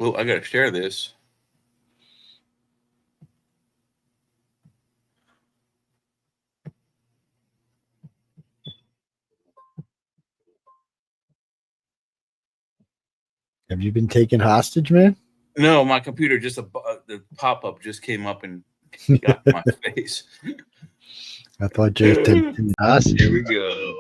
Well, I gotta share this. Have you been taken hostage, man? No, my computer just the pop-up just came up and got my face. I thought you were taken hostage. Here we go.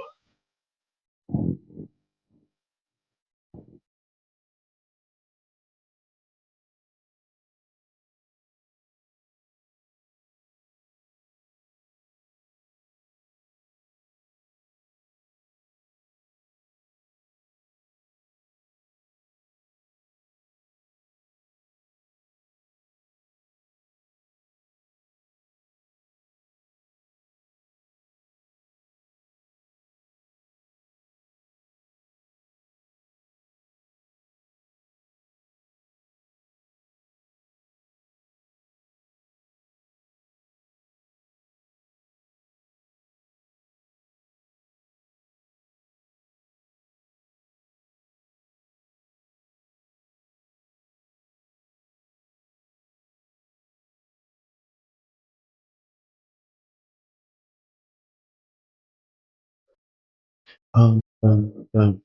Um, um, um.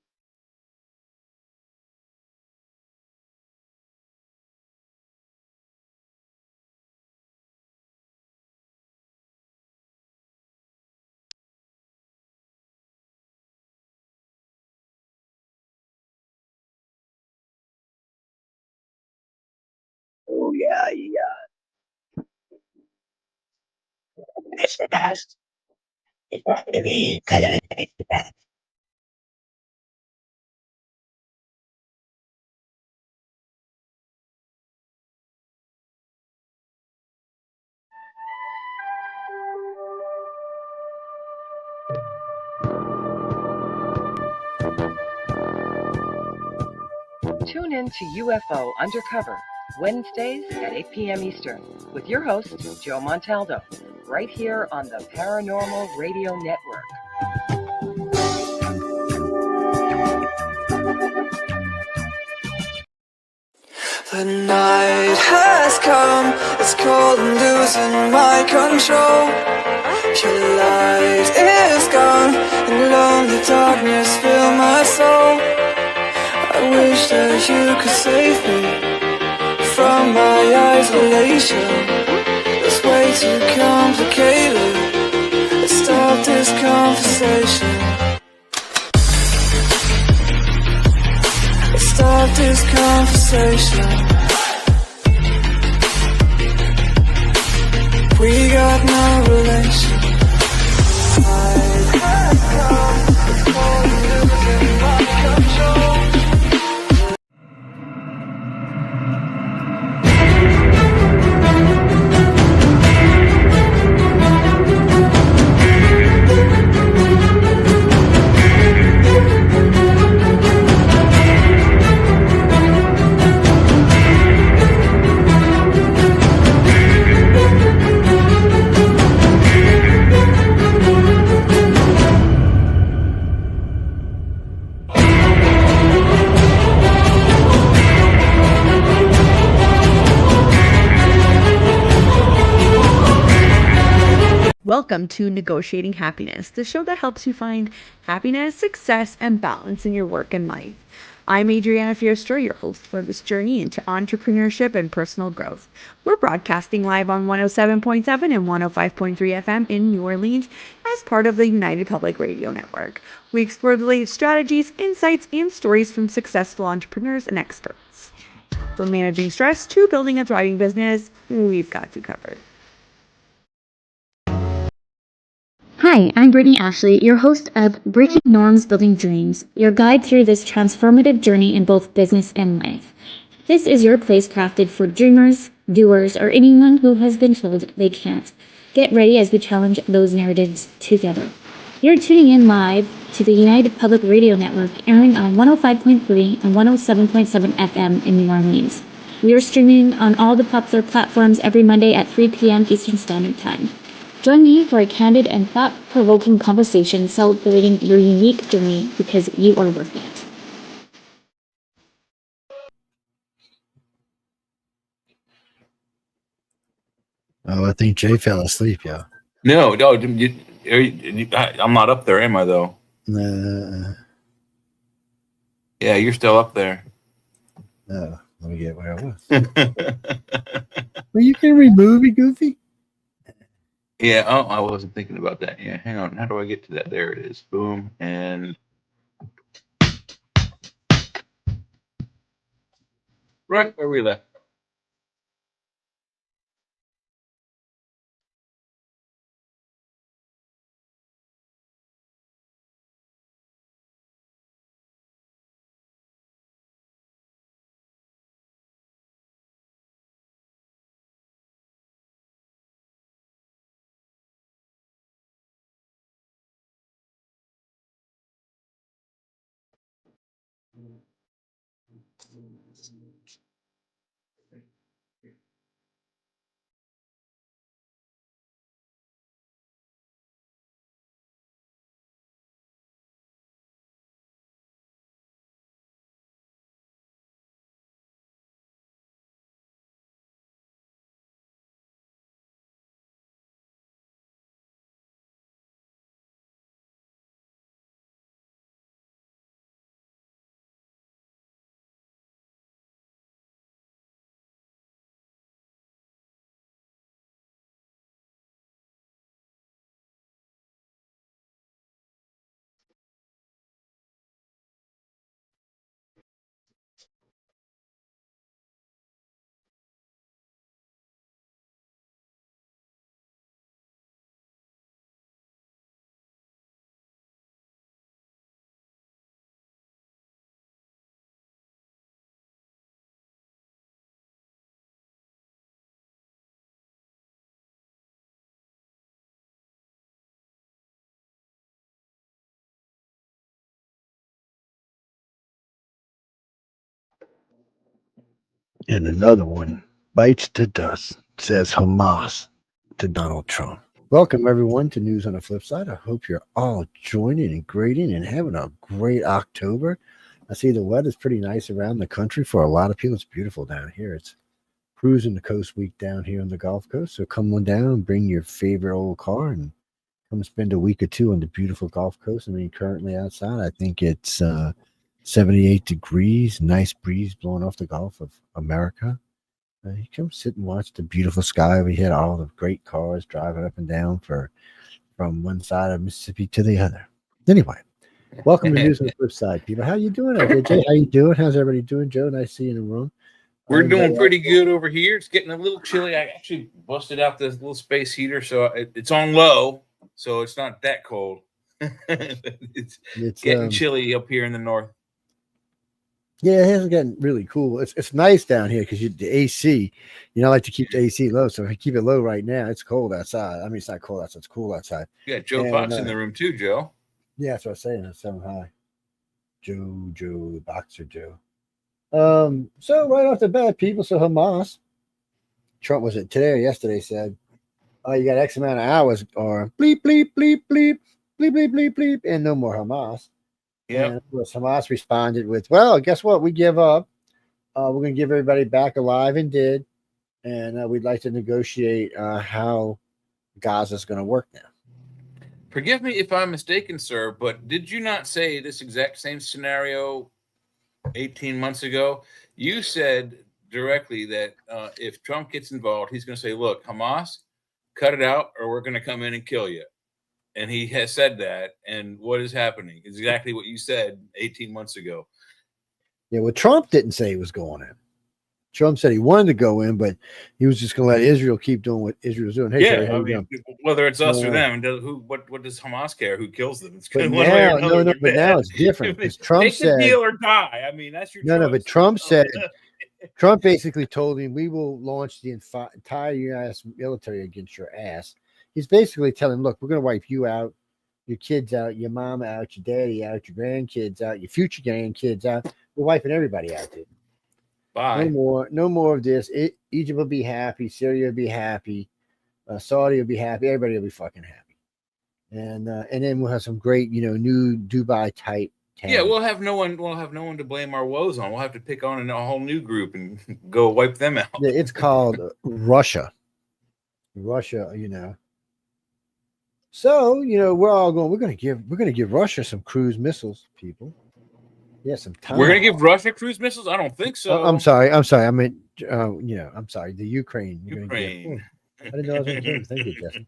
Oh yeah, yeah. It's the best. It's going to be it's the best. Tune in to UFO Undercover, Wednesdays at 8 p.m. Eastern, with your host, Joe Montaldo, right here on the Paranormal Radio Network. The night has come, it's cold and losing my control. Your light is gone, and lonely darkness fill my soul. I wish that you could save me from my isolation. It's way too complicated. Let's stop this conversation. Let's stop this conversation. We got no relation. I have come, it's cold and losing my control. Welcome to Negotiating Happiness, the show that helps you find happiness, success, and balance in your work and life. I'm Adriana Fiestra, your host for this journey into entrepreneurship and personal growth. We're broadcasting live on 107.7 and 105.3 FM in New Orleans as part of the United Public Radio Network. We explore the latest strategies, insights, and stories from successful entrepreneurs and experts. From managing stress to building a thriving business, we've got you covered. Hi, I'm Brittany Ashley, your host of Breaking Norms, Building Dreams, your guide through this transformative journey in both business and life. This is your place crafted for dreamers, doers, or anyone who has been told they can't. Get ready as we challenge those narratives together. You're tuning in live to the United Public Radio Network, airing on 105.3 and 107.7 FM in New Orleans. We are streaming on all the popular platforms every Monday at 3 p.m. Eastern Standard Time. Join me for a candid and thought-provoking conversation celebrating your unique journey because you are worth it. Oh, I think Jay fell asleep, yo. No, I'm not up there, am I, though? Yeah, you're still up there. No, let me get where I was. Well, you can remove it, Goofy. Yeah, oh, I wasn't thinking about that. Yeah, hang on. How do I get to that? There it is. Boom. And right where we left. And another one bites the dust, says Hamas to Donald Trump. Welcome, everyone, to News on the Flip Side. I hope you're all joining and grading and having a great October. I see the weather's pretty nice around the country for a lot of people. It's beautiful down here. It's cruising the coast week down here on the Gulf Coast. So come on down and bring your favorite old car and come spend a week or two on the beautiful Gulf Coast. I mean, currently outside, I think it's 78 degrees, nice breeze blowing off the Gulf of America. You come sit and watch the beautiful sky. We had all the great cars driving up and down from one side of Mississippi to the other. Anyway, welcome to News on the Flip Side, people. How you doing out there, Jay? How you doing? How's everybody doing, Joe? Nice to see you in the room. We're doing pretty good over here. It's getting a little chilly. I actually busted out this little space heater, so it's on low, so it's not that cold. it's getting chilly up here in the north. Yeah, it hasn't gotten really cool. It's nice down here because the AC, I like to keep the AC low. So if I keep it low right now, it's cold outside. I mean, it's not cold outside, it's cool outside. Yeah, Joe Fox in the room too, Joe. Yeah, that's what I was saying. That's so high. Joe, the boxer Joe. So right off the bat, people, so Hamas, Trump was it today or yesterday said, oh, you got X amount of hours or bleep, bleep, bleep, bleep, bleep, bleep, bleep, bleep, and no more Hamas. Yeah. And of course, Hamas responded with, well, guess what? We give up. We're going to give everybody back alive and dead. And we'd like to negotiate how Gaza's going to work now. Forgive me if I'm mistaken, sir, but did you not say this exact same scenario 18 months ago? You said directly that if Trump gets involved, he's going to say, look, Hamas, cut it out or we're going to come in and kill you. And he has said that. And what is happening? It's exactly what you said 18 months ago. Yeah, well, Trump didn't say he was going in. Trump said he wanted to go in, but he was just going to let Israel keep doing what Israel's doing. Hey, yeah, I mean, whether it's us or them, what does Hamas care? Who kills them? It's but now it's different because Trump said, "Deal or die." I mean, that's your choice. But Trump said, Trump basically told him, "We will launch the entire U.S. military against your ass." He's basically telling him, "Look, we're going to wipe you out, your kids out, your mom out, your daddy out, your grandkids out, your future grandkids out. We're wiping everybody out, dude. Bye. No more of this. Egypt will be happy. Syria will be happy. Saudi will be happy. Everybody will be fucking happy. And then we'll have some great, new Dubai type. Town. Yeah, we'll have no one to blame our woes on. We'll have to pick on a whole new group and go wipe them out. Yeah, it's called Russia. Russia, you know. So, you know, we're all going, we're gonna give Russia some cruise missiles, people. Yeah, some time. We're gonna give Russia cruise missiles? I don't think so. I'm sorry. I meant, you know, I'm sorry. The Ukraine. We're Ukraine. I didn't know I was going to thank you, Jesse.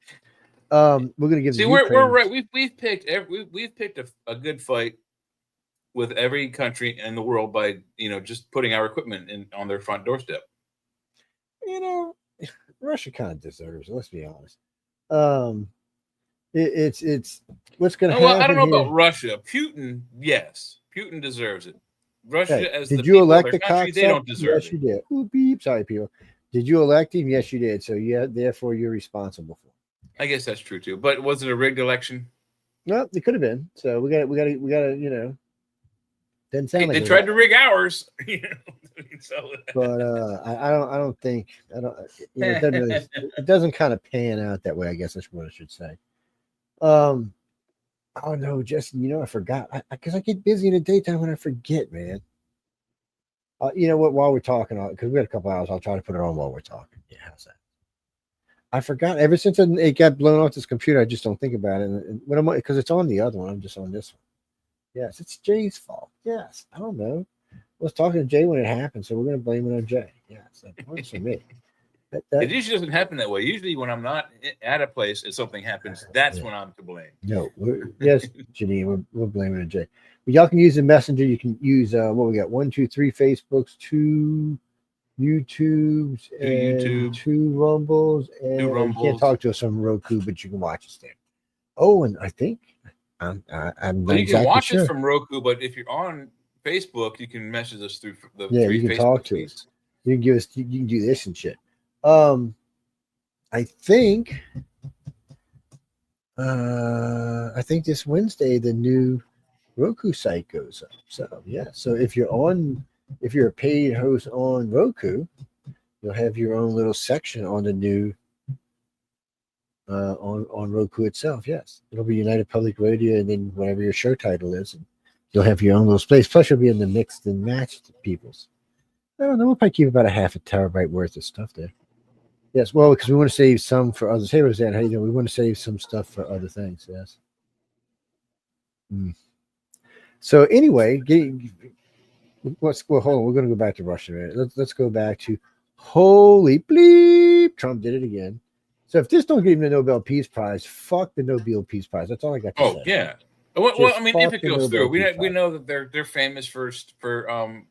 We're going to give. See, we're right. We've picked a good fight with every country in the world by, you know, just putting our equipment on their front doorstep. You know, Russia kind of deserves it. Let's be honest. It's what's going to happen. Well, I don't know here. about Russia. Putin, yes, Putin deserves it. Russia, Hey, as did the you people elect of the their country, they cocksucker? don't deserve Yes, it. you did. Ooh, beep. Sorry, people. Did you elect him? Yes, you did. So yeah, therefore you're responsible for it. I guess that's true too. But was it a rigged election? No, it could have been. So we got to, you know. Didn't sound like They it tried was. to rig ours. You know, so, But I don't think you know, it doesn't really, it doesn't kind of pan out that way. I guess that's what I should say. Oh no, Justin, you know I forgot because I get busy in the daytime when I forget, man. You know what? While we're talking, because we got a couple hours, I'll try to put it on while we're talking. Yeah, how's that? I forgot. Ever since it got blown off this computer, I just don't think about it. And when I'm because it's on the other one, I'm just on this one. Yes, it's Jay's fault. Yes, I don't know. I was talking to Jay when it happened, so we're going to blame it on Jay. Yes, that works for me. It usually doesn't happen that way. Usually, when I'm not at a place and something happens, that's when I'm to blame. No, yes, Janine, we're blaming it on Jay. But y'all can use the messenger. You can use what we got: 1, 2, 3 Facebooks, 2 YouTubes, and 2 Rumbles, and you can't talk to us on Roku, but you can watch us there. Oh, and I think I'm not you exactly can watch sure. us from Roku, but if you're on Facebook, you can message us through the you can Facebook talk to feeds. us. You can give us. You can do this and shit. I think this Wednesday the new Roku site goes up. So yeah. So if you're a paid host on Roku, you'll have your own little section on the new on Roku itself. Yes. It'll be United Public Radio and then whatever your show title is. And you'll have your own little space. Plus you'll be in the mixed and matched people's. I don't know. We'll probably keep about a half a terabyte worth of stuff there. Yes, well, because we want to save some for others. Hey, Roseanne, how you doing? We want to save some stuff for other things. Yes. So anyway, hold on. We're going to go back to Russia. Right? Let's go back to holy bleep. Trump did it again. So if this don't give him the Nobel Peace Prize, fuck the Nobel Peace Prize. That's all I got to say. Oh yeah. Well, I mean, if it goes through, we know that they're famous for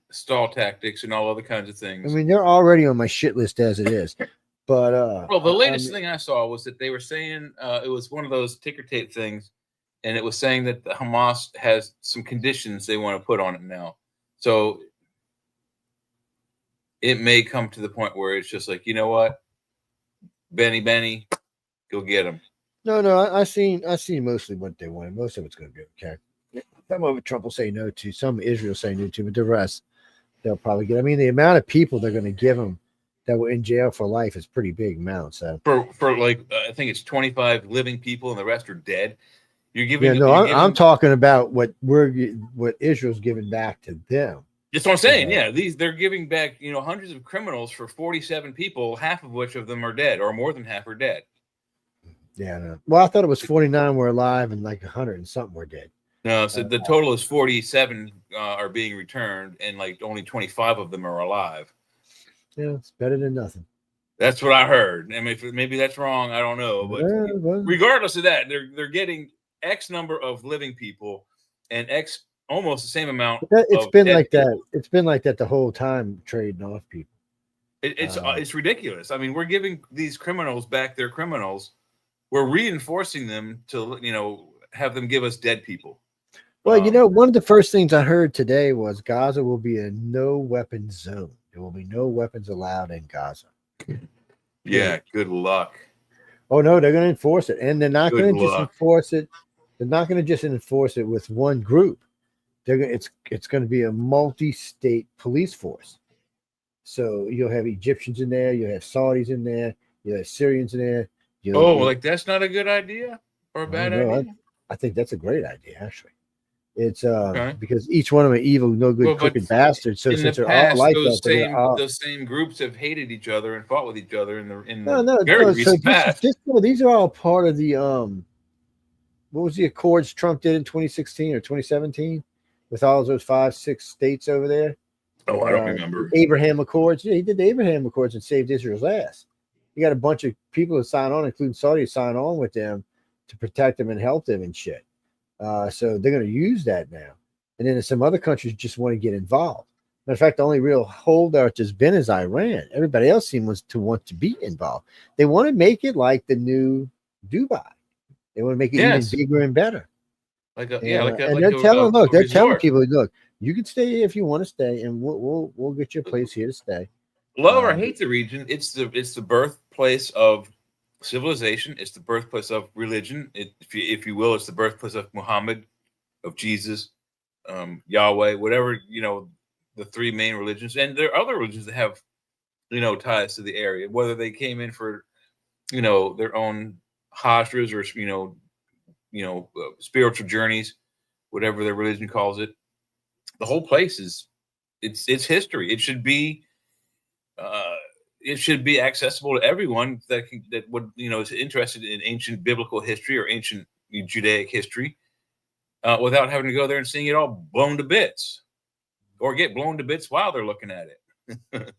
stall tactics and all other kinds of things. I mean, they're already on my shit list as it is. But well, the latest thing I saw was that they were saying it was one of those ticker tape things, and it was saying that the Hamas has some conditions they want to put on it now. So it may come to the point where it's just like, you know what, Benny, go get them. No, I seen mostly what they wanted. Most of it's going to be okay. Some of it Trump will say no to. Some Israel say no to, but the rest they'll probably get. I mean, the amount of people they're going to give them that were in jail for life is pretty big amount. So for like I think it's 25 living people and the rest are dead. You're giving. Yeah, no, I'm talking about what Israel's giving back to them. That's what I'm saying. Yeah, they're giving back, you know, hundreds of criminals for 47 people, half of which of them are dead, or more than half are dead. Yeah, no. Well, I thought it was 49 were alive and like 100 and something were dead. No, so the total is 47 are being returned, and like only 25 of them are alive. Yeah, it's better than nothing. That's what I heard. I mean, maybe that's wrong. I don't know, but regardless of that, they're getting X number of living people and X almost the same amount. It's been like that. It's been like that the whole time, trading off people. It's ridiculous. I mean, we're giving these criminals back their criminals. We're reinforcing them to, you know, have them give us dead people. Well, you know, one of the first things I heard today was Gaza will be a no weapons zone. There will be no weapons allowed in Gaza. Yeah, good luck. Oh no, they're going to enforce it, and they're not going to just enforce it. They're not going to just enforce it with one group. It's going to be a multi-state police force. So you'll have Egyptians in there, you'll have Saudis in there, you'll have Syrians in there. Like that's not a good idea or a bad idea? I think that's a great idea, actually. It's Okay. because each one of them are evil, no good, Well, but crooked bastards. So in the since they're all past, like that, those same groups have hated each other and fought with each other in no, the very So recent past. these are all part of the what was the accords Trump did in 2016 or 2017 with all those 5-6 states over there? Oh, I don't remember. Abraham Accords. Yeah, he did the Abraham Accords and saved Israel's ass. You got a bunch of people to sign on, including Saudi, to sign on with them to protect them and help them and shit. So they're going to use that now. And then some other countries just want to get involved. Matter of fact, the only real holdout has been is Iran. Everybody else seems to want to be involved. They want to make it like the new Dubai. They want to make it even bigger and better. Like they're telling people, look, you can stay here if you want to stay, and we'll get you a place here to stay. Love or hate the region, it's the birthplace of civilization. It's the birthplace of religion. If you will, it's the birthplace of Muhammad, of Jesus, Yahweh, whatever, the three main religions. And there are other religions that have, ties to the area, whether they came in for, their own hajras or, spiritual journeys, whatever their religion calls it. The whole place it's history. It should be accessible to everyone that would is interested in ancient biblical history or ancient Judaic history, without having to go there and seeing it all blown to bits, or get blown to bits while they're looking at it.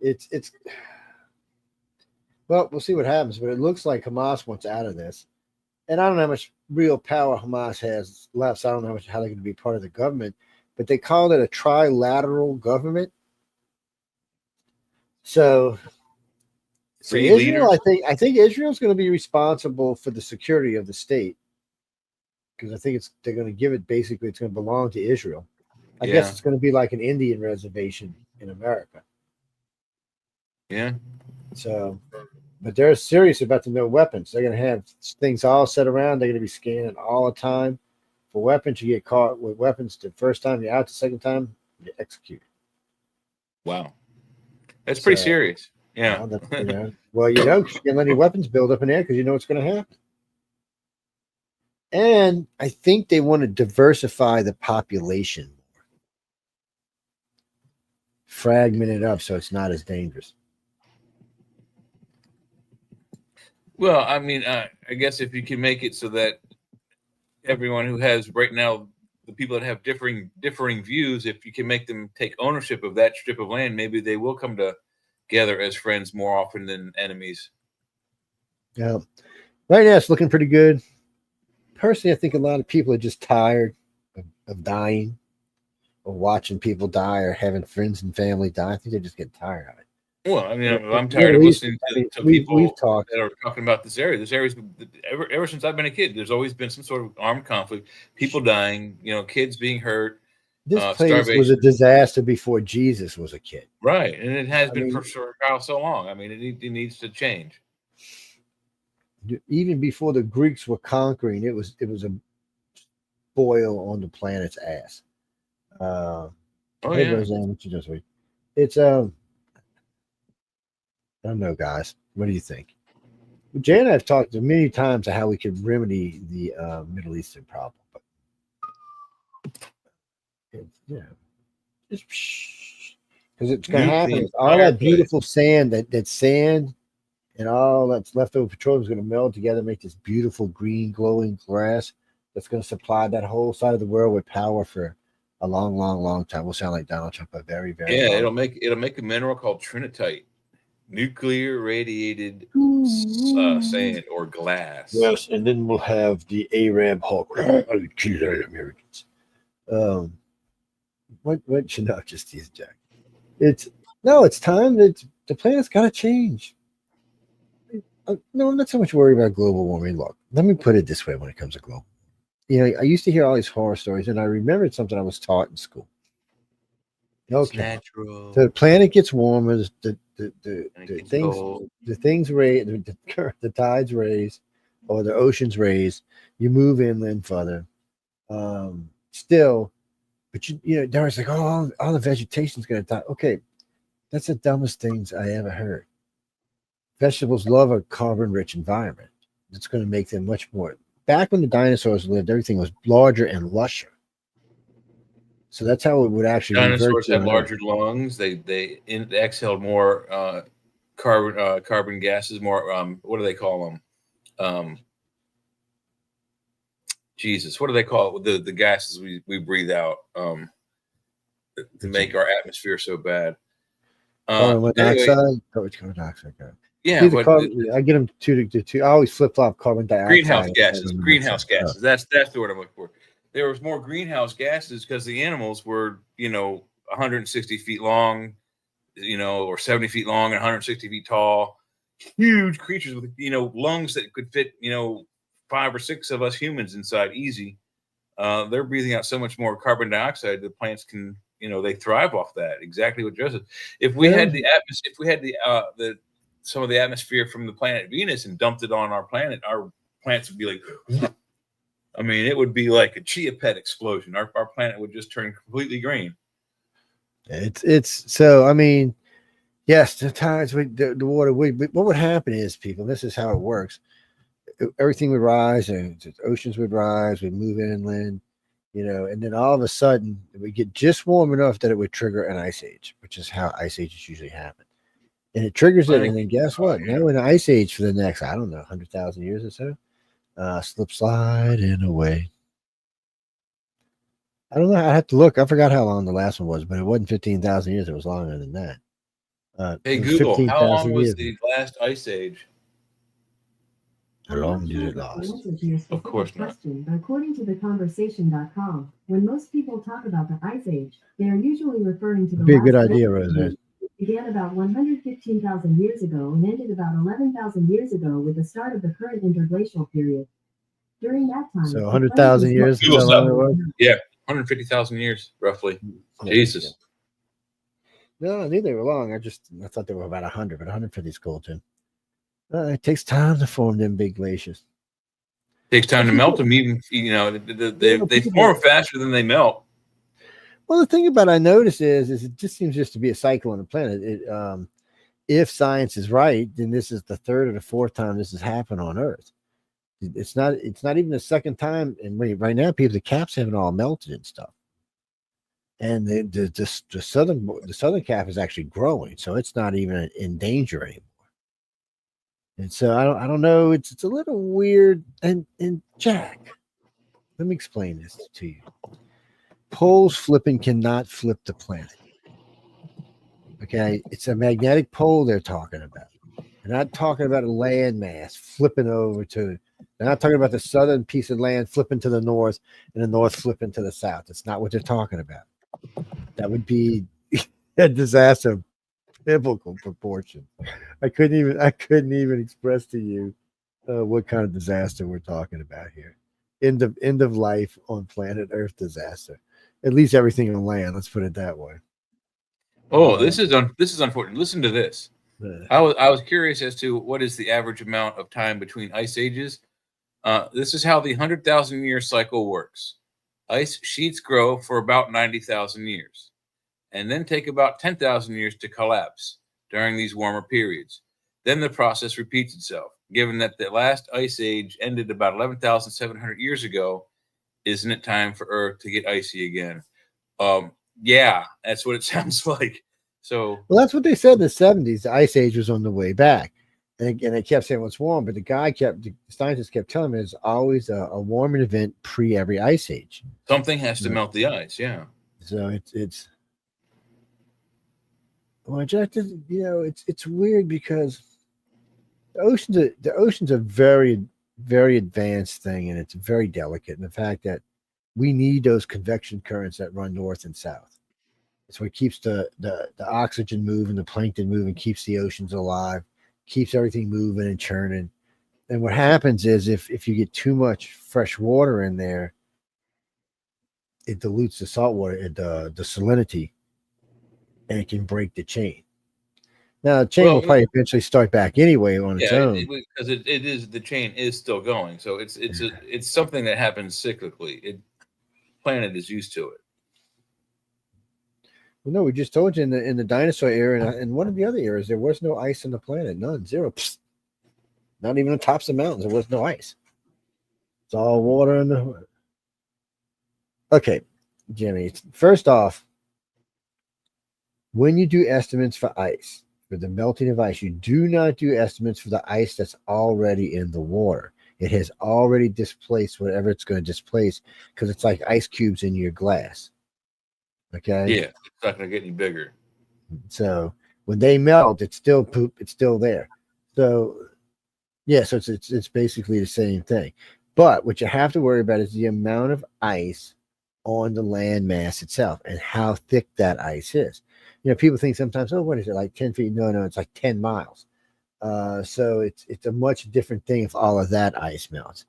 It's well, we'll see what happens, but it looks like Hamas wants out of this, and I don't know how much real power Hamas has left. So I don't know how they're going to be part of the government, but they called it a trilateral government. So Israel, I think Israel's going to be responsible for the security of the state, because I think they're going to give it, basically it's going to belong to Israel. I guess it's going to be like an Indian reservation in America. Yeah. So, but they're serious about the no weapons. They're going to have things all set around. They're going to be scanning all the time for weapons. You get caught with weapons the first time you're out, the second time you execute. Wow. That's pretty serious. Yeah. Well, you can't let any weapons build up in there because you know what's going to happen. And I think they want to diversify the population more. Fragment it up so it's not as dangerous. Well, I mean, I guess if you can make it so that everyone who has right now, the people that have differing views, if you can make them take ownership of that strip of land, maybe they will come together as friends more often than enemies. Yeah. Right now it's looking pretty good. Personally, I think a lot of people are just tired of dying, or watching people die, or having friends and family die. I think they just get tired of it. Well, I mean, I'm tired of listening to people that are talking about this area. This area's ever since I've been a kid. There's always been some sort of armed conflict, people dying, kids being hurt. This place was a disaster before Jesus was a kid, right? And it has been for so long. I mean, it needs to change. Even before the Greeks were conquering, it was a boil on the planet's ass. It's I don't know, guys. What do you think? Jay and I have talked many times of how we could remedy the Middle Eastern problem, but because it's going to happen. All that beautiful sand, that sand, and all that's leftover petroleum is going to meld together, make this beautiful green glowing grass that's going to supply that whole side of the world with power for a long, long, long time. We'll sound like Donald Trump, a very, very long. It'll make a mineral called trinitite. Nuclear radiated sand or glass. Yes, and then we'll have the Arab Hulk. I would kill the Americans. What should not just tease Jack? It's time that the planet's got to change. No, I'm not so much worried about global warming. Look, let me put it this way: when it comes to global, I used to hear all these horror stories, and I remembered something I was taught in school. Okay, natural. The planet gets warmer. The things raise, the tides raise, or the oceans raise. You move inland further. Still, but Darren's like, oh, all the vegetation's going to die. Okay, that's the dumbest things I ever heard. Vegetables love a carbon-rich environment. It's going to make them much more back when the dinosaurs lived, everything was larger and lusher. So that's how it would actually Dinosaurs revert had to larger lungs. They exhaled more carbon gases. More what do they call them? Jesus, what do they call it? The gases we breathe out to make our atmosphere so bad. Carbon Anyway, dioxide. Carbon dioxide. Okay. yeah, But I get them two to two. I always flip flop carbon dioxide. Greenhouse gases. Greenhouse gases. That's the word I'm looking for. There was more greenhouse gases because the animals were 160 feet long, or 70 feet long and 160 feet tall. Huge creatures with lungs that could fit 5 or 6 of us humans inside easy. They're breathing out so much more carbon dioxide. The plants can they thrive off that. Exactly what Joseph. If we had the atmosphere, if we had the some of the atmosphere from the planet Venus and dumped it on our planet, our plants would be like, I mean, it would be like a chia pet explosion. Our planet would just turn completely green. It's so, I mean, yes, the times the water would, what would happen is, people, this is how it works. Everything would rise and the oceans would rise, we'd move inland, and then all of a sudden we get just warm enough that it would trigger an ice age, which is how ice ages usually happen. And it triggers it, and then guess what? Now we're in an ice age for the next, I don't know, 100,000 years or so. Slip, slide, and away. I don't know. I have to look. I forgot how long the last one was, but it wasn't 15,000 years. It was longer than that. Hey, Google, how long was the last ice age? How long did it last? Of course not. According to theconversation.com, when most people talk about the ice age, they are usually referring to the Be a good idea, Roseanne. Began about 115,000 years ago and ended about 11,000 years ago with the start of the current interglacial period. During that time, so 100,000 years. Yeah, 150,000 years roughly. Jesus. No, I knew they were long. I thought they were about 100, but 150 is cool too. It takes time to form them big glaciers. Takes time to melt them. Even they form faster than they melt. Well, the thing about I notice is it just seems just to be a cycle on the planet. If science is right, then this is the 3rd or the 4th time this has happened on Earth. It's not even the 2nd time. And right now, people, the caps haven't all melted and stuff. And the southern cap is actually growing, so it's not even in danger anymore. And so I don't know. It's a little weird. And Jack, let me explain this to you. Poles flipping cannot flip the planet. Okay, it's a magnetic pole they're talking about. They're not talking about a land mass flipping over to. They're not talking about the southern piece of land flipping to the north and the north flipping to the south. That's not what they're talking about. That would be a disaster of biblical proportion. I couldn't even express to you what kind of disaster we're talking about here. End of life on planet Earth disaster. At least everything on land. Let's put it that way. Oh, this is unfortunate. Listen to this. I was curious as to what is the average amount of time between ice ages. This is how the 100,000 year cycle works. Ice sheets grow for about 90,000 years, and then take about 10,000 years to collapse during these warmer periods. Then the process repeats itself. Given that the last ice age ended about 11,700 years ago, isn't it time for Earth to get icy again? Yeah, that's what it sounds like. So, well, that's what they said in the 70s. The ice age was on the way back, and they kept saying it's warm, but the scientists kept telling me it's always a warming event pre every ice age. Something has to melt the ice, yeah. So it's well, Jack, it's weird because the ocean's a very, very advanced thing, and it's very delicate. And the fact that we need those convection currents that run north and south. It's what keeps the oxygen moving, the plankton moving, keeps the oceans alive, keeps everything moving and churning. And what happens is if you get too much fresh water in there, it dilutes the salt water, the salinity, and it can break the chain. Now, the chain will probably eventually start back anyway on its own. Because it is, the chain is still going. So it's something that happens cyclically. Planet is used to it. Well, no, we just told you in the dinosaur era and one of the other eras, there was no ice on the planet. None, zero. Psst. Not even on tops of mountains, there was no ice. It's all water in the. Okay, Jimmy. First off, when you do estimates for ice, for the melting of ice, you do not do estimates for the ice that's already in the water. It has already displaced whatever it's going to displace because it's like ice cubes in your glass. Okay. Yeah, it's not going to get any bigger. So when they melt, it's still poop. It's still there. So yeah, so it's basically the same thing. But what you have to worry about is the amount of ice on the land mass itself and how thick that ice is. People think sometimes, oh, what is it, like 10 feet? No, it's like 10 miles. So it's a much different thing if all of that ice melts.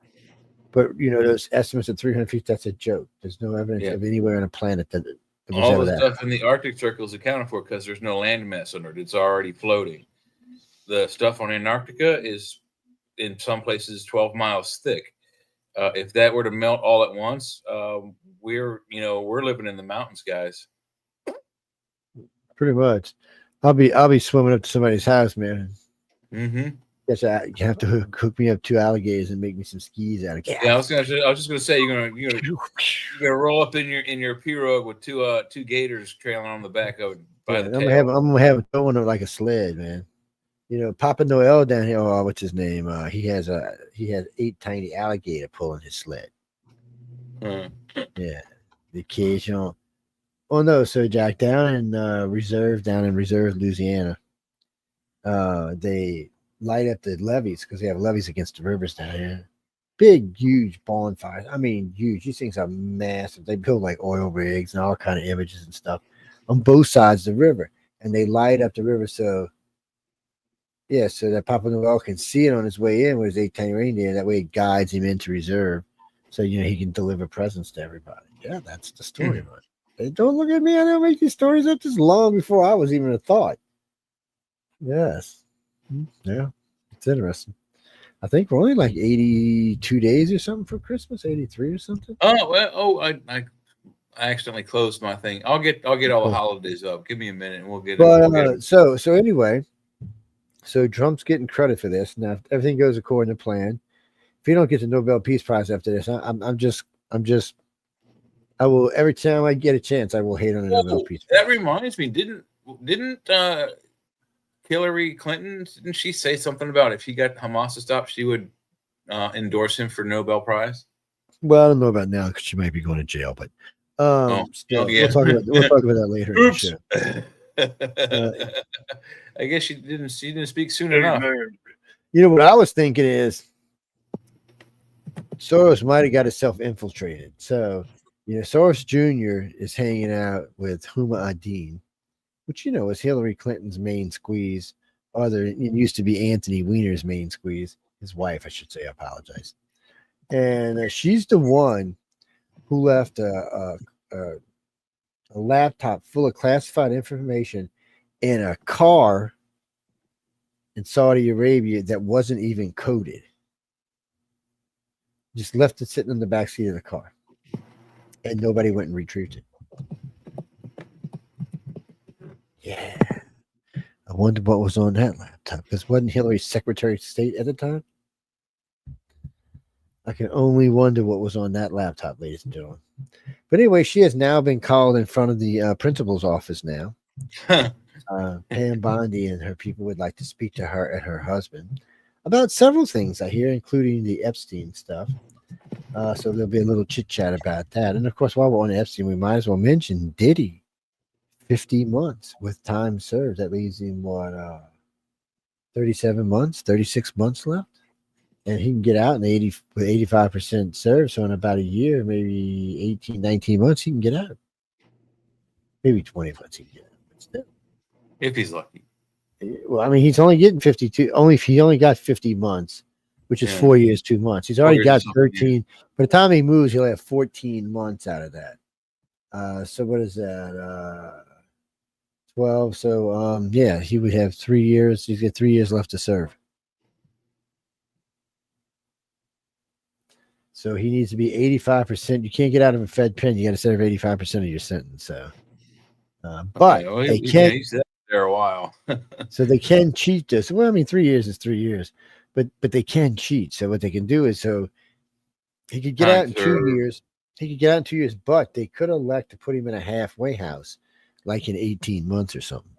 But those estimates of 300 feet, that's a joke. There's no evidence of anywhere on a planet that was all ever the that. stuff in the Arctic Circle is accounted for because there's no land mass under it. It's already floating. The stuff on Antarctica is in some places 12 miles thick. If that were to melt all at once, we're living in the mountains, guys. Pretty much. I'll be swimming up to somebody's house, man. Mm-hmm. Guess you have to hook me up 2 alligators and make me some skis out of it. Yeah, I was just gonna say you're gonna roll up in your pirogue with two gators trailing on the back of it by the tail. I'm gonna have it throwing it like a sled, man. Papa Noel down here. Oh, what's his name? He has 8 tiny alligator pulling his sled. Yeah, the occasional. Oh no, so Jack, down in Reserve, Louisiana, they light up the levees because they have levees against the rivers down here. Big, huge bonfires. I mean, huge. These things are massive. They build like oil rigs and all kind of images and stuff on both sides of the river, and they light up the river so that Papa Noel can see it on his way in with his 8 tiny reindeer. That way, it guides him into reserve, so he can deliver presents to everybody. Yeah, that's the story, man. Hey, don't look at me. I don't make these stories up this long before I was even a thought. Yes. Yeah. It's interesting. I think we're only like 82 days or something for Christmas, 83 or something. Oh, well, I accidentally closed my thing. I'll get all the holidays up. Give me a minute and we'll get it. So anyway, so Trump's getting credit for this. Now, if everything goes according to plan, if he don't get the Nobel Peace Prize after this, I will, every time I get a chance, I will hate on the Nobel Peace Prize. That reminds me, didn't Hillary Clinton, didn't she say something about if he got Hamas to stop, she would endorse him for Nobel Prize? Well, I don't know about now because she might be going to jail, but we'll talk about that later. Oops. I guess she didn't speak soon enough. What I was thinking is Soros might have got himself infiltrated. So, Soros Jr. is hanging out with Huma Adin, which, is Hillary Clinton's main squeeze. It used to be Anthony Weiner's main squeeze. His wife, I should say. I apologize. And she's the one who left a laptop full of classified information in a car in Saudi Arabia that wasn't even coded. Just left it sitting in the back seat of the car. And nobody went and retrieved it. Yeah. I wonder what was on that laptop. Because wasn't Hillary Secretary of State at the time? I can only wonder what was on that laptop, ladies and gentlemen. But anyway, she has now been called in front of the principal's office now. Pam Bondi and her people would like to speak to her and her husband about several things I hear, including the Epstein stuff. So there'll be a little chit chat about that. And of course, while we're on Epstein, we might as well mention Diddy. 50 months with time served. That leaves him 37 months, 36 months left. And he can get out with 85% served. So in about a year, maybe 18, 19 months, he can get out. Maybe 20 months he can get out. But still. If he's lucky. Well, I mean, he's only getting 52. He only got 50 months, which is 4 years, 2 months. He's already got 13. By the time he moves, he'll have 14 months out of that. So what is that? 12. So he would have 3 years. He's got 3 years left to serve. So he needs to be 85%. You can't get out of a Fed pen. You got to serve 85% of your sentence. So, but they can't. He's there a while. So they can cheat this. Well, I mean, 3 years is 3 years, but they can cheat. So what they can do is He could get out in 2 years. He could get out in 2 years, but they could elect to put him in a halfway house, like in 18 months or something.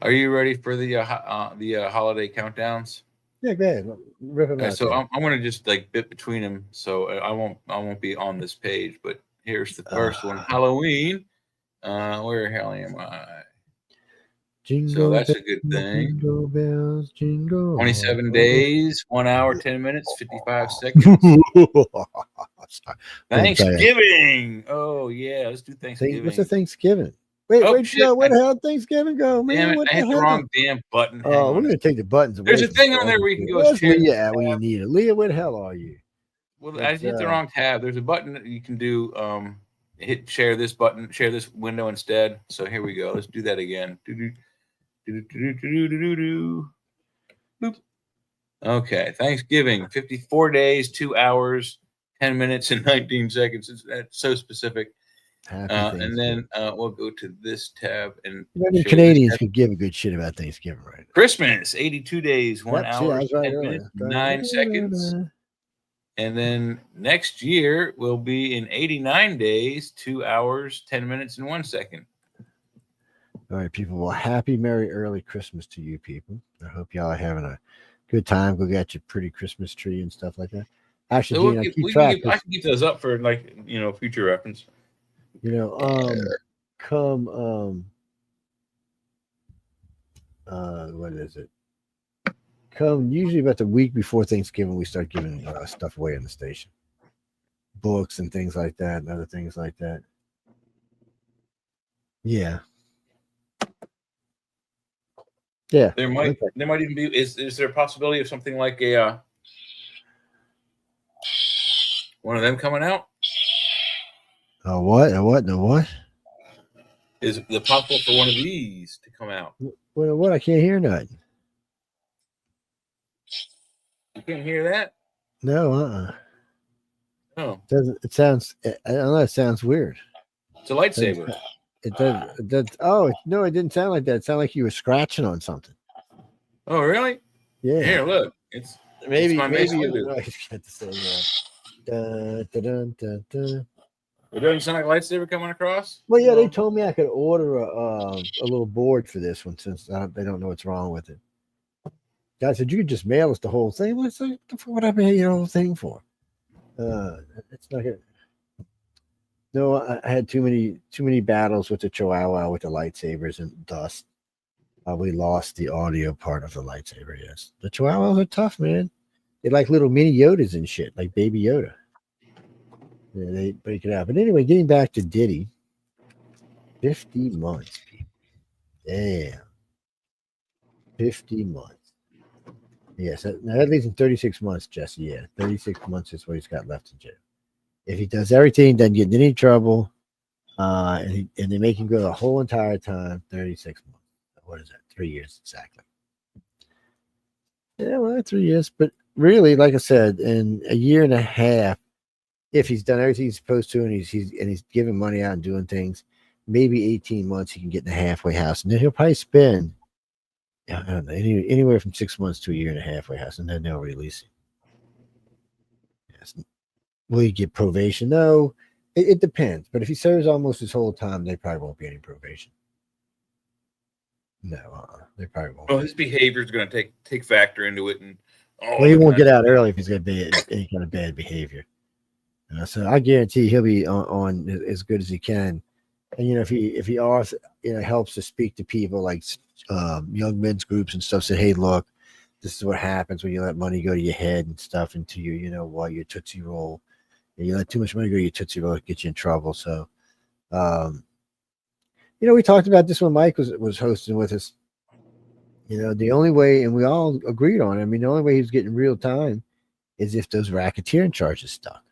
Are you ready for the holiday countdowns? Yeah, go ahead. Rip him out. So I'm going to just like bit between them, so I won't be on this page. But here's the first one: Halloween. Where the hell am I? So that's a good thing. Jingle bells, jingle. 27 days, 1 hour, 10 minutes, 55 seconds. Thanksgiving. Oh yeah, let's do Thanksgiving. What's the Thanksgiving? Wait, shit, where the hell did Thanksgiving go, man? Damn it, I hit the wrong damn button. Oh, we're gonna take the buttons away. There's a thing on there where you can go. Where's Leah at when you need it? Leah, where the hell are you? Well, I hit the wrong tab. There's a button that you can do. Hit share this button, share this window instead. So here we go. Let's do that again. Boop. Okay, Thanksgiving, 54 days, 2 hours, 10 minutes, and 19 seconds. That's so specific. And then we'll go to this tab. And Canadians could give a good shit about Thanksgiving, right? Christmas, 82 days, 1 hour, 10 minutes, 9 seconds. And then next year will be in 89 days, 2 hours, 10 minutes, and 1 second. All right, people. Well, happy, merry, early Christmas to you people. I hope y'all are having a good time. Go get your pretty Christmas tree and stuff like that. Actually, so Gene, I can keep those up for future reference. What is it? Come usually about the week before Thanksgiving, we start giving stuff away in the station, books and things like that, and other things like that. Yeah. Yeah, there might even be. Is there a possibility of something like a one of them coming out? What? Is it possible for one of these to come out? What? I can't hear nothing. You can't hear that? No. Oh, it sounds. I don't know. It sounds weird. It's a lightsaber. It does. Oh no! It didn't sound like that. It sounded like you were scratching on something. Oh really? Yeah. Here, look. It's maybe my you got to say It doesn't sound like a lightsaber coming across. Well, yeah, they told me I could order a little board for this one since they don't know what's wrong with it. Guy said you could just mail us the whole thing. Well, it's like, what the fuck would I mail you the whole thing for? It's not good. No, I had too many battles with the Chihuahua with the lightsabers and dust. We lost the audio part of the lightsaber. Yes, the Chihuahuas are tough, man. They're like little mini Yodas and shit, like Baby Yoda. Yeah, they break it out. But anyway, getting back to Diddy, 50 months, people. Damn, 50 months. Yes, that leaves him 36 months, Jesse. Yeah, 36 months is what he's got left in jail. If he does everything, doesn't get in any trouble, and they make him go the whole entire time, 36 months. What is that? 3 years exactly. Yeah, well, 3 years. But really, like I said, in a year and a half, if he's done everything he's supposed to, and he's giving money out and doing things, maybe 18 months he can get in the halfway house, and then he'll probably spend, I don't know, anywhere from 6 months to a year in a halfway house, and then they'll release him. Yes. Will he get probation? No, it depends. But if he serves almost his whole time, they probably won't be any probation. No, they probably won't. Well, his behavior is going to take factor into it, and he won't get out early if he's got any kind of bad behavior. So I guarantee he'll be on as good as he can. And if he also helps to speak to people like young men's groups and stuff, say, hey, look, this is what happens when you let money go to your head and stuff, into your your Tootsie Roll. And you let too much money go to your Tootsie Roll, it gets you in trouble. So we talked about this when Mike was hosting with us. The only way, and we all agreed on it, the only way he was getting real time is if those racketeering charges stuck.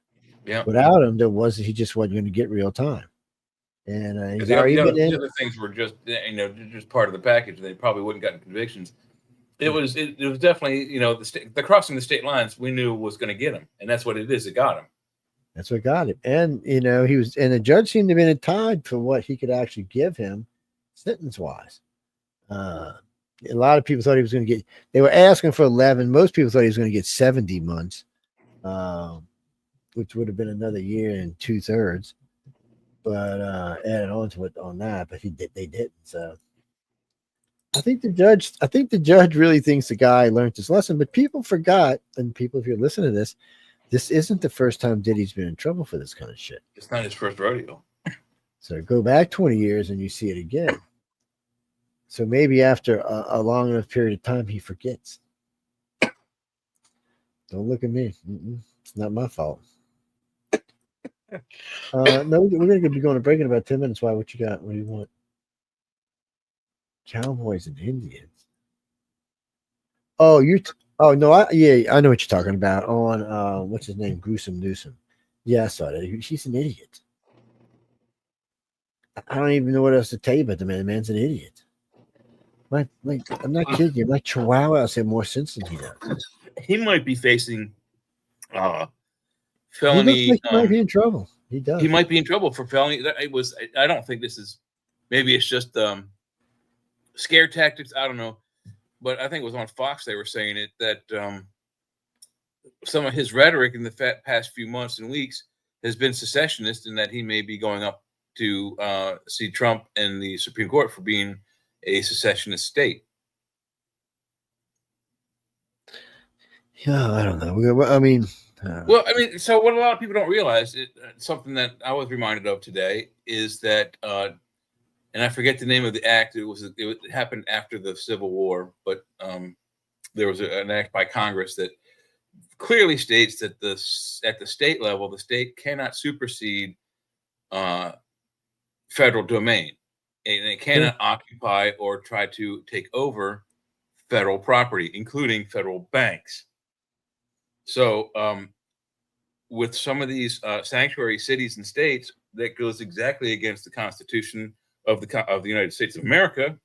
Yeah. Without him, he just wasn't going to get real time. And the other things were just just part of the package. They probably wouldn't gotten convictions. It was definitely the crossing the state lines we knew was going to get him, and that's what it is. It got him. That's what got him. And he was, and the judge seemed to have been tied for what he could actually give him sentence wise. A lot of people thought he was going to get. They were asking for 11. Most people thought he was going to get 70 months, which would have been another year and 2/3. But added on to it on that, but they didn't. So I think the judge really thinks the guy learned his lesson. But people forgot, and people, if you're listening to this isn't the first time Diddy's been in trouble for this kind of shit. It's not his first rodeo. So go back 20 years and you see it again. So maybe after a long enough period of time, he forgets. Don't look at me. It's not my fault. No, we're going to be going to break in about 10 minutes. Why? What you got? What do you want? Cowboys and Indians. Oh, oh no, I know what you're talking about. On what's his name? Gruesome Newsom. Yeah, I saw that. He's an idiot. I don't even know what else to tell you about the man. The man's an idiot. I'm not kidding you. Like Chihuahuas have more sense than he does. He might be facing felony. He looks like he might be in trouble. He does. He might be in trouble for felony. I don't think this is. Maybe it's just scare tactics. I don't know, but I think it was on Fox they were saying it that some of his rhetoric in the past few months and weeks has been secessionist, and that he may be going up to see Trump and the Supreme Court for being a secessionist state. Yeah, I don't know. I mean, so what a lot of people don't realize, something that I was reminded of today, is that, and I forget the name of the act. It happened after the Civil War, but there was an act by Congress that clearly states that at the state level, the state cannot supersede federal domain, and it cannot occupy or try to take over federal property, including federal banks. So with some of these sanctuary cities and states, that goes exactly against the Constitution of the United States of America,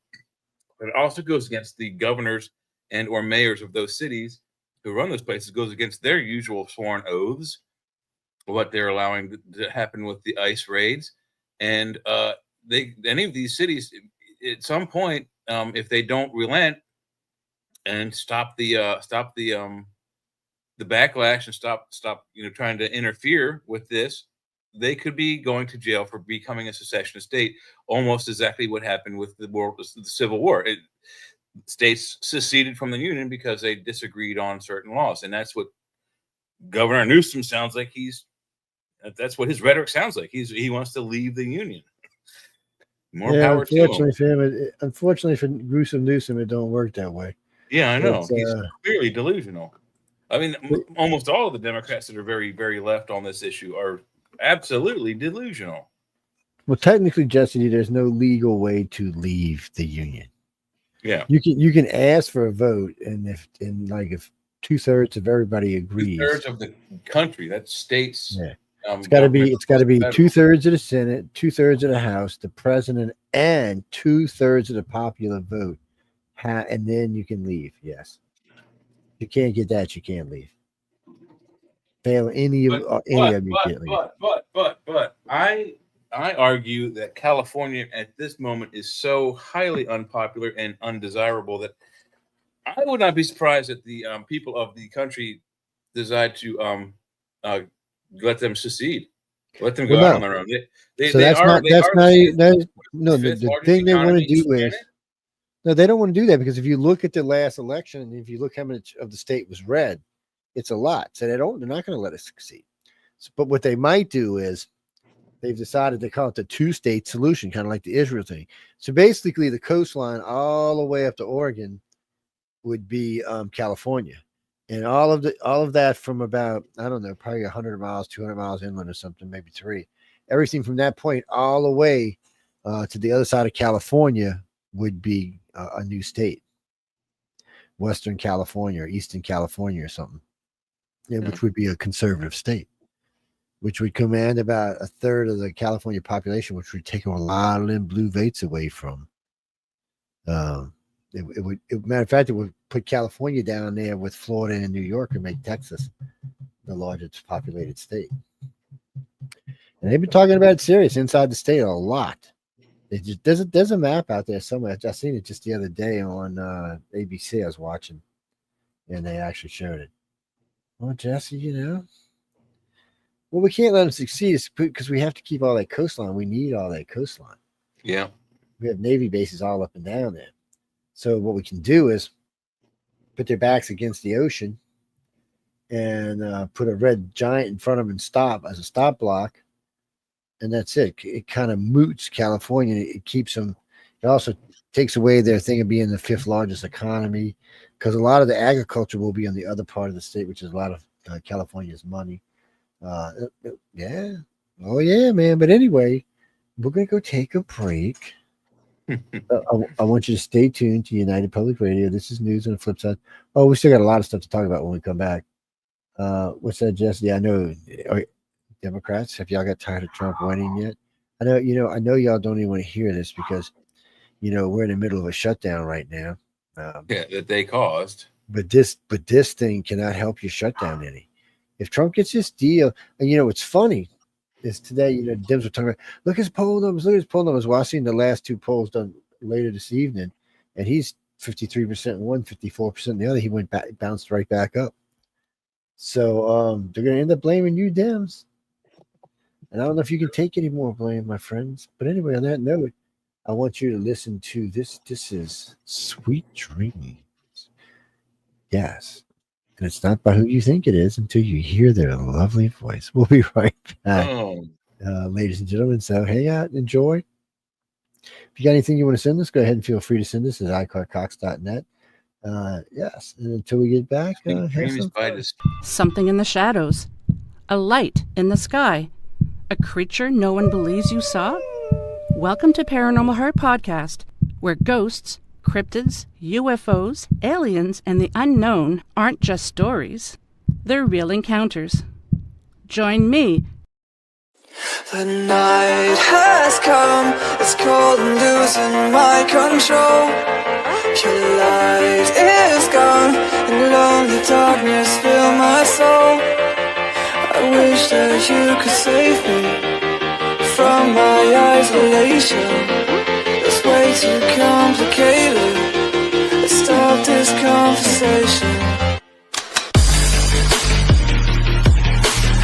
but it also goes against the governors and or mayors of those cities who run those places. It goes against their usual sworn oaths, what they're allowing to happen with the ICE raids. And any of these cities, at some point, if they don't relent and stop the backlash and stop trying to interfere with this, they could be going to jail for becoming a secessionist state. Almost exactly what happened with the Civil War. States seceded from the Union because they disagreed on certain laws, and that's what Governor Newsom sounds like. That's what his rhetoric sounds like. He wants to leave the Union. More power to him. Unfortunately for Gruesome Newsom, it don't work that way. Yeah, I know. He's clearly delusional. I mean, almost all of the Democrats that are very, very left on this issue are absolutely delusional. Well, technically, Jesse, there's no legal way to leave the Union. Yeah, you can ask for a vote, and if 2/3 of everybody agrees, 2/3 of the country, that's states. Yeah. It's got to be 2/3 of the Senate, 2/3 of the House, the president, and 2/3 of the popular vote, and then you can leave. Yes, you can't get that. You can't leave. Fail any of them, you can't leave. But I argue that California at this moment is so highly unpopular and undesirable that I would not be surprised that the people of the country decide to let them secede, let them go out on their own. The thing they want to do is they don't want to do that, because if you look at the last election and if you look how much of the state was red, it's a lot. So they're not going to let us succeed. But what they might do is they've decided to call it the two-state solution, kind of like the Israel thing. So basically, the coastline all the way up to Oregon would be California. And all of that from about, I don't know, probably 100 miles, 200 miles inland or something, maybe 3. Everything from that point all the way to the other side of California would be a new state. Western California or Eastern California or something, which would be a conservative state, which would command about 1/3 of the California population, which would take a lot of them blue votes away from. Matter of fact, it would put California down there with Florida and New York and make Texas the largest populated state. And they've been talking about it serious inside the state a lot. There's a map out there somewhere. I seen it just the other day on ABC. I was watching, and they actually showed it. Well, Jesse, well, we can't let them succeed because we have to keep all that coastline. We need all that coastline. Yeah. We have Navy bases all up and down there. So what we can do is put their backs against the ocean and put a red giant in front of them and stop as a stop block. And that's it. It kind of moots California. It keeps them. It also takes away their thing of being the 5th largest economy, because a lot of the agriculture will be on the other part of the state, which is a lot of California's money. Yeah. Oh, yeah, man. But anyway, we're going to go take a break. I want you to stay tuned to United Public Radio. This is News on the Flip Side. Oh, we still got a lot of stuff to talk about when we come back. What's that, Jesse? Yeah, I know. Democrats, have y'all got tired of Trump winning yet? I know y'all don't even want to hear this because, we're in the middle of a shutdown right now. That they caused. But this thing cannot help you shut down any. If Trump gets this deal, and what's funny is today, Dems were talking about, look at his poll numbers. Well, I've seen the last 2 polls done later this evening, and he's 53% in one, 54% in the other. He bounced right back up. So they're going to end up blaming you, Dems. And I don't know if you can take any more blame, my friends. But anyway, on that note, I want you to listen to this. This is Sweet Dreams. Yes. And it's not by who you think it is until you hear their lovely voice. We'll be right back, ladies and gentlemen. So hang out, enjoy. If you got anything you want to send us, go ahead and feel free to send us at iCarCox.net. Yes. And until we get back, something in the shadows, a light in the sky. A creature no one believes you saw? Welcome to Paranormal Heart Podcast, where ghosts, cryptids, UFOs, aliens, and the unknown aren't just stories. They're real encounters. Join me. The night has come, it's cold and losing my control. Your light is gone, and lonely darkness fill my soul. I wish that you could save me from my isolation. It's way too complicated. Let's stop this conversation.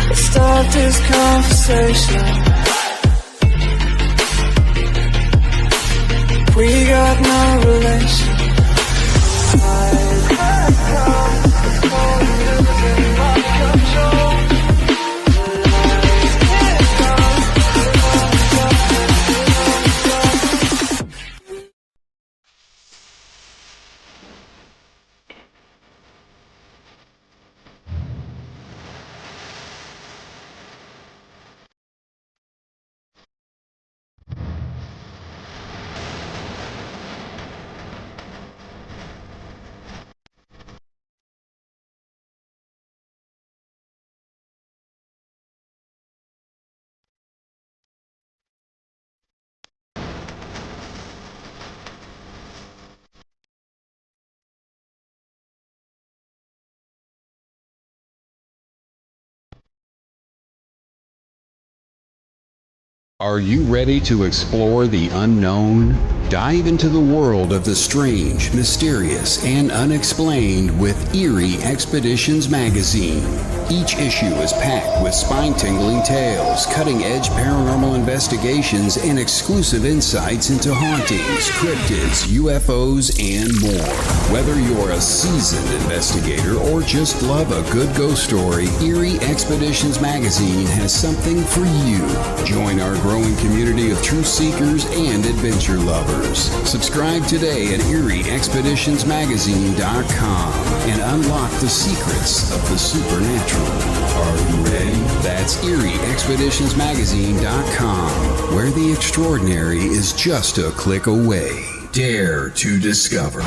Let's stop this conversation. We got no relation. I've come, it's cold and losing my control. Are you ready to explore the unknown? Dive into the world of the strange, mysterious, and unexplained with Eerie Expeditions magazine. Each issue is packed with spine-tingling tales, cutting-edge paranormal investigations, and exclusive insights into hauntings, cryptids, UFOs, and more. Whether you're a seasoned investigator or just love a good ghost story, Eerie Expeditions magazine has something for you. Join our growing community of truth seekers and adventure lovers. Subscribe today at EerieExpeditionsMagazine.com and unlock the secrets of the supernatural. Are you ready? That's EerieExpeditionsMagazine.com, where the extraordinary is just a click away. Dare to discover.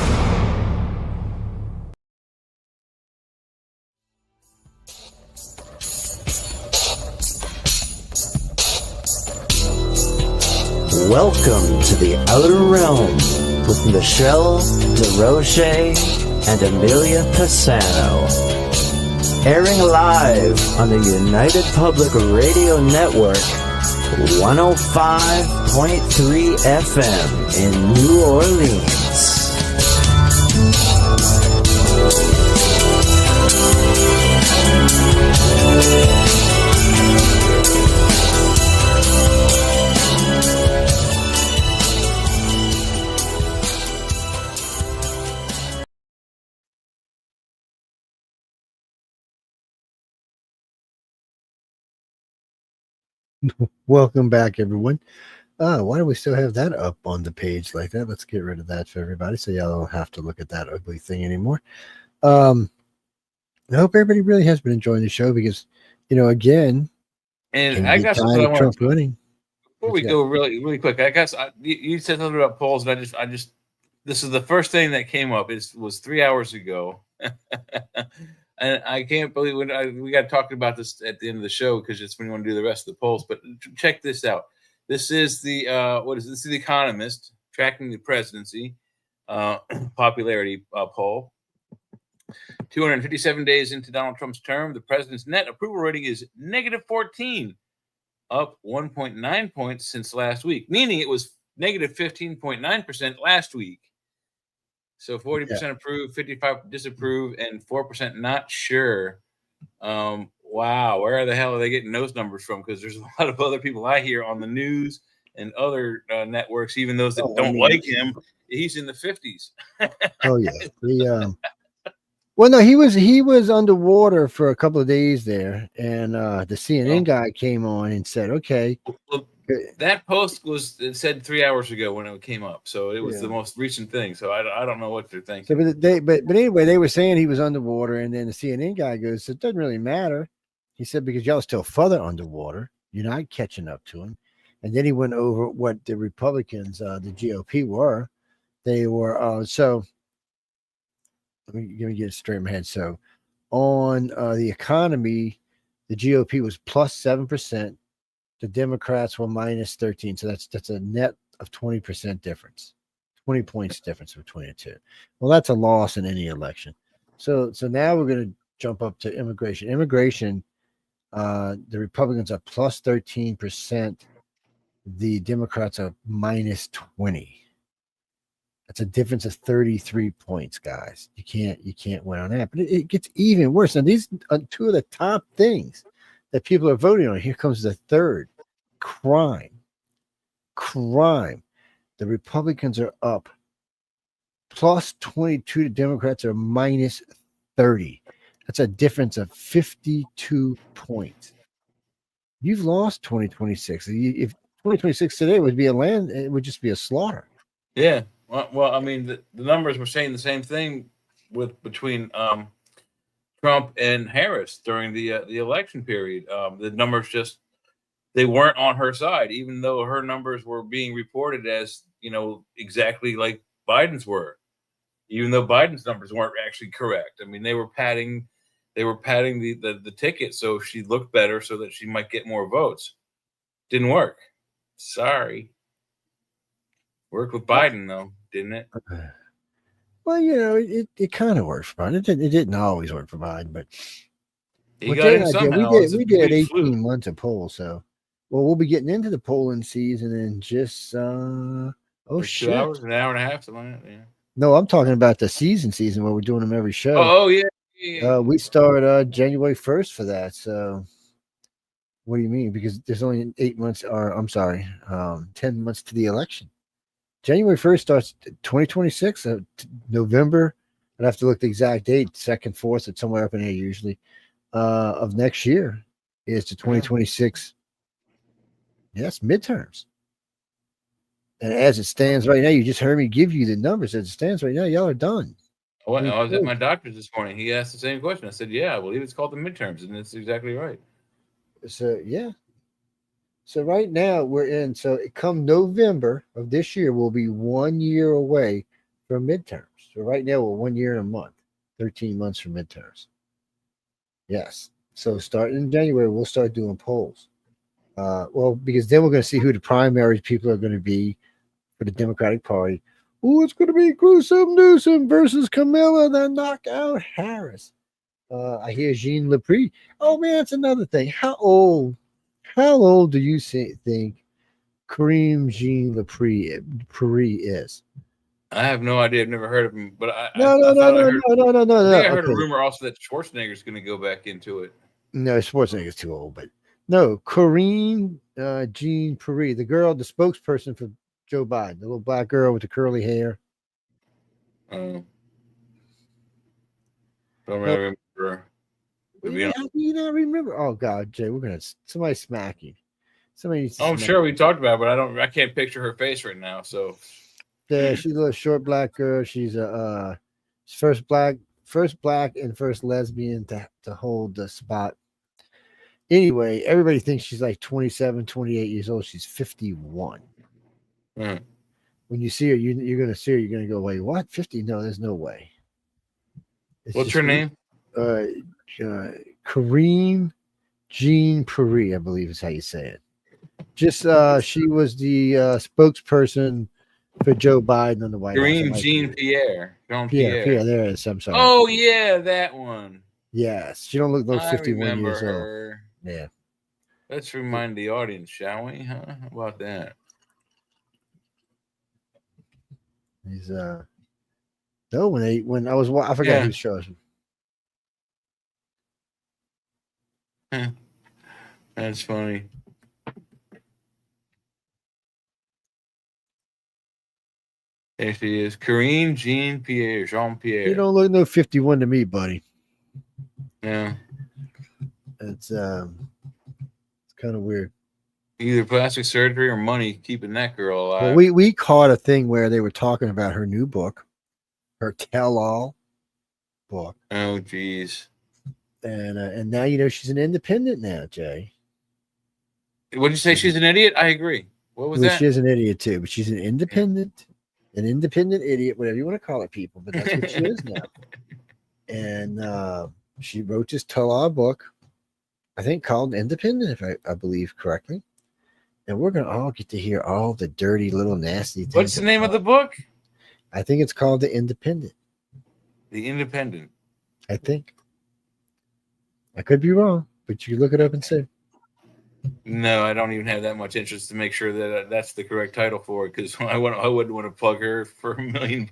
Welcome to the Outer Realm with Michelle DeRoche and Amelia Pisano. Airing live on the United Public Radio Network, 105.3 FM in New Orleans. Welcome back, everyone. Why do we still have that up on the page like that? Let's get rid of that for everybody so y'all don't have to look at that ugly thing anymore. I hope everybody really has been enjoying the show because, again, and I got something I want Trump to winning. before we go really quick. I guess you said something about polls, and I just this is the first thing that came up. It was 3 hours ago. And I can't believe we got talking about this at the end of the show because it's when you want to do the rest of the polls. But check this out. This is the This is The Economist tracking the presidency popularity poll. 257 days into Donald Trump's term, the president's net approval rating is negative 14, up 1.9 points since last week, meaning it was negative 15.9% last week. So 40% approve, 55% disapprove, and 4% not sure. Wow, where the hell are they getting those numbers from? Because there's a lot of other people I hear on the news and other networks, even those that don't like him. He's in the 50s. Oh yeah, well, no, he was underwater for a couple of days there, and the CNN guy came on and said, "Okay." Well, that post said 3 hours ago when it came up, so it was the most recent thing. So I don't know what they're thinking. So, but anyway, they were saying he was underwater, and then the CNN guy goes, "It doesn't really matter." He said because y'all are still further underwater, you're not catching up to him. And then he went over what the Republicans, the GOP, were. They were so. Let me get it straight in my head. So, on the economy, the GOP was plus 7%. The Democrats were minus 13. So that's a net of 20% difference, 20 points difference between the two. Well, that's a loss in any election. So now we're going to jump up to immigration. Immigration, the Republicans are plus 13%. The Democrats are minus 20. That's a difference of 33 points, guys. You can't win on that. But it gets even worse. Now, these are two of the top things that people are voting on. Here comes the third. Crime. The Republicans are up plus 22. The Democrats are minus 30. That's a difference of 52 points. You've lost 2026. If 2026 today would be it would just be a slaughter. Yeah. Well, I mean, the numbers were saying the same thing between Trump and Harris during the election period. The numbers they weren't on her side, even though her numbers were being reported as exactly like Biden's were. Even though Biden's numbers weren't actually correct. I mean, they were padding the ticket so she looked better so that she might get more votes. Didn't work. Sorry. Worked with Biden though, didn't it? Well, it kind of worked for Biden. It didn't always work for Biden, but he got in somehow. We did 18 months of polls, so we'll be getting into the polling season in just 2 hours, an hour and a half, something like that. Yeah. No, I'm talking about the season where we're doing them every show. Oh yeah. We start January 1st for that. So what do you mean? Because there's only 8 months, or I'm sorry, 10 months to the election. January 1st starts 2026, November. I'd have to look the exact date, 2nd, 4th, it's somewhere up in there usually, of next year is the 2026. Yes, midterms. And as it stands right now, you just heard me give you the numbers. As it stands right now, y'all are done. I was at my doctor's this morning. He asked the same question. I said, yeah, I believe it's called the midterms, and it's exactly right. So, yeah. So right now we're in. So come November of this year, we'll be 1 year away from midterms. So right now we're 1 year and a month, 13 months from midterms. Yes. So starting in January, we'll start doing polls. Because then we're going to see who the primary people are going to be for the Democratic Party. Oh, it's going to be Newsom versus Camilla, the knockout Harris. I hear Jean Lepre. Oh man, it's another thing. How old How old do you think Kareem Jean Laprie is? I have no idea. I've never heard of him, but I No, no, I no, thought I no, heard. no, no, no, no, I no. think I heard a Okay. rumor also that Schwarzenegger's going to go back into it. No, Schwarzenegger's too old, but no, Kareem Jean Pierre, the girl, the spokesperson for Joe Biden, the little black girl with the curly hair. Don't No, really remember. how do you not remember? Oh God, Jay, we're gonna somebody smack you. Somebody needs to I'm smack sure we talked about it, but I can't picture her face right now. So Yeah, she's a little short black girl. She's a first black and first lesbian to hold the spot. Anyway, everybody thinks she's like 27, 28 years old. She's 51. Mm. When you see her, you're going to see her. You're going to go, wait, what? 50? No, there's no way. What's her name? Kareem Jean Pierre, I believe is how you say it. Just she was the spokesperson for Joe Biden on the White House. Kareem Jean Pierre. Pierre, there it is. I'm sorry. Oh yeah, that one. Yes, she don't look those 51 years her. old. Yeah. Let's remind the audience, shall we? Huh? How about that? He's no, when I was I forgot who shows him. That's funny. There she is, Kareem Jean Pierre. You don't look no 51 to me, buddy. Yeah, it's kind of weird. Either plastic surgery or money keeping that girl alive. Well, we caught a thing where they were talking about her new book, her tell-all book. Oh, geez. And now you know she's an independent now, Jay. Would you say she's an idiot? I agree. What was that? She is an idiot too, but she's an independent idiot, whatever you want to call it, people. But that's what she is now. And she wrote this tell-all book, I think called Independent, if I believe correctly. And we're gonna all get to hear all the dirty little nasty things. What's the name of the book? I think it's called The Independent. The Independent. I think. I could be wrong, but you look it up and see. No, I don't even have that much interest to make sure that that's the correct title for it, because I wouldn't want to plug her for $1 million.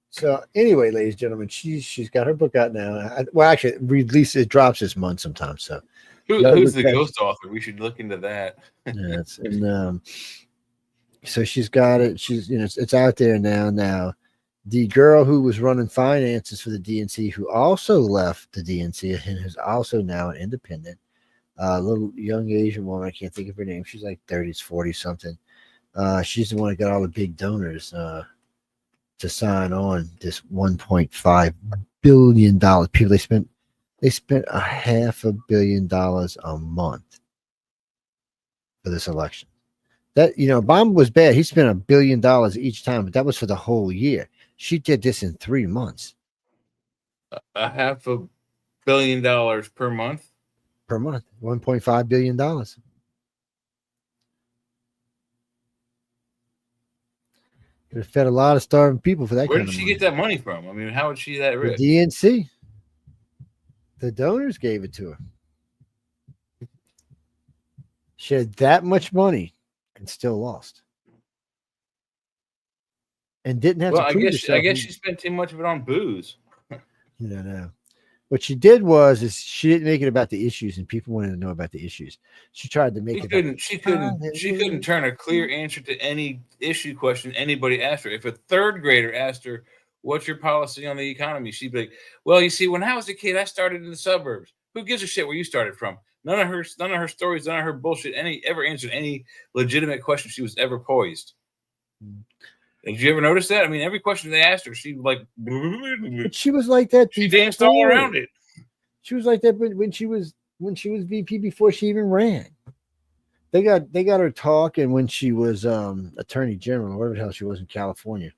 So anyway, ladies and gentlemen, she's got her book out now. Well, actually, it drops this month sometime. So who's the ghost author? We should look into that. Yes, and so she's got it. She's it's out there now. Now, the girl who was running finances for the DNC, who also left the DNC and who's also now an independent, little young Asian woman. I can't think of her name. She's like 30s, 40 something. She's the one that got all the big donors to sign on this $1.5 billion. People they spent $500 million a month for this election. That Obama was bad. He spent $1 billion each time, but that was for the whole year. She did this in 3 months. $500 million per month. Per month, $1.5 billion. Could have fed a lot of starving people for that. Where did she get that money from? I mean, how was she that rich? The DNC. The donors gave it to her. She had that much money and still lost. And didn't have to prove herself. I guess she spent too much of it on booze. You don't know. What she did is she didn't make it about the issues, and people wanted to know about the issues. She tried to make it. She couldn't turn a clear answer to any issue question anybody asked her. If a third grader asked her, "What's your policy on the economy?" she'd be like, "Well, you see, when I was a kid, I started in the suburbs. Who gives a shit where you started from?" None of her stories, none of her bullshit ever answered any legitimate question she was ever poised. Did you ever notice that? I mean, every question they asked her, she like. But she was like that. She danced all around it. She was like that when she was VP before she even ran. They got her talking when she was Attorney General, or whatever the hell she was in California.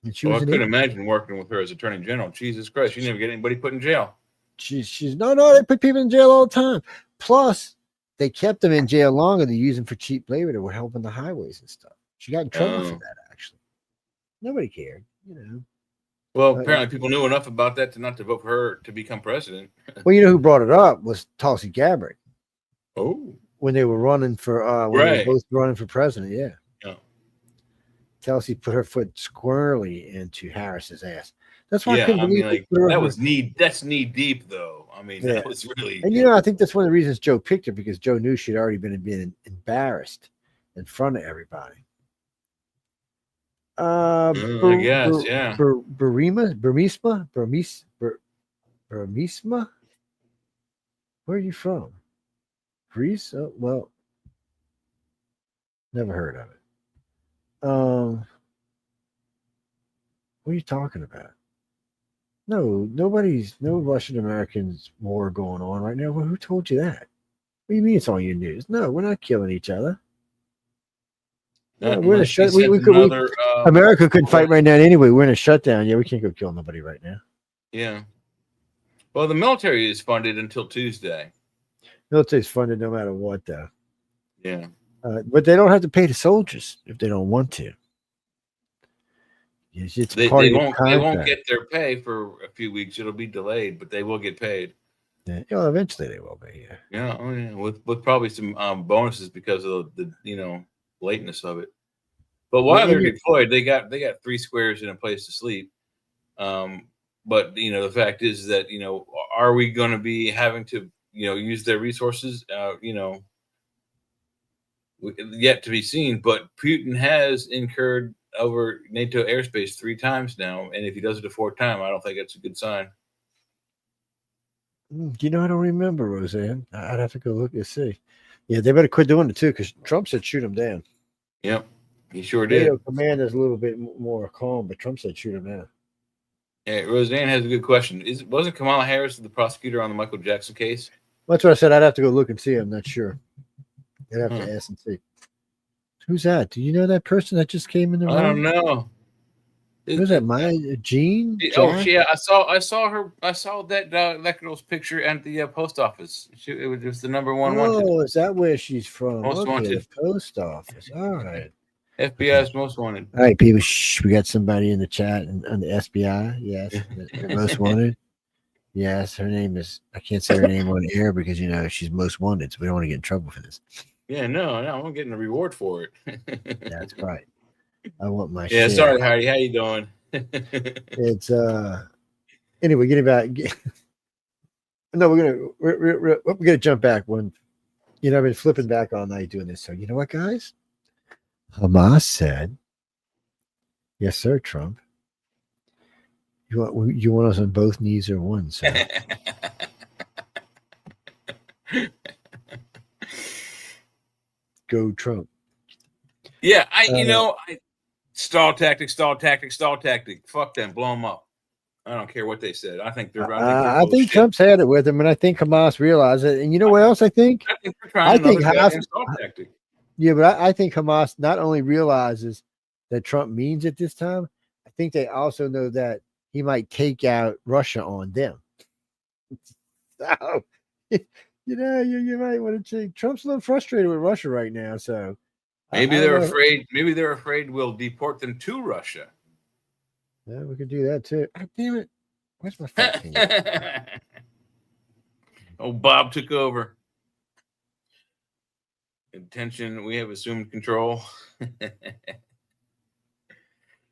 And she I couldn't imagine working with her as Attorney General. Jesus Christ, you never get anybody put in jail. She's no, they put people in jail all the time. Plus, they kept them in jail longer to use them for cheap labor that were helping the highways and stuff. She got in trouble for that, actually. Nobody cared, Well, apparently people knew enough about that to not to vote for her to become president. Well, you know who brought it up was Tulsi Gabbard. Oh, when they were running for when they were both running for president. Yeah. Tulsi put her foot squarely into Harris's ass. That's why I couldn't believe that's knee deep though. I mean, that was really. And you know, I think that's one of the reasons Joe picked her, because Joe knew she'd already been embarrassed in front of everybody. I guess, yeah. Burmisma. Where are you from? Greece? Oh, well, never heard of it. What are you talking about? No Russian Americans war going on right now. Well, who told you that? What do you mean it's all your news? No, we're not killing each other. No, we're in a shut. America couldn't fight right now anyway. We're in a shutdown. Yeah, we can't go kill nobody right now. Yeah. Well, the military is funded until Tuesday. Military's funded no matter what, though. Yeah. But they don't have to pay the soldiers if they don't want to. They won't get their pay for a few weeks. It'll be delayed, but they will get paid. Yeah, well, eventually they will be. Yeah. Oh, yeah. With probably some bonuses because of the lateness of it. But while they're deployed, they got 3 squares and a place to sleep. But the fact is that are we going to be having to use their resources? Yet to be seen. But Putin has incurred over NATO airspace 3 times now, and if he does it a 4th time, I don't think that's a good sign. I don't remember, Roseanne. I'd have to go look and see. Yeah, they better quit doing it too, because Trump said shoot him down. Yep, he sure did. NATO command is a little bit more calm, but Trump said shoot him down. Yeah, Roseanne has a good question. Wasn't Kamala Harris the prosecutor on the Michael Jackson case? That's what I said. I'd have to go look and see. I'm not sure. I'd have to ask and see. Who's that? Do you know that person that just came in the room? I don't know. Who's that? Jean? Oh, yeah. I saw her. I saw that girl's picture at the post office. It was just the number 1 wanted. Oh, is that where she's from? Most wanted. The post office. All right. FBI's most wanted. All right, people. Shh, we got somebody in the chat on the SBI. Yes, the most wanted. Yes, her name is. I can't say her name on air because she's most wanted, so we don't want to get in trouble for this. Yeah, no, I'm getting a reward for it. That's right. I want my share. Sorry, Heidi. How you doing? It's anyway, getting back. No, we're gonna jump back one. I've been flipping back all night doing this. So you know what, guys? Hamas said, "Yes, sir, Trump. You want us on both knees or one, sir?" Go Trump. Yeah, stall tactic. Fuck them, blow them up. I don't care what they said. I think they're running. I think Trump's had it with him, and I think Hamas realized it. And you know what else I think? I think they're trying Hamas stall tactic. Yeah, but I think Hamas not only realizes that Trump means it this time, I think they also know that he might take out Russia on them. So, you might want to check. Trump's a little frustrated with Russia right now, so maybe they're afraid. Maybe they're afraid we'll deport them to Russia. Yeah, we could do that too. Oh, damn it! Where's my phone? Oh, Bob took over. Attention, we have assumed control.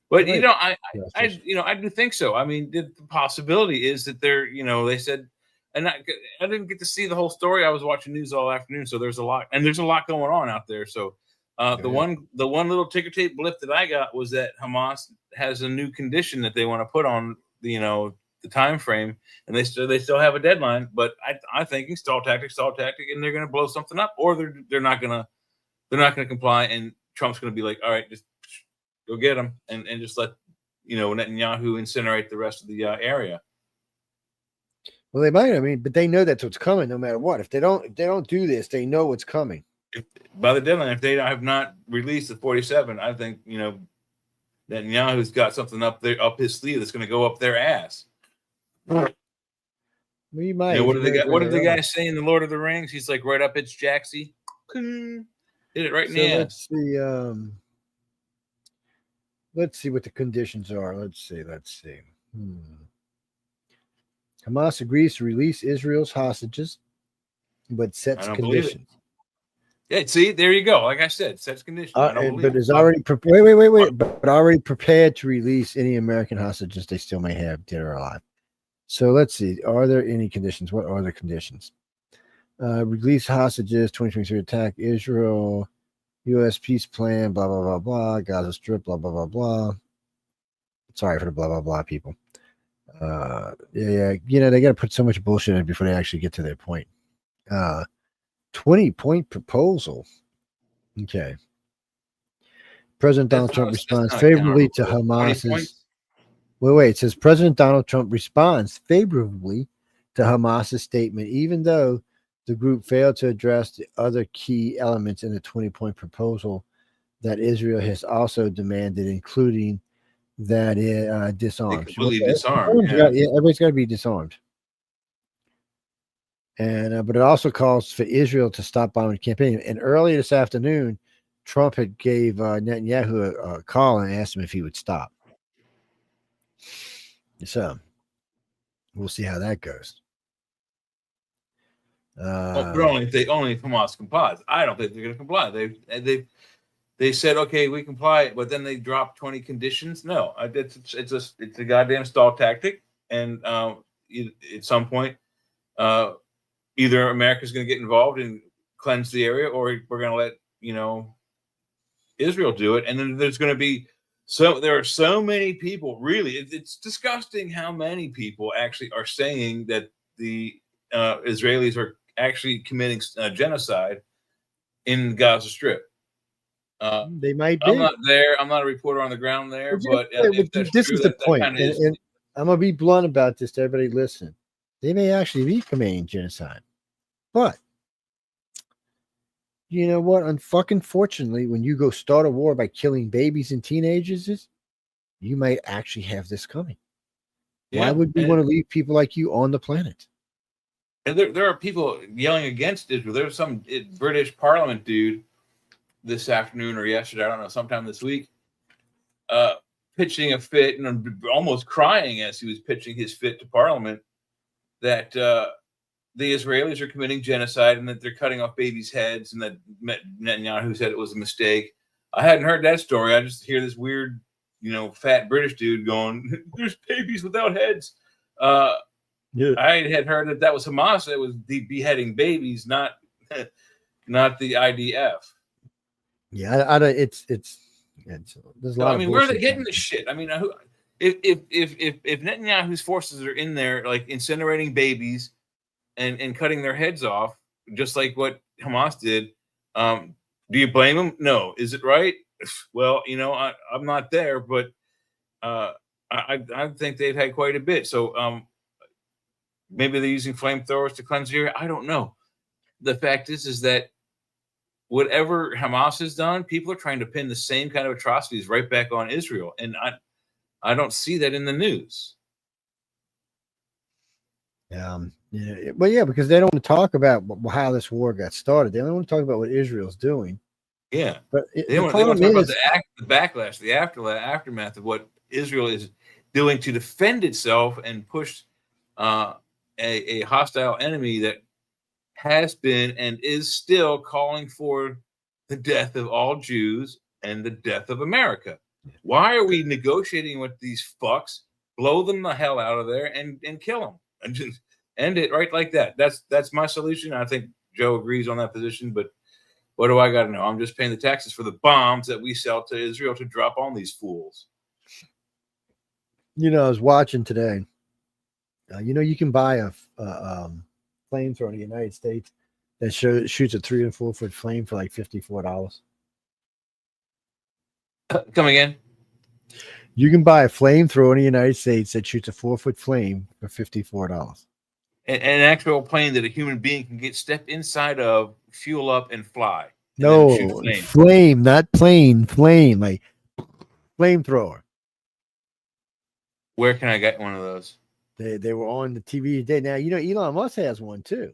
But I do think so. I mean, the possibility is that they're, they said. And I didn't get to see the whole story. I was watching news all afternoon, so there's a lot going on out there. So the one little ticker tape blip that I got was that Hamas has a new condition that they want to put on the time frame, and they still have a deadline. But I'm thinking stall tactic, and they're going to blow something up, or they're not going to comply, and Trump's going to be like, all right, just go get them, and just let Netanyahu incinerate the rest of the area. Well, they might. But they know that's what's coming, no matter what. If they don't do this, they know what's coming. By the deadline, if they have not released the 47, I think Netanyahu's got something up his sleeve that's going to go up their ass. We might. What did the guy say in the Lord of the Rings? He's like, right up its jacksy. Hit it right in the ass. Let's see what the conditions are. Let's see. Hamas agrees to release Israel's hostages, but sets I don't believe it. conditions. Yeah, see, there you go. Like I said, sets conditions. I don't believe But it. is already wait. But already prepared to release any American hostages they still may have, dead or alive. So let's see. Are there any conditions? What are the conditions? Release hostages. 2023 attack Israel. U.S. peace plan. Blah blah blah blah. Gaza Strip. Blah blah blah blah. Sorry for the blah blah blah people. Yeah. You know they got to put so much bullshit in before they actually get to their point. 20-point proposal. Okay. President Donald Trump responds favorably to Hamas's. Wait. It says President Donald Trump responds favorably to Hamas's statement, even though the group failed to address the other key elements in the 20-point proposal that Israel has also demanded, including that it disarms. Completely disarmed. Yeah, everybody's got to be disarmed. And but it also calls for Israel to stop bombing the campaign. And earlier this afternoon, Trump had gave Netanyahu a call and asked him if he would stop. So we'll see how that goes. But only if Hamas complies. I don't think they're going to comply. They said okay, we comply, but then they dropped 20 conditions. No, it's a goddamn stall tactic, and at some point, either America's going to get involved and cleanse the area, or we're going to let Israel do it, and then there's going to be there are so many people. Really, it's disgusting how many people actually are saying that the Israelis are actually committing genocide in Gaza Strip. They might be. I'm not there. I'm not a reporter on the ground there, but this is the point. And I'm going to be blunt about this to everybody listening. They may actually be committing genocide. But you know what? Unfortunately, when you go start a war by killing babies and teenagers, you might actually have this coming. Yeah, why would we want to leave people like you on the planet? And there are people yelling against Israel. There's some British Parliament dude this afternoon or yesterday, I don't know, sometime this week, pitching a fit and almost crying as he was pitching his fit to Parliament that the Israelis are committing genocide and that they're cutting off babies' heads, and that Netanyahu said it was a mistake. I hadn't heard that story. I just hear this weird, fat British dude going, "There's babies without heads." Yeah. I had heard that was Hamas that was beheading babies, not the IDF. Yeah, it's there's a lot. I mean, where are they getting this shit? I mean, if Netanyahu's forces are in there, like incinerating babies and cutting their heads off, just like what Hamas did, do you blame them? No. Is it right? Well, I'm not there, but I think they've had quite a bit. So maybe they're using flamethrowers to cleanse the area. I don't know. The fact is that whatever Hamas has done, people are trying to pin the same kind of atrocities right back on Israel, and I don't see that in the news. Because they don't want to talk about how this war got started. They don't want to talk about what Israel's doing. Yeah, but they want to talk about the backlash, the aftermath of what Israel is doing to defend itself and push a hostile enemy that has been and is still calling for the death of all Jews and the death of America. Why are we negotiating with these fucks? Blow them the hell out of there and kill them and just end it right like that. That's my solution. I think Joe agrees on that position, but what do I got to know? I'm just paying the taxes for the bombs that we sell to Israel to drop on these fools. I was watching today. You can buy a flamethrower in the United States that shoots a 3 and 4 foot flame for like $54. Come again? You can buy a flamethrower in the United States that shoots a 4 foot flame for $54. An actual plane that a human being can step inside of, fuel up, and fly. No, flame, not plane, flame, like flamethrower. Where can I get one of those? They were on the TV today. Now, Elon Musk has one too.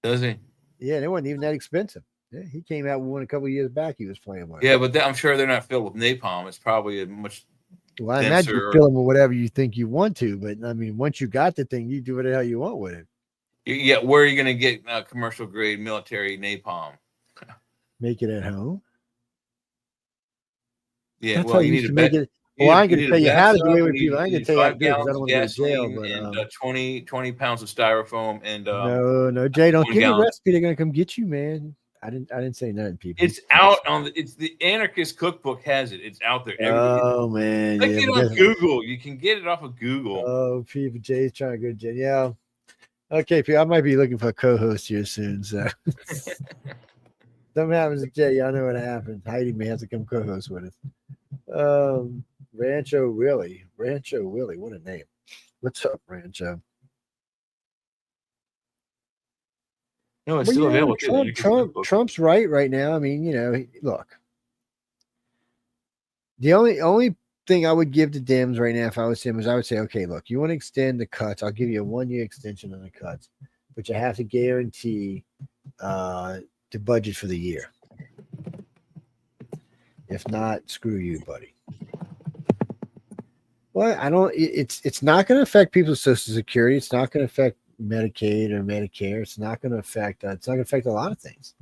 Does he? Yeah, they weren't even that expensive. Yeah, he came out with one a couple of years back. He was playing with. Yeah, but I'm sure they're not filled with napalm. It's probably a much Well, I imagine you fill them with whatever you think you want to, but I mean, once you got the thing, you do whatever the hell you want with it. Yeah, where are you going to get commercial grade military napalm? Make it at home. Yeah, well, you need to make it. Well, I ain't going to tell you how to do it with people. I ain't going to tell you how to do it because I don't want to go to jail. But and 20 pounds of styrofoam and no, Jay, don't give me a recipe. They're going to come get you, man. I didn't say nothing, people. It's out on it's the Anarchist Cookbook has it. It's out there. Oh man, click it on Google. You can get it off of Google. Oh, people, Jay's trying to go to jail. Yeah. Okay, people, I might be looking for a co-host here soon. So something happens to Jay, y'all know what happens. Heidi may have to come co-host with us. Rancho Willie, what a name. What's up, Rancho? No, it's still available. Trump's right now. I mean, look. The only thing I would give to Dems right now, if I was him, is I would say, okay, look, you want to extend the cuts? I'll give you a 1-year extension on the cuts, but you have to guarantee the budget for the year. If not, screw you, buddy. Well, it's not going to affect people's Social Security. It's not going to affect Medicaid or Medicare. It's not going to affect a lot of things.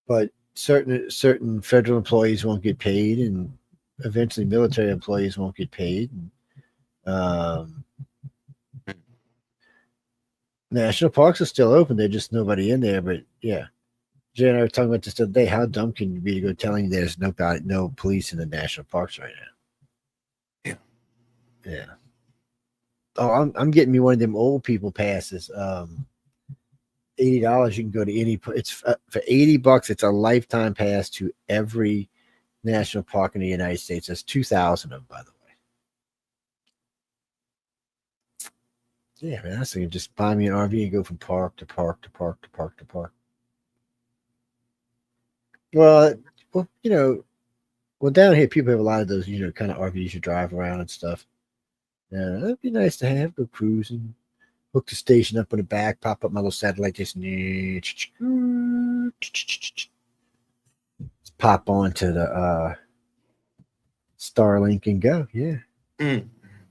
But certain federal employees won't get paid, and eventually military employees won't get paid. National parks are still open. There's just nobody in there. But yeah, Jay and I were talking about this the other day. How dumb can you be to go telling there's no police in the national parks right now? Yeah. Oh, I'm getting me one of them old people passes. $80. You can go to any. It's for $80. It's a lifetime pass to every national park in the United States. There's 2,000 of them, by the way. Yeah, man. I was thinking just buy me an RV and go from park to park to park to park to park. Well, down here people have a lot of those, kind of RVs you drive around and stuff. Yeah, that'd be nice to have. Go cruising, hook the station up in the back, pop up my little satellite, just pop onto the Starlink and go. Yeah,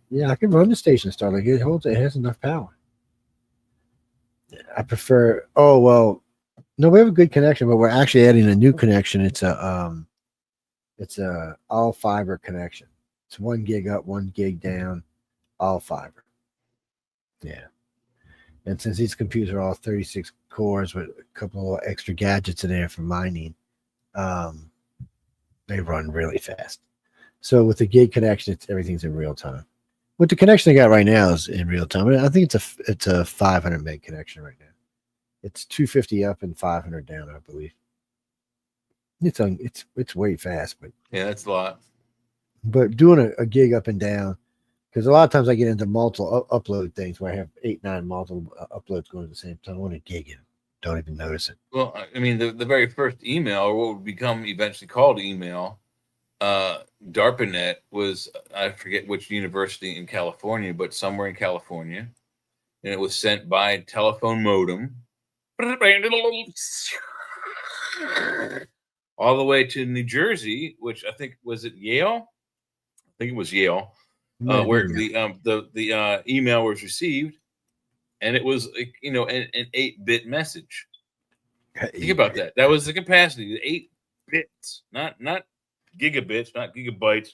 yeah, I can run the station Starlink. It has enough power. I prefer. Oh well, no, we have a good connection, but we're actually adding a new connection. It's a all fiber connection. It's 1 gig up, 1 gig down. All fiber. Yeah. And since these computers are all 36 cores with a couple of extra gadgets in there for mining, they run really fast. So with the gig connection, everything's in real time. With the connection I got right now is in real time. I think it's a 500 meg connection right now. It's 250 up and 500 down, I believe. It's way fast, but yeah, that's a lot. But doing a gig up and down, because a lot of times I get into multiple upload things where I have 8-9 multiple uploads going at the same time. I want to gig it. Don't even notice it. Well, I mean, the very first email, or what would become eventually called email, DARPANET was, I forget which university in California, but somewhere in California. And it was sent by telephone modem all the way to New Jersey, which I think, was it Yale? I think it was Yale. Where the email was received, and it was an 8-bit message. Think about that. That was the capacity, 8 bits, not gigabits, not gigabytes,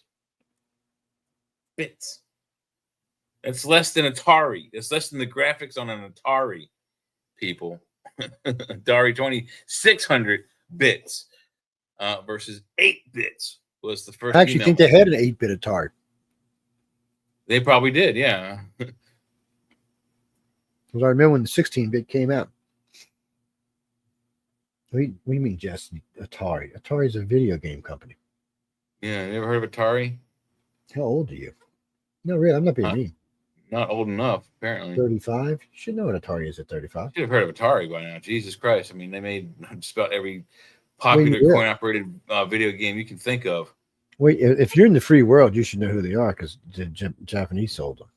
bits. That's less than Atari. It's less than the graphics on an Atari, people. Atari 2600 bits versus 8 bits was the first. I actually think they had an 8-bit Atari. They probably did, yeah. Because I remember when the 16-bit came out. What do you mean, Jess? Atari? Atari is a video game company. Yeah, you ever heard of Atari? How old are you? No, really, I'm not being mean. Not old enough, apparently. 35? You should know what Atari is at 35. You should have heard of Atari by now. Jesus Christ. I mean, they made just about every popular coin-operated video game you can think of. Wait, if you're in the free world, you should know who they are because the Japanese sold them.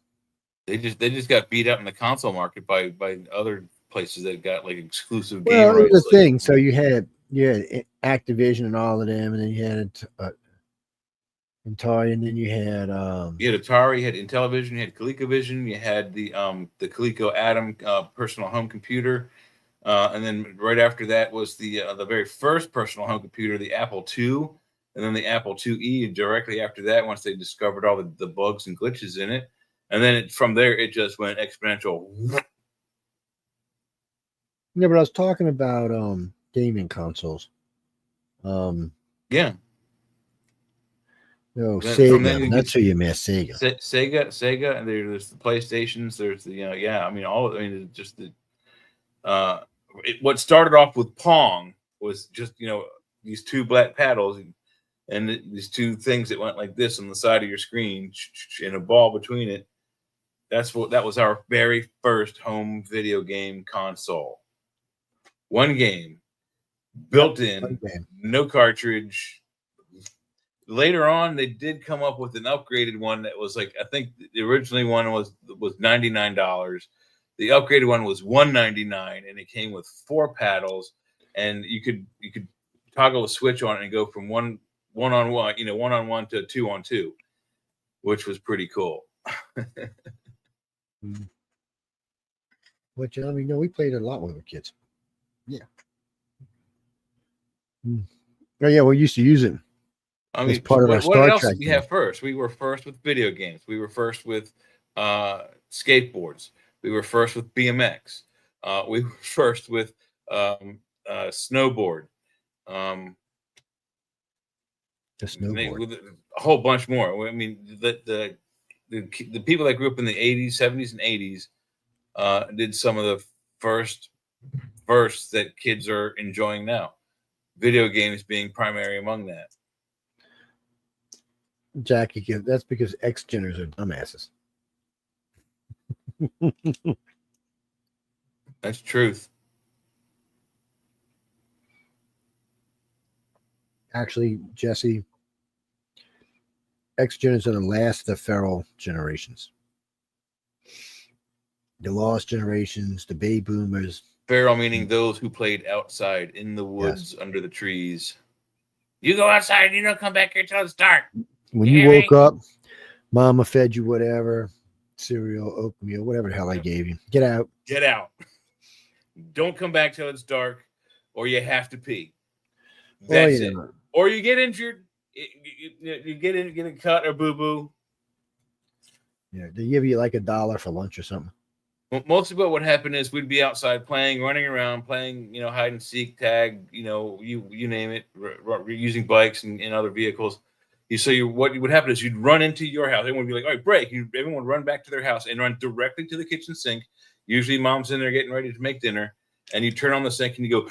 They just got beat up in the console market by other places that got like exclusive game rights. Well, it was a thing. So you had Activision and all of them, and then you had Atari, and then you had You had Atari, you had Intellivision, you had ColecoVision, you had the Coleco Atom personal home computer, and then right after that was the very first personal home computer, the Apple II, and then the Apple IIe. And directly after that, once they discovered all the bugs and glitches in it, and then from there it just went exponential. Yeah, but I was talking about gaming consoles. Yeah. No, From then Sega. That's who you meant, Sega. Sega, and there's the PlayStations. There's the I mean, just the what started off with Pong was just these two black paddles and these two things that went like this on the side of your screen and a ball between it. That was our very first home video game console. One game, built in, no cartridge. Later on, they did come up with an upgraded one that was like, I think the originally one was $99. The upgraded one was $199, and it came with 4 paddles, and you could toggle a switch on it and go from one on one to 2-on-2, which was pretty cool. Which we played a lot when we were kids. Yeah. Oh yeah, we used to use it. I mean, part of our what else Trek did we have first? We were first with video games. We were first with skateboards. We were first with BMX. We were first with snowboard. The snowboard. With a whole bunch more. I mean, the people that grew up in the 80s, 70s, and 80s did some of the first that kids are enjoying now. Video games being primary among that. Jackie, that's because X-Geners are dumbasses. That's truth. Actually, Jesse, X-Geners are the last of the feral generations. The lost generations, the baby boomers. Feral meaning those who played outside in the woods under the trees. You go outside and you don't come back here till it's dark. When you woke up, mama fed you whatever, cereal, oatmeal, whatever the hell I gave you. Get out. Get out. Don't come back till it's dark, or you have to pee. That's it. Or you get injured. You get a cut or boo-boo. Yeah, they give you like $1 for lunch or something. Well, mostly what would happen is we'd be outside playing, running around, playing, hide and seek, tag, you name it, using bikes and other vehicles. What would happen is you'd run into your house. Everyone would be like, all right, break. Everyone would run back to their house and run directly to the kitchen sink. Usually mom's in there getting ready to make dinner. And you turn on the sink and you go,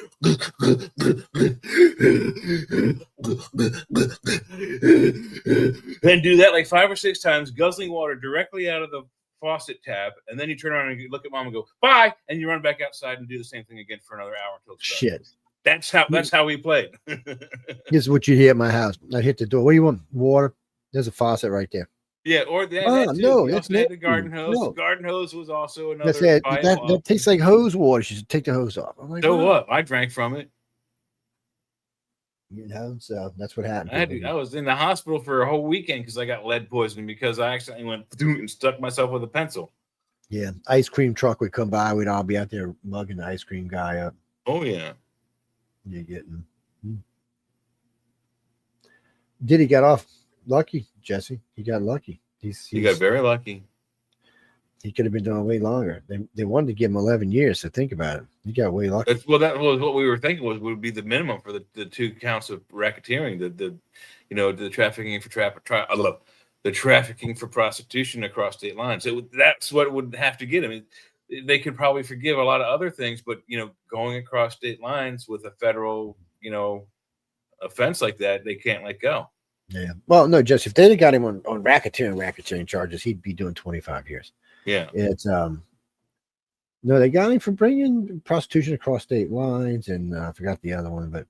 then do that like 5 or 6 times, guzzling water directly out of the faucet tab. And then you turn around and you look at mom and go, bye. And you run back outside and do the same thing again for another hour until it's done. Shit. That's how we played. This is what you hear at my house. I hit the door. What do you want? Water? There's a faucet right there. Yeah, or that. No, that's the garden hose. No. The garden hose was also another. That's it. That tastes like hose water. You should take the hose off. I'm like, so what? I drank from it. So that's what happened. I was in the hospital for a whole weekend because I got lead poisoning because I accidentally went and stuck myself with a pencil. Yeah, ice cream truck would come by. We'd all be out there mugging the ice cream guy up. Oh yeah. You're getting. Diddy got off lucky, Jesse. He got lucky. He got very lucky. He could have been doing way longer. They wanted to give him 11 years. So think about it. He got way lucky. That was what we were thinking would be the minimum for the 2 counts of racketeering. The trafficking for the trafficking for prostitution across state lines. That's what would have to get him. I mean, they could probably forgive a lot of other things, but going across state lines with a federal offense like that, they can't let go. Yeah. Well, no, Jesse, if they'd have got him on racketeering charges, he'd be doing 25 years. Yeah. It's no, they got him for bringing prostitution across state lines, and I forgot the other one, but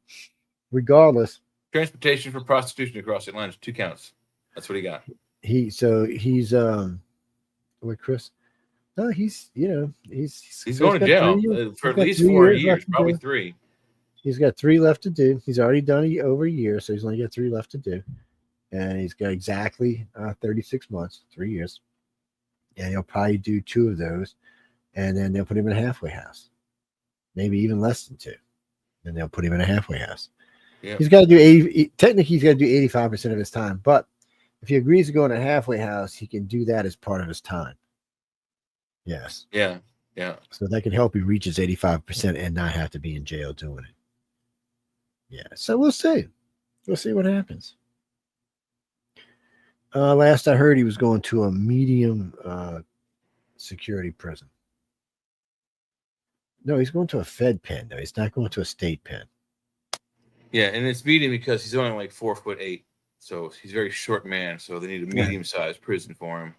regardless, transportation for prostitution across state lines, 2 counts. That's what he got. He's with Chris. No, he's going to jail for at least 4 years, probably 3. He's got 3 left to do. He's already done over a year, so he's only got 3 left to do. and he's got exactly 36 months, 3 years, and he'll probably do 2 of those, and then they'll put him in a halfway house, maybe even less than 2, and they'll put him in a halfway house. Yeah. He's got to do 80. Technically, he's got to do 85% of his time, but if he agrees to go in a halfway house, he can do that as part of his time. Yes. Yeah. Yeah. So that can help you reach his 85% and not have to be in jail doing it. Yeah. So we'll see. We'll see what happens. Last I heard, he was going to a medium security prison. No, he's going to a Fed pen, though. He's not going to a state pen. Yeah, and it's medium because he's only like 4'8", so he's a very short man. So they need a medium-sized prison for him.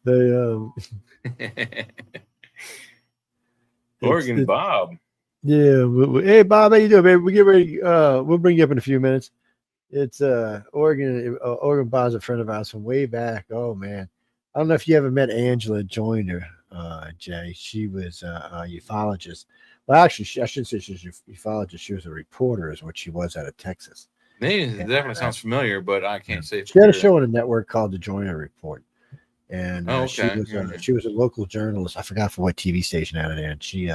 They Oregon Bob. Yeah. Hey, Bob, how you doing, baby? We get ready. We'll bring you up in a few minutes. It's Oregon Bob's a friend of ours from way back. Oh man, I don't know if you ever met Angela Joyner, Jay. She was a ufologist. Well, actually, I shouldn't say she was a ufologist. She was a reporter, is what she was out of Texas. Name definitely sounds familiar, but I can't say. She had a show on a network called The Joyner Report, and okay. she was a local journalist. I forgot for what TV station out of there, and she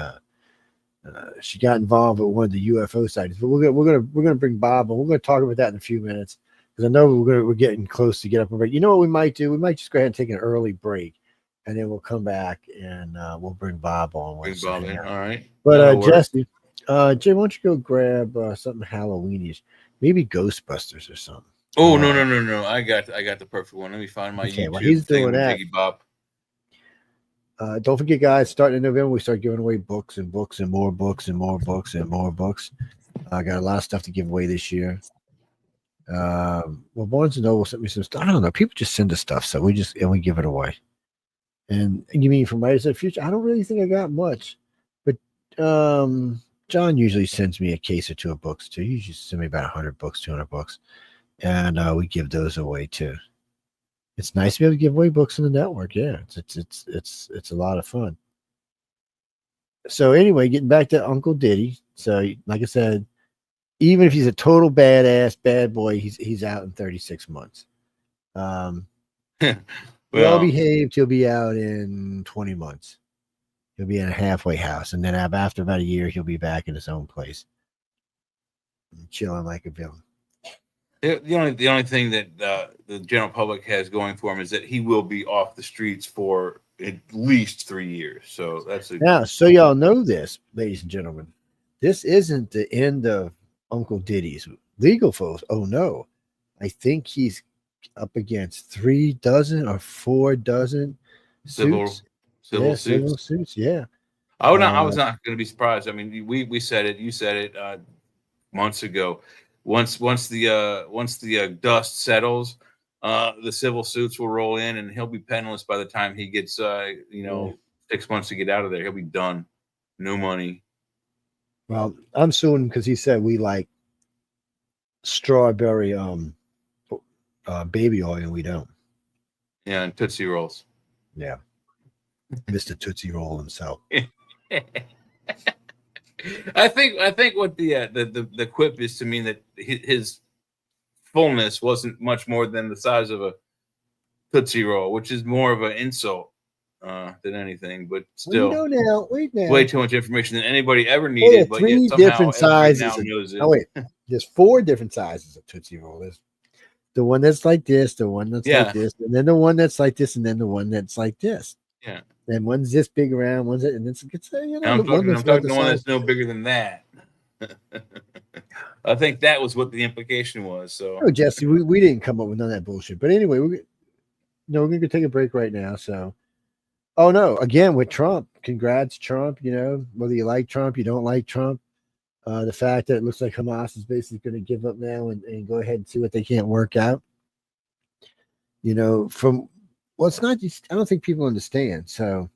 got involved with one of the UFO sightings. But we're gonna bring Bob, and we're gonna talk about that in a few minutes because I know we're getting close to get up and break. You know what we might do? We might just go ahead and take an early break, and then we'll come back and we'll bring Bob on. Bring Bob in. All right. But Jesse, Jay, why don't you go grab something Halloweenish, maybe Ghostbusters or something. Oh no! I got the perfect one. Let me find my YouTube while he's thing doing with that, Biggie Bob. Don't forget, guys, starting in November, we start giving away books and books and more books and more books and more books. I got a lot of stuff to give away this year. Well, Barnes & Noble sent me some stuff. I don't know. People just send us stuff, so we give it away. And you mean from Writers of the Future? I don't really think I got much. But John usually sends me a case or 2 of books, too. He usually sends me about 100 books, 200 books. And we give those away, too. It's nice to be able to give away books on the network. Yeah, it's a lot of fun. So anyway, getting back to Uncle Diddy. So like I said, even if he's a total badass bad boy, he's out in 36 months. Well behaved, he'll be out in 20 months. He'll be in a halfway house, and then after about a year, he'll be back in his own place, chilling like a villain. The only thing that the general public has going for him is that he will be off the streets for at least 3 years. So that's now. So y'all know this, ladies and gentlemen. This isn't the end of Uncle Diddy's legal foes. Oh no, I think he's up against 3 dozen or 4 dozen civil suits. Yeah. I was not going to be surprised. I mean, we said it. You said it months ago. Once the dust settles, the civil suits will roll in, and he'll be penniless by the time he gets 6 months to get out of there. He'll be done, no money. Well, I'm suing because he said we like strawberry baby oil, and we don't. Yeah, and Tootsie Rolls. Yeah, Mr. Tootsie Roll himself. I think what the quip is to mean that his fullness wasn't much more than the size of a Tootsie Roll, which is more of an insult than anything. But still, wait now. Way too much information than anybody ever needed. But 3 yet different sizes. now knows it. Oh wait, there's 4 different sizes of Tootsie Roll. There's the one that's like this, the one that's like this, and then the one that's like this, and then the one that's like this. Yeah. And one's this big around, one's it, and it's I'm talking the one that's no bigger than that. I think that was what the implication was. So, oh, Jesse, we didn't come up with none of that bullshit. But anyway, we're going to take a break right now. So, oh no, again with Trump, congrats, Trump. You know, whether you like Trump, you don't like Trump. The fact that it looks like Hamas is basically going to give up now and go ahead and see what they can't work out. You know, it's not just, I don't think people understand. So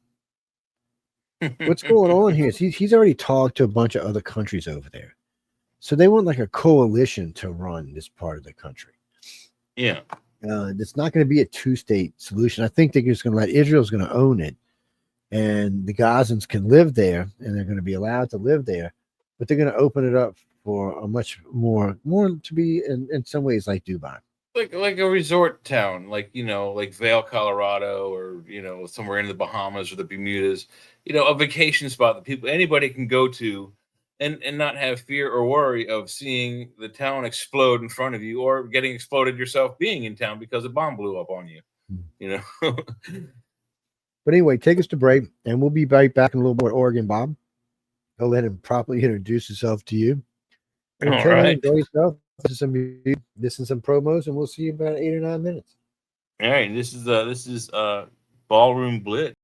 what's going on here is he's already talked to a bunch of other countries over there. So they want like a coalition to run this part of the country. Yeah. It's not going to be a 2-state solution. I think they're just going to let Israel's going to own it. And the Gazans can live there, and they're going to be allowed to live there. But they're going to open it up for a much more to be in some ways like Dubai. like a resort town, like like Vail, Colorado, or somewhere in the Bahamas or the Bermudas. A vacation spot that anybody can go to, and not have fear or worry of seeing the town explode in front of you or getting exploded yourself being in town because a bomb blew up on you. But anyway, take us to break, and we'll be right back in a little more Oregon Bob. I'll let him properly introduce himself to you. And All until then, right. enjoy yourself. Listen to some promos, and we'll see you in about 8 or 9 minutes. All right, this is Ballroom Blitz.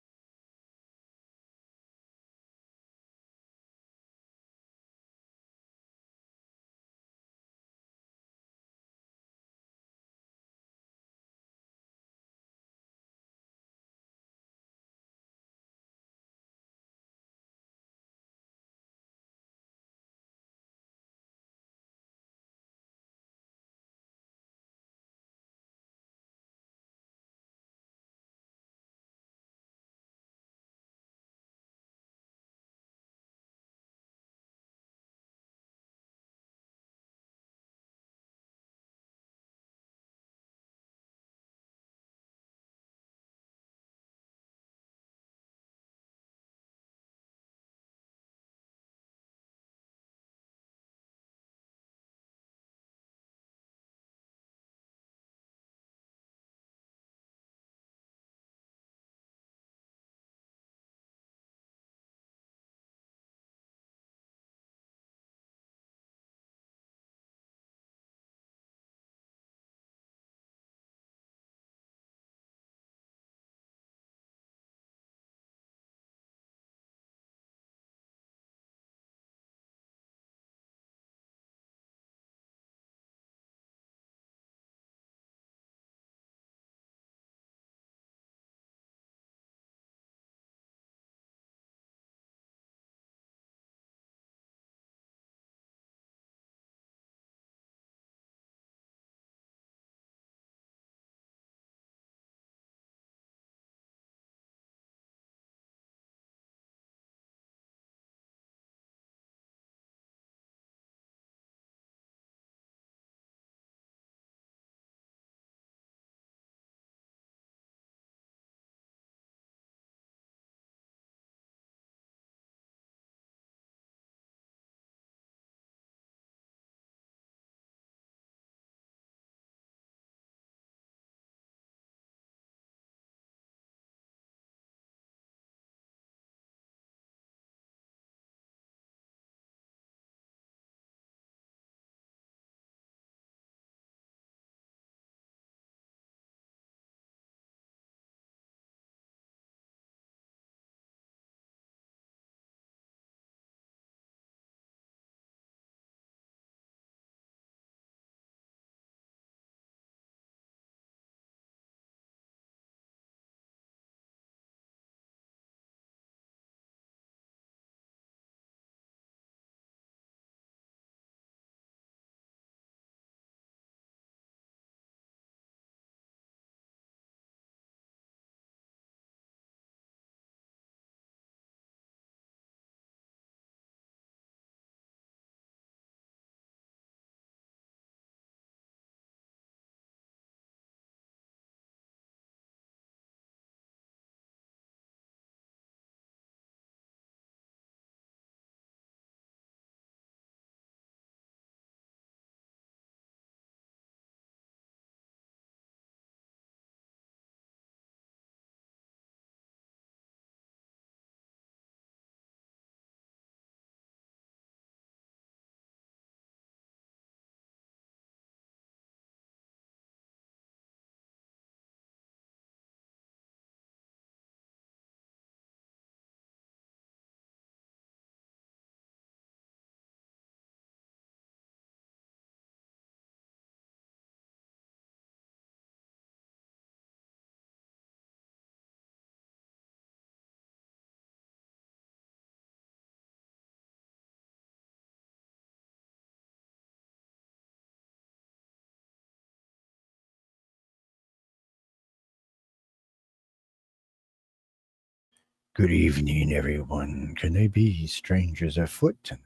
Good evening, everyone. Can there be strangers afoot tonight?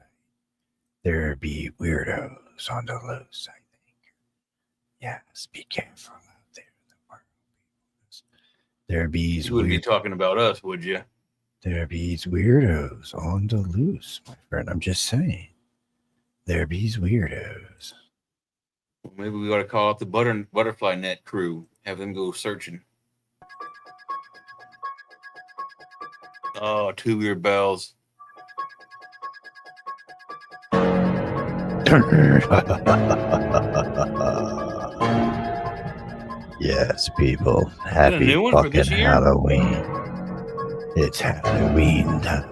There be weirdos on the loose, I think. Yes, be careful out there in the world. There bees You wouldn't be weird. talking about us, would you? There bees weirdos on the loose, my friend. I'm just saying. There bees weirdos. Maybe we ought to call up the butterfly net crew. Have them go searching. Oh, tubular bells. Yes, people. Is that a Happy new one for fucking this year? Halloween. It's Halloween time.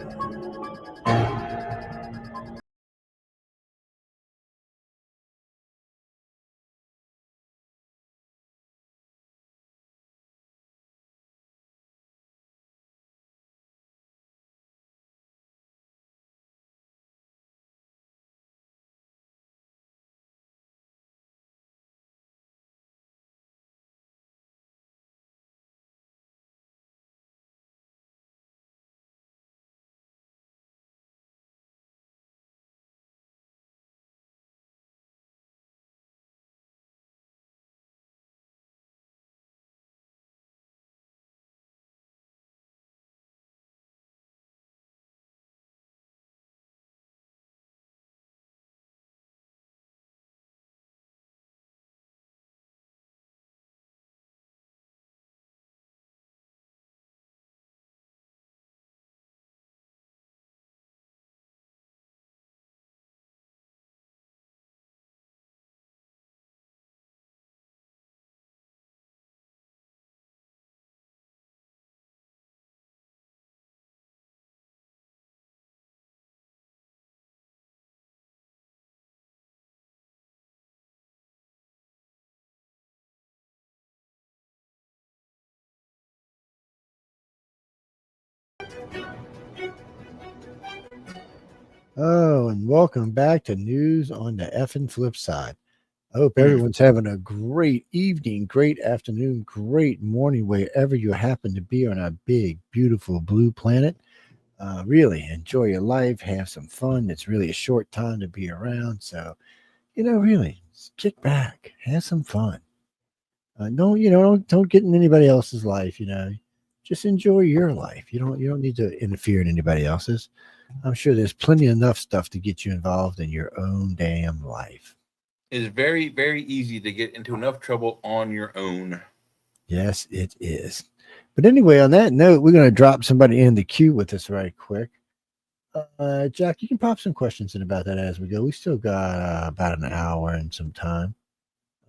Oh, and welcome back to News on the Effing Flip Side. I hope everyone's having a great evening, great afternoon, great morning, wherever you happen to be on our big, beautiful blue planet. Really enjoy your life, have some fun. It's really a short time to be around. So, really kick back, have some fun. Don't get in anybody else's life, just enjoy your life. You don't need to interfere in anybody else's. I'm sure there's plenty enough stuff to get you involved in your own damn life. It's very, very easy to get into enough trouble on your own. Yes, it is. But anyway, on that note, we're going to drop somebody in the queue with us right quick. Jack, you can pop some questions in about that as we go. We still got about an hour and some time.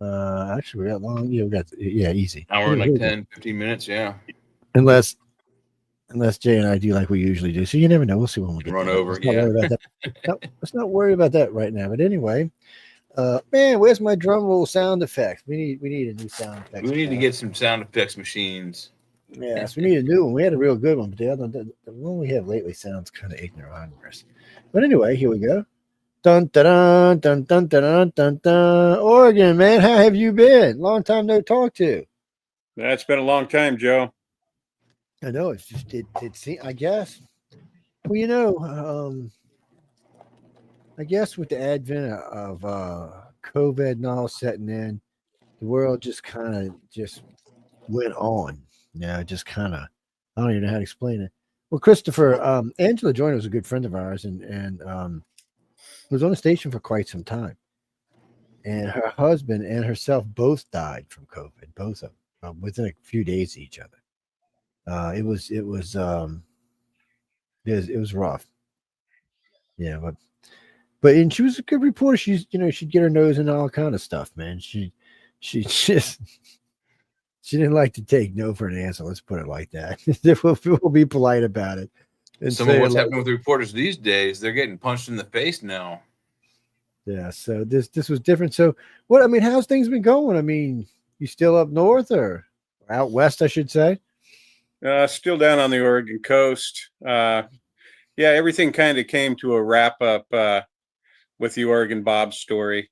Actually, we got long. Yeah, easy. Hour and Yeah, like we 10, 15 minutes, yeah. Unless Jay and I do like we usually do. So you never know. We'll see when we get Run there. over, Let's not yeah. worry about that. No, let's not worry about that right now. But anyway, man, where's my drum roll sound effects? We need a new sound effects. We need to get some sound effects machines. Yes, we need a new one. We had a real good one, but the one we have lately sounds kind of ignorant. But anyway, here we go. Dun dun dun dun dun dun dun dun. Oregon, man, how have you been? Long time no talk to. That's been a long time, Joe. I know it's just it seems, I guess. Well, I guess with the advent of COVID and all setting in, the world just kind of just went on. Just kind of, I don't even know how to explain it. Well, Christopher, Angela Joyner was a good friend of ours and was on the station for quite some time. And her husband and herself both died from COVID, both of them, within a few days of each other. It was rough. Yeah, but and she was a good reporter. She'd get her nose in all kind of stuff, man. She just she didn't like to take no for an answer. Let's put it like that. We'll be polite about it. And Some of what's happening with reporters these days, they're getting punched in the face now. Yeah, so this was different. So how's things been going? I mean, you still up north or out west, I should say? Still down on the Oregon coast. Yeah, everything kind of came to a wrap up with the Oregon Bob story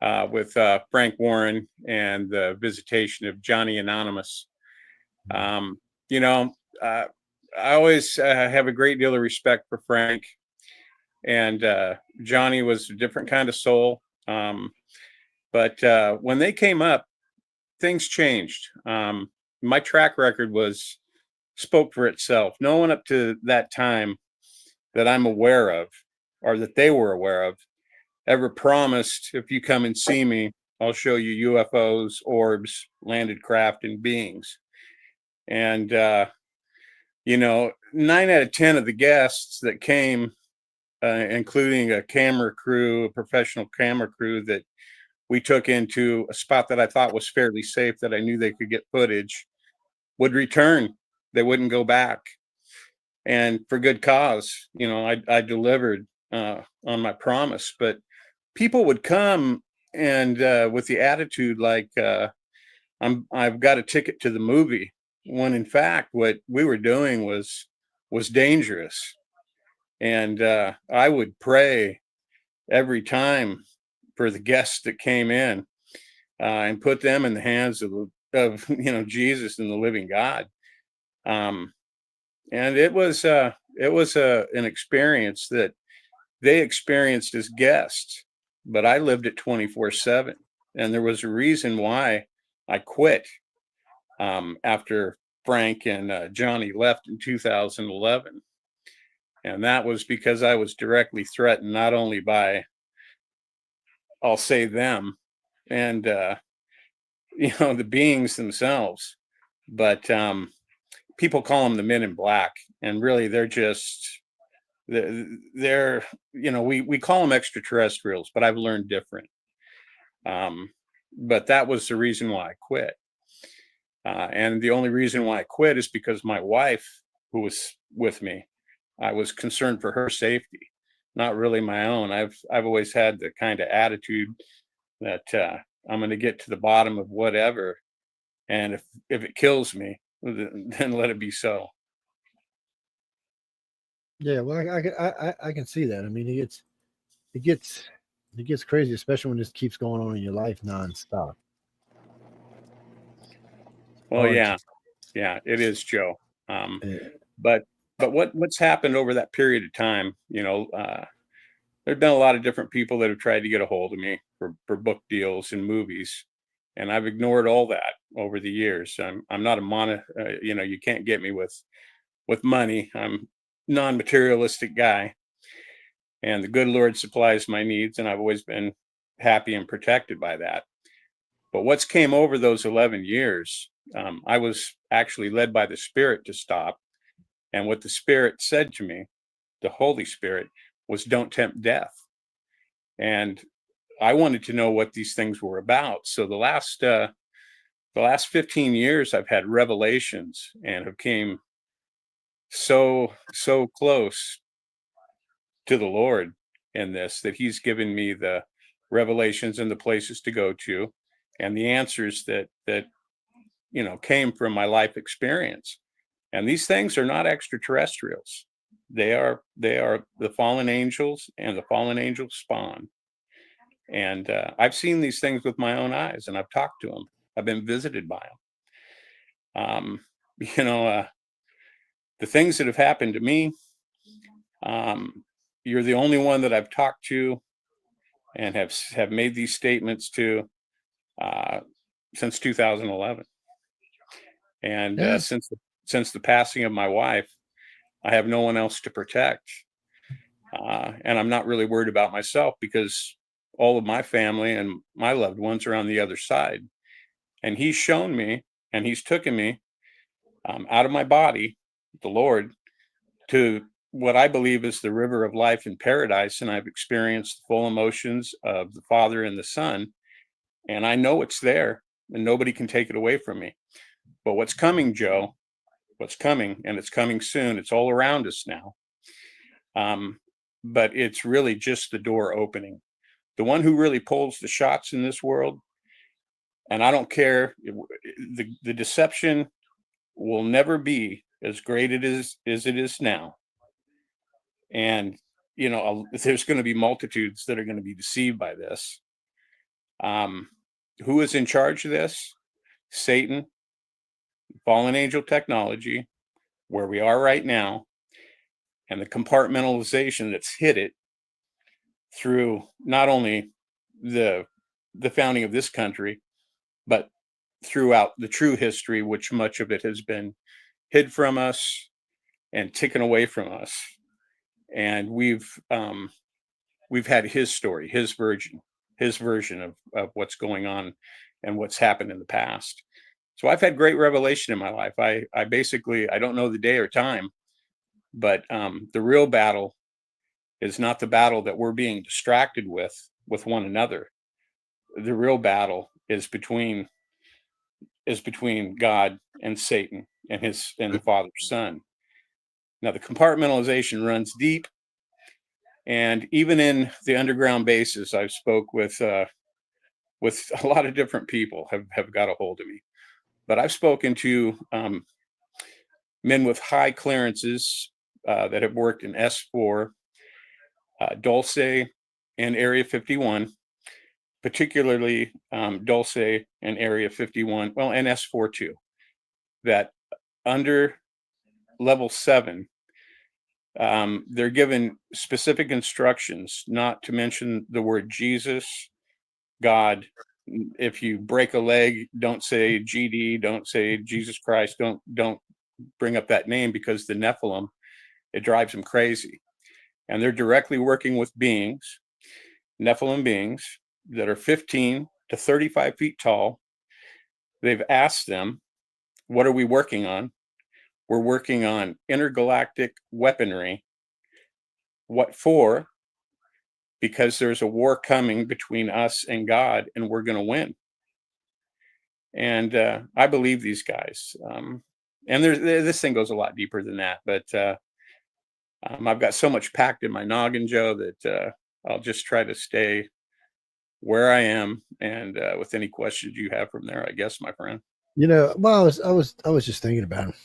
with Frank Warren and the visitation of Johnny Anonymous. I always have a great deal of respect for Frank. And Johnny was a different kind of soul. But when they came up, things changed. My track record spoke for itself. No one up to that time that I'm aware of, or that they were aware of, ever promised, if you come and see me, I'll show you UFOs, orbs, landed craft, and beings. And, 9 out of 10 of the guests that came, including a professional camera crew that we took into a spot that I thought was fairly safe, that I knew they could get footage, would return. They wouldn't go back. And for good cause. I delivered on my promise, but people would come and with the attitude like I've got a ticket to the movie, when in fact what we were doing was dangerous. And I would pray every time for the guests that came in and put them in the hands of Jesus and the living God. And it was an experience that they experienced as guests, but I lived it 24/7. And there was a reason why I quit after Frank and Johnny left in 2011. And that was because I was directly threatened, not only by, I'll say them, and the beings themselves, but people call them the Men in Black, and really they're we call them extraterrestrials, but I've learned different. But that was the reason why I quit. And the only reason why I quit is because my wife, who was with me, I was concerned for her safety, not really my own. I've always had the kind of attitude that I'm going to get to the bottom of whatever, and if it kills me, then let it be so. Yeah, well, I can see that. I mean, it gets crazy, especially when this keeps going on in your life nonstop. Well, yeah, it is, Joe. But what's happened over that period of time, there've been a lot of different people that have tried to get a hold of me for book deals and movies, and I've ignored all that over the years. I'm not you can't get me with money. I'm non-materialistic guy, and the good Lord supplies my needs, and I've always been happy and protected by that. But what's came over those 11 years, I was actually led by the Spirit to stop. And what the Spirit said to me, the Holy Spirit, was don't tempt death. And I wanted to know what these things were about. So the last 15 years, I've had revelations and have came so close to the Lord in this, that he's given me the revelations and the places to go to, and the answers that came from my life experience. And these things are not extraterrestrials. They are the fallen angels and the fallen angel spawn. And I've seen these things with my own eyes, and I've talked to them. I've been visited by them. The things that have happened to me, you're the only one that I've talked to and have made these statements to since 2011. And since the passing of my wife, I have no one else to protect. And I'm not really worried about myself, because all of my family and my loved ones are on the other side. And he's shown me, and he's taken me out of my body, the Lord, to what I believe is the river of life in paradise. And I've experienced the full emotions of the Father and the Son. And I know it's there, and nobody can take it away from me. But what's coming, Joe, what's coming, and it's coming soon. It's all around us now. But it's really just the door opening. The one who really pulls the shots in this world, and I don't care, the deception will never be as great as it is now. And, there's going to be multitudes that are going to be deceived by this. Who is in charge of this? Satan, fallen angel technology, where we are right now, and the compartmentalization that's hit it through not only the the founding of this country, but throughout the true history, which much of it has been hid from us and taken away from us. And we've had his story, his version of what's going on and what's happened in the past. So I've had great revelation in my life. I basically, I don't know the day or time, but the real battle is not the battle that we're being distracted with one another. The real battle is between God and Satan and the Father's Son. Now the compartmentalization runs deep, and even in the underground bases, I've spoke with a lot of different people have got a hold of me. But I've spoken to men with high clearances that have worked in S4, Dulce, and Area 51, particularly Dulce and Area 51, well, and S4 too, that under level 7, they're given specific instructions not to mention the word Jesus, God. If you break a leg, don't say GD, don't say Jesus Christ, don't bring up that name, because the Nephilim, it drives them crazy. And they're directly working with beings, Nephilim beings, that are 15 to 35 feet tall. They've asked them, what are we working on? We're working on intergalactic weaponry. What for? Because there's a war coming between us and God, and we're going to win. And I believe these guys. And this thing goes a lot deeper than that. But I've got so much packed in my noggin, Joe, that I'll just try to stay where I am. And with any questions you have from there, I guess, my friend. Well, I was just thinking about it.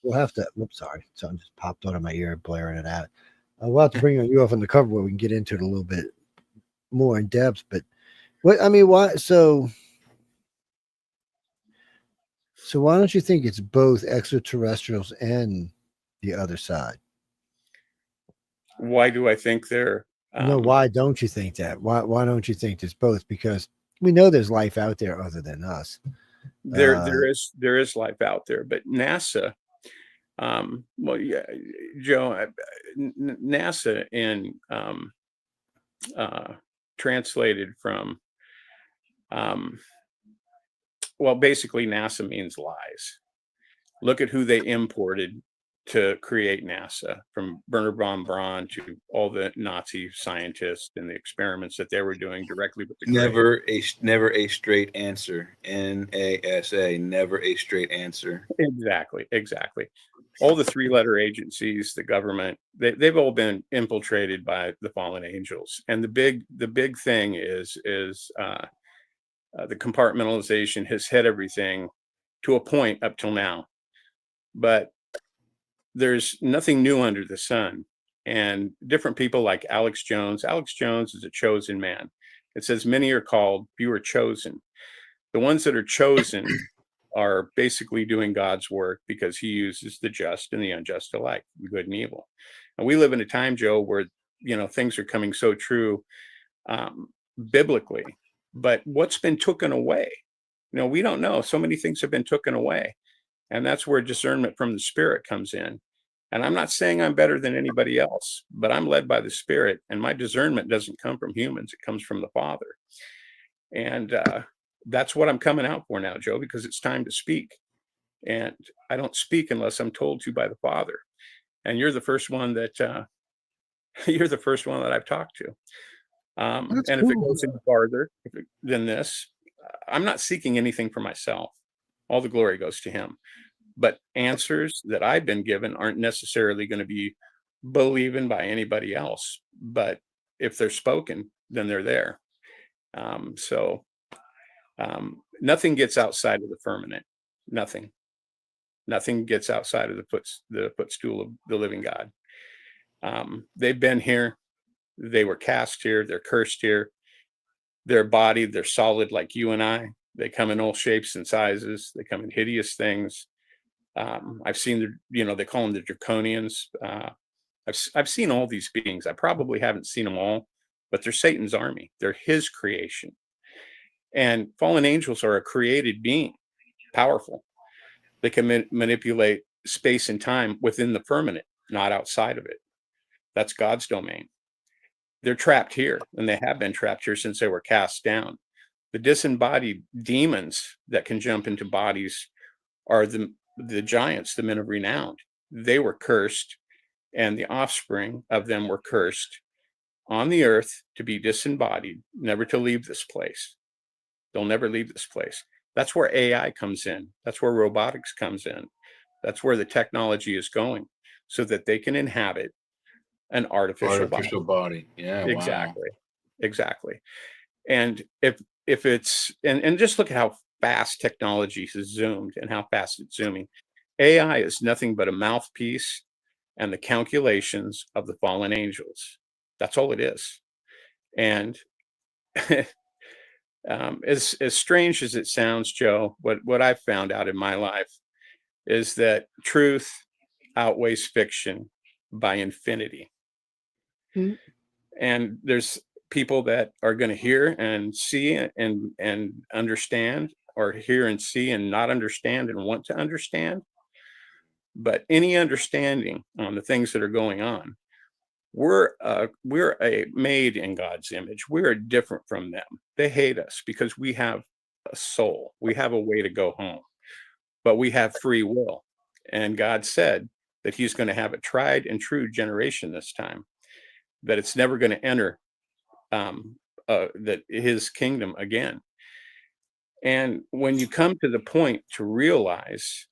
We'll have to. Oops, sorry, something just popped out of my ear, blaring it out. We'll have to bring you off on the cover where we can get into it a little bit more in depth. But why? So why don't you think it's both extraterrestrials and the other side? Why do I think they're? No, why don't you think that? Why don't you think there's both? Because we know there's life out there other than us. There is life out there, but NASA. Well, yeah, Joe, NASA translated from, well, basically NASA means lies. Look at who they imported to create NASA, from Wernher von Braun to all the Nazi scientists and the experiments that they were doing directly with the never a straight answer. NASA, never a straight answer. Exactly. All the 3-letter agencies, the government, they've all been infiltrated by the fallen angels. And the big thing is the compartmentalization has hit everything to a point up till now. But there's nothing new under the sun. And different people like Alex Jones is a chosen man. It says many are called, few are chosen. The ones that are chosen are basically doing God's work, because he uses the just and the unjust alike, good and evil. And we live in a time, Joe, where things are coming so true biblically. But what's been taken away? We don't know. So many things have been taken away. And that's where discernment from the Spirit comes in. And I'm not saying I'm better than anybody else, but I'm led by the Spirit, and my discernment doesn't come from humans. It comes from the Father. And that's what I'm coming out for now, Joe, because it's time to speak. And I don't speak unless I'm told to by the Father. And you're the first one that I've talked to. And cool. If it goes any farther than this, I'm not seeking anything for myself. All the glory goes to him. But answers that I've been given aren't necessarily going to be believed by anybody else. But if they're spoken, then they're there. Nothing gets outside of the firmament. Nothing gets outside of the footstool of the living God. They've been here. They were cast here. They're cursed here. They're embodied. They're solid like you and I. They come in all shapes and sizes. They come in hideous things. I've seen they call them the draconians. I've seen all these beings. I probably haven't seen them all, but they're Satan's army. They're his creation. And fallen angels are a created being, powerful. They can manipulate space and time within the firmament, not outside of it. That's God's domain. They're trapped here, and they have been trapped here since they were cast down. The disembodied demons that can jump into bodies are the giants, the men of renown. They were cursed, and the offspring of them were cursed on the earth to be disembodied, never to leave this place. They'll never leave this place. That's where AI comes in. That's where robotics comes in. That's where the technology is going, so that they can inhabit an artificial body. Yeah, exactly. wow. Exactly. And if it's and just look at how fast technology has zoomed and how fast it's zooming. AI is nothing but a mouthpiece and the calculations of the fallen angels. That's all it is. And as strange as it sounds, Joe, what I've found out in my life is that truth outweighs fiction by infinity. Mm-hmm. And there's people that are going to hear and see and understand, or hear and see and not understand and want to understand. But any understanding on the things that are going on, we're made in God's image. We're different from them. They hate us because we have a soul. We have a way to go home, but we have free will. And God said that he's going to have a tried and true generation this time, that it's never going to enter that his kingdom again. And when you come to the point to realize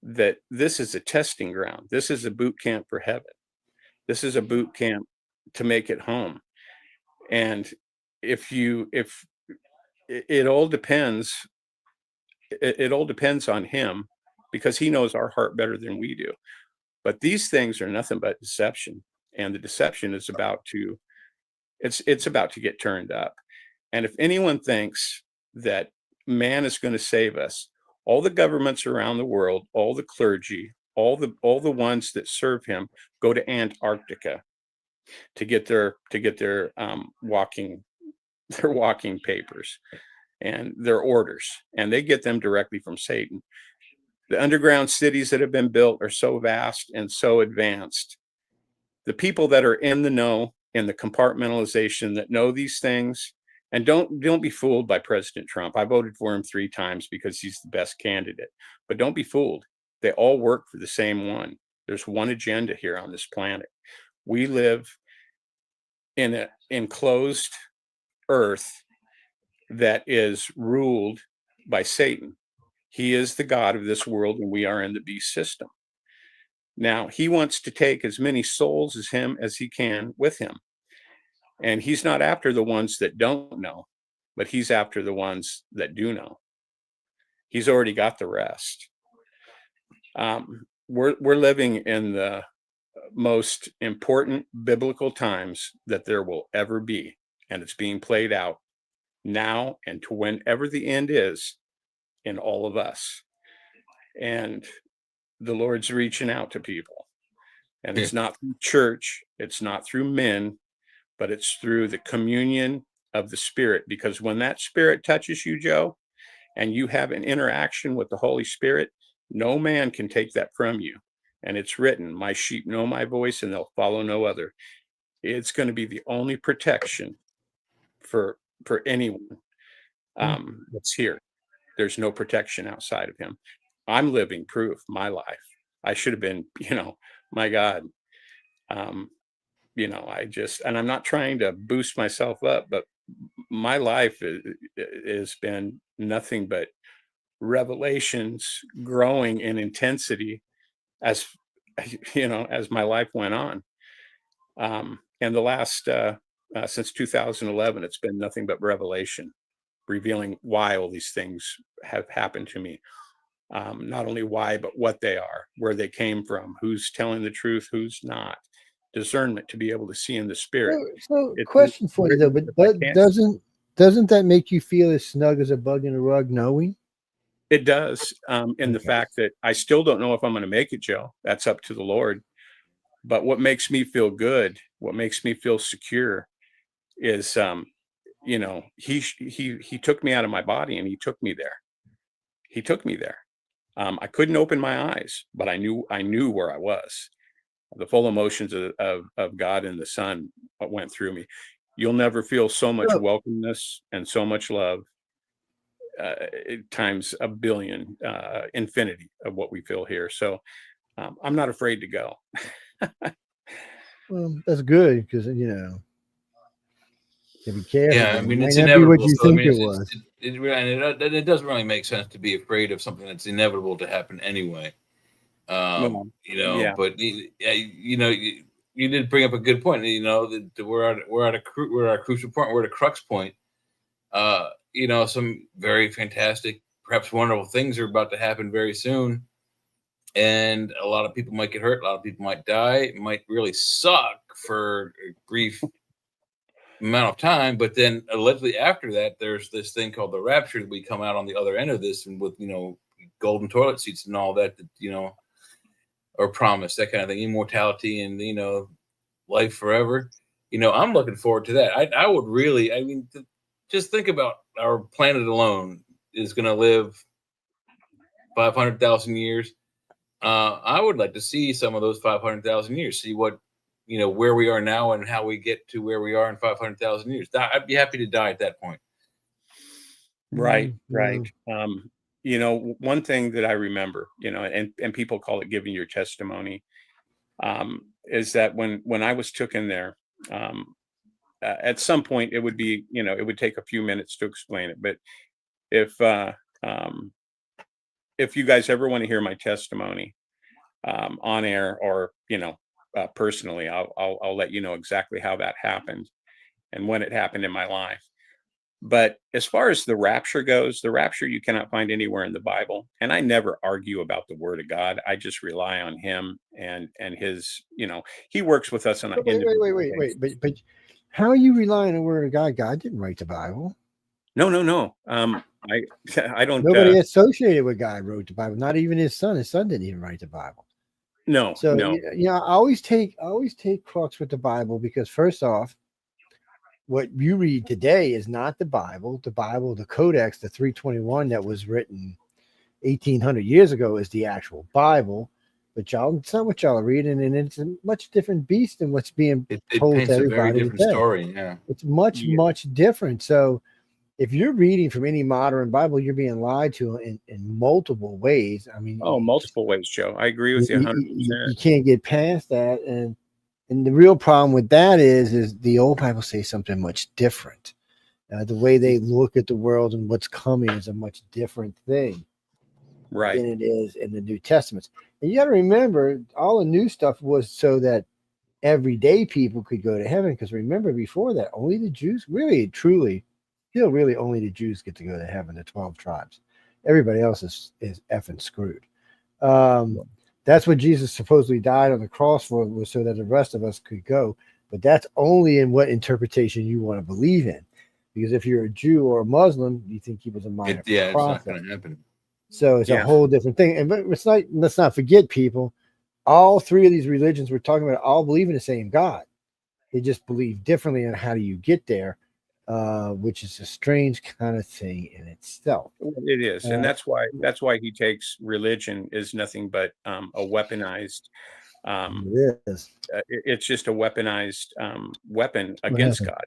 that this is a testing ground, this is a boot camp for heaven, this is a boot camp to make it home. And if it all depends, it all depends on him, because he knows our heart better than we do. But these things are nothing but deception, and the deception is about to it's about to get turned up. And if anyone thinks that man is going to save us, all the governments around the world, all the clergy, all the ones that serve him go to Antarctica to get their walking papers and their orders, and they get them directly from Satan. The underground cities that have been built are so vast and so advanced. The people that are in the know, in the compartmentalization, that know these things, and don't be fooled by President Trump. I voted for him 3 times because he's the best candidate. But don't be fooled. They all work for the same one. There's one agenda here on this planet. We live in an enclosed earth that is ruled by Satan. He is the God of this world, and we are in the beast system. Now, he wants to take as many souls as he can with him. And he's not after the ones that don't know, but he's after the ones that do know. He's already got the rest. We're living in the most important biblical times that there will ever be, and it's being played out now and to whenever the end is in all of us. And the Lord's reaching out to people, and it's not through church, it's not through men, but it's through the communion of the Spirit. Because when that Spirit touches you, Joe, and you have an interaction with the Holy Spirit, no man can take that from you. And it's written, my sheep know my voice and they'll follow no other. It's going to be the only protection for anyone that's here. There's no protection outside of him. I'm living proof, my life. I should have been, my God, and I'm not trying to boost myself up, but my life has been nothing but revelations growing in intensity as my life went on. And the last, since 2011, it's been nothing but revelation, revealing why all these things have happened to me. Not only why, but what they are, where they came from, who's telling the truth, who's not. Discernment to be able to see in the Spirit. So question for you though, but doesn't that make you feel as snug as a bug in a rug knowing? It does, in the fact that I still don't know if I'm going to make it, Joe. That's up to the Lord. But what makes me feel good, what makes me feel secure is you know, he took me out of my body and he took me there. He took me there. I couldn't open my eyes, but I knew where I was. The full emotions of God and the Son went through me. You'll never feel so much welcomeness and so much love times a billion, infinity of what we feel here. So I'm not afraid to go. Well, that's good because, you know, to be careful. Yeah, I mean, it it's might not be what inevitable. you So, I think mean, it was. it doesn't really make sense to be afraid of something that's inevitable to happen anyway. Well, You know, yeah. but you know, you did bring up a good point. You know, that we're at a crucial point. We're at a crux point. You know, some very fantastic, perhaps wonderful things are about to happen very soon, and a lot of people might get hurt. A lot of people might die. It might really suck for a brief amount of time, but then allegedly after that, there's this thing called the rapture that we come out on the other end of this, and with, you know, golden toilet seats and all that, you know, or promise, that kind of thing, immortality and, you know, life forever. You know, I'm looking forward to that. I would really, I mean, just think about our planet alone is going to live 500,000 years. I would like to see some of those 500,000 years, see what, you know, where we are now and how we get to where we are in 500,000 years. I'd be happy to die at that point. Right. You know, one thing that I remember, you know, and people call it giving your testimony, is that when I was taken there, at some point it would be, you know, it would take a few minutes to explain it. But if you guys ever want to hear my testimony on air, or, you know, personally, I'll let you know exactly how that happened and when it happened in my life. But as far as the rapture goes, the rapture you cannot find anywhere in the Bible. And I never argue about the Word of God. I just rely on Him and His, you know, He works with us on an individual basis. Wait. But how are you relying on the Word of God? God didn't write the Bible. No. I don't. Nobody associated with God wrote the Bible. Not even His Son. His Son didn't even write the Bible. No. So you know, I always take crux with the Bible, because first off, what you read today is not the Bible. The Bible, the Codex, the 321 that was written 1,800 years ago is the actual Bible. But y'all, it's not what y'all are reading, and it's a much different beast than what's being told paints to a very everybody different today. story. Yeah, it's much different. So if you're reading from any modern Bible, you're being lied to in multiple ways. I mean, multiple ways, Joe. I agree with you 100%. You can't get past that, and the real problem with that is the old Bible says something much different. The way they look at the world and what's coming is a much different thing, right, than it is in the New Testaments. And you got to remember, all the new stuff was so that everyday people could go to heaven. Because remember, before that, only the Jews, really, truly, still really only the Jews get to go to heaven, the 12 tribes. Everybody else is effing screwed. That's what Jesus supposedly died on the cross for, was so that the rest of us could go. But that's only in what interpretation you want to believe in. Because if you're a Jew or a Muslim, you think he was a minor prophet. It's not going to happen. So it's a whole different thing. And but it's not, let's not forget, people, all three of these religions we're talking about all believe in the same God. They just believe differently on how do you get there, which is a strange kind of thing in itself. It is, and that's why he takes religion is nothing but a weaponized. It is. It's just a weaponized weapon against God.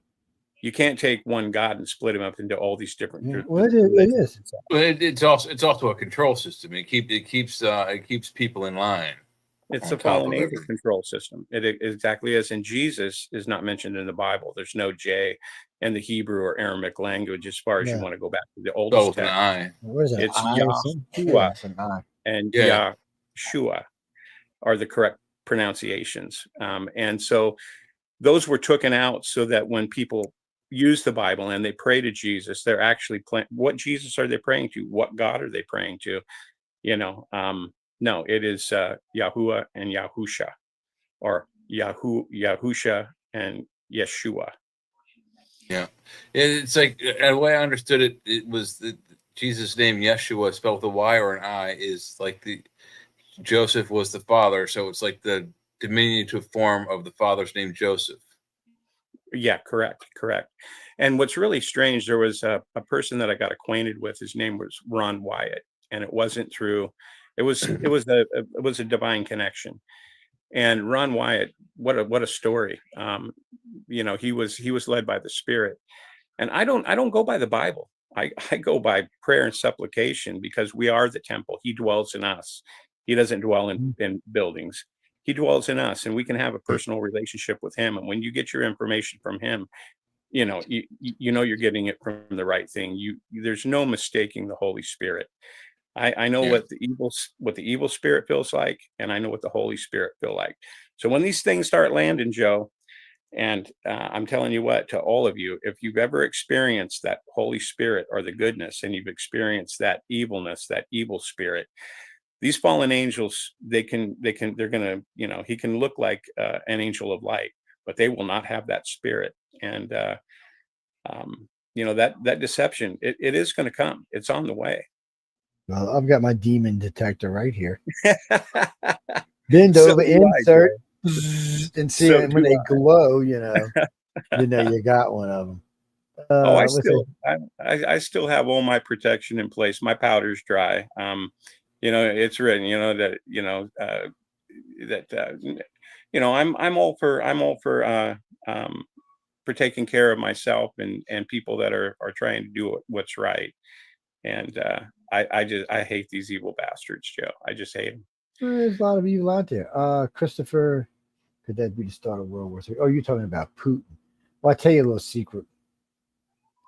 You can't take one God and split him up into all these different. Well, it is. It's also a control system. It keeps people in line. It's a fallen angel control system. It exactly is. And Jesus is not mentioned in the Bible. There's no J in the Hebrew or Aramaic language as far as you want to go back to the oldest text. What is it? It's Yahushua and Yahshua are the correct pronunciations. And so those were taken out so that when people use the Bible and they pray to Jesus, they're actually what Jesus are they praying to? What God are they praying to? You know, no, it is Yahuwah and Yahusha, or Yahusha and Yeshua. Yeah, it's like the way I understood it. It was the Jesus' name Yeshua, spelled with a Y or an I, is like the Joseph was the father, so it's like the diminutive form of the father's name Joseph. Yeah, correct. And what's really strange, there was a person that I got acquainted with. His name was Ron Wyatt, and it wasn't through. It was a divine connection. And Ron Wyatt, what a story. He was led by the Spirit. And I don't go by the Bible. I go by prayer and supplication, because we are the temple. He dwells in us. He doesn't dwell in buildings. He dwells in us, and we can have a personal relationship with him. And when you get your information from him, you're getting it from the right thing. There's no mistaking the Holy Spirit. I know what the evil spirit feels like, and I know what the Holy Spirit feel like. So when these things start landing, Joe, and I'm telling you what, to all of you, if you've ever experienced that Holy Spirit or the goodness, and you've experienced that evilness, that evil spirit, these fallen angels, they're gonna, he can look like an angel of light, but they will not have that spirit. And that deception, it is going to come. It's on the way. Well, I've got my demon detector right here. Bend over, insert, and see when they glow. You got one of them. I still have all my protection in place. My powder's dry. It's written. I'm all for taking care of myself and people that are trying to do what's right. And I hate these evil bastards, Joe. I just hate them. There's a lot of evil out there. Christopher, could that be the start of World War III? Oh, you're talking about Putin. Well, I'll tell you a little secret.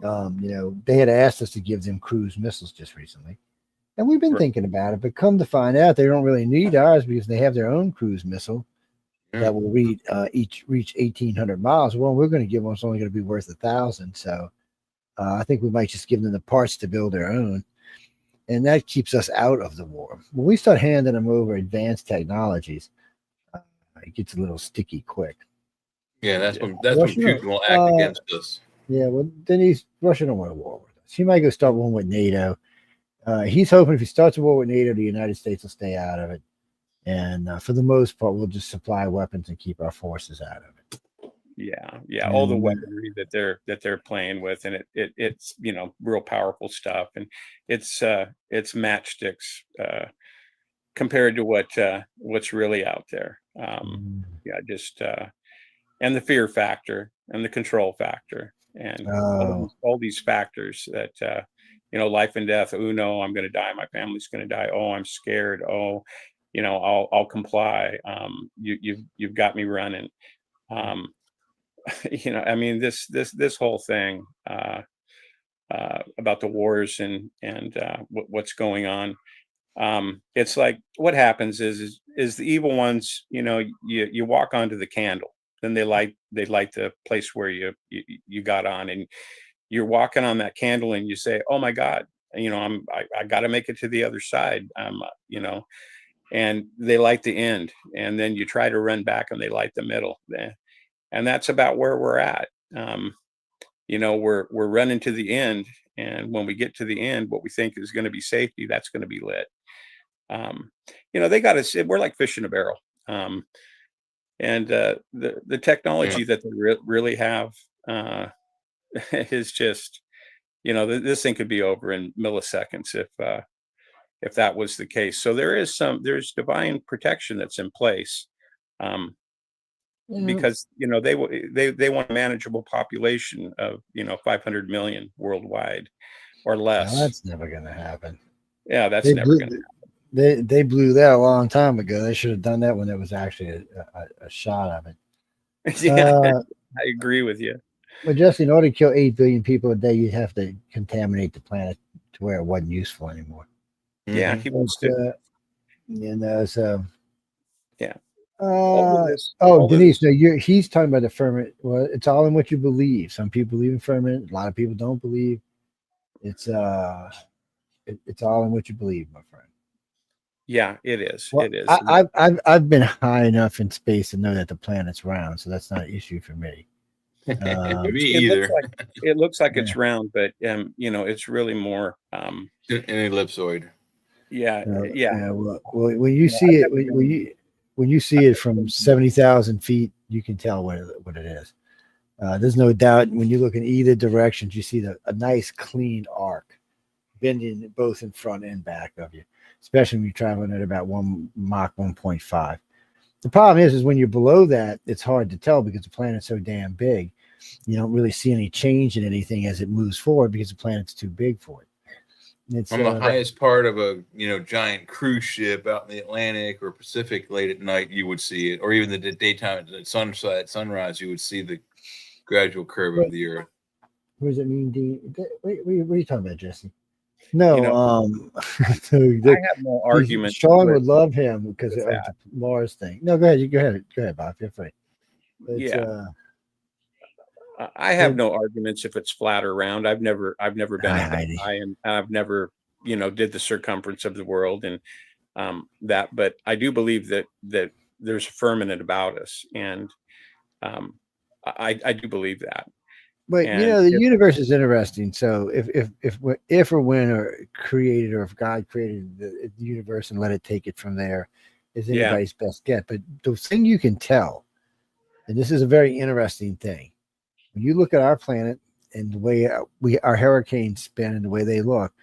They had asked us to give them cruise missiles just recently. And we've been thinking about it, but come to find out, they don't really need ours because they have their own cruise missile that will reach 1,800 miles. Well, we're going to give them, it's only going to be worth 1,000. So I think we might just give them the parts to build their own. And that keeps us out of the war. When we start handing them over advanced technologies, it gets a little sticky quick. Yeah, that's when Putin will act against us. Yeah, well, then Russia don't want a war with us. He might go start one with NATO. He's hoping if he starts a war with NATO, the United States will stay out of it. And for the most part, we'll just supply weapons and keep our forces out of it. Yeah. All the weaponry that they're playing with, and it's real powerful stuff, and it's matchsticks compared to what's really out there. And the fear factor and the control factor and all these factors that life and death. Oh no, I'm going to die. My family's going to die. Oh, I'm scared. Oh, I'll comply. You've got me running. This whole thing about the wars and what's going on. It's like what happens is the evil ones. You walk onto the candle, then they light the place where you got on, and you're walking on that candle, and you say, "Oh my God, I got to make it to the other side." And they light the end, and then you try to run back, and they light the middle. And that's about where we're at. We're running to the end, and when we get to the end, what we think is going to be safety, that's going to be lit. They got us. We're like fish in a barrel. And the technology that they really have is just, this thing could be over in milliseconds if that was the case. So there's divine protection that's in place. Because they want a manageable population of 500 million worldwide or less. No, that's never going to happen. Yeah, that's never going to happen. They blew that a long time ago. They should have done that when there was actually a shot of it. Yeah, I agree with you. But Jesse, in order to kill 8 billion people a day, you'd have to contaminate the planet to where it wasn't useful anymore. Yeah, he wants to. So yeah. Denise, he's talking about the firmament. Well, it's all in what you believe. Some people believe in firmament. A lot of people don't believe. It's all in what you believe, my friend. Yeah, it is. Well, it is. I've been high enough in space to know that the planet's round, so that's not an issue for me. Me either. It looks like it's round, but it's really more an ellipsoid. Yeah. Well, when you see it, when you see it from 70,000 feet, you can tell what it is. There's no doubt when you look in either directions, you see a nice clean arc bending both in front and back of you, especially when you're traveling at about Mach 1.5. The problem is when you're below that, it's hard to tell because the planet's so damn big. You don't really see any change in anything as it moves forward because the planet's too big for it. It's on the highest part of a giant cruise ship out in the Atlantic or Pacific late at night, you would see it, or even the daytime at sunrise, you would see the gradual curve of the Earth. What does it mean, Dean? What are you talking about, Jesse? No, I have no argument. Sean would love him because of the Mars thing. No, go ahead. Go ahead, Bob. Feel free. I have no arguments if it's flat or round. I've never been at that high, and I've never, did the circumference of the world and that. But I do believe that there's a firmament about us, and I do believe that. But the universe is interesting. So if or when or created, or if God created the universe and let it take it from there, is anybody's best guess. But the thing you can tell, and this is a very interesting thing, when you look at our planet and the way our hurricanes spin and the way they look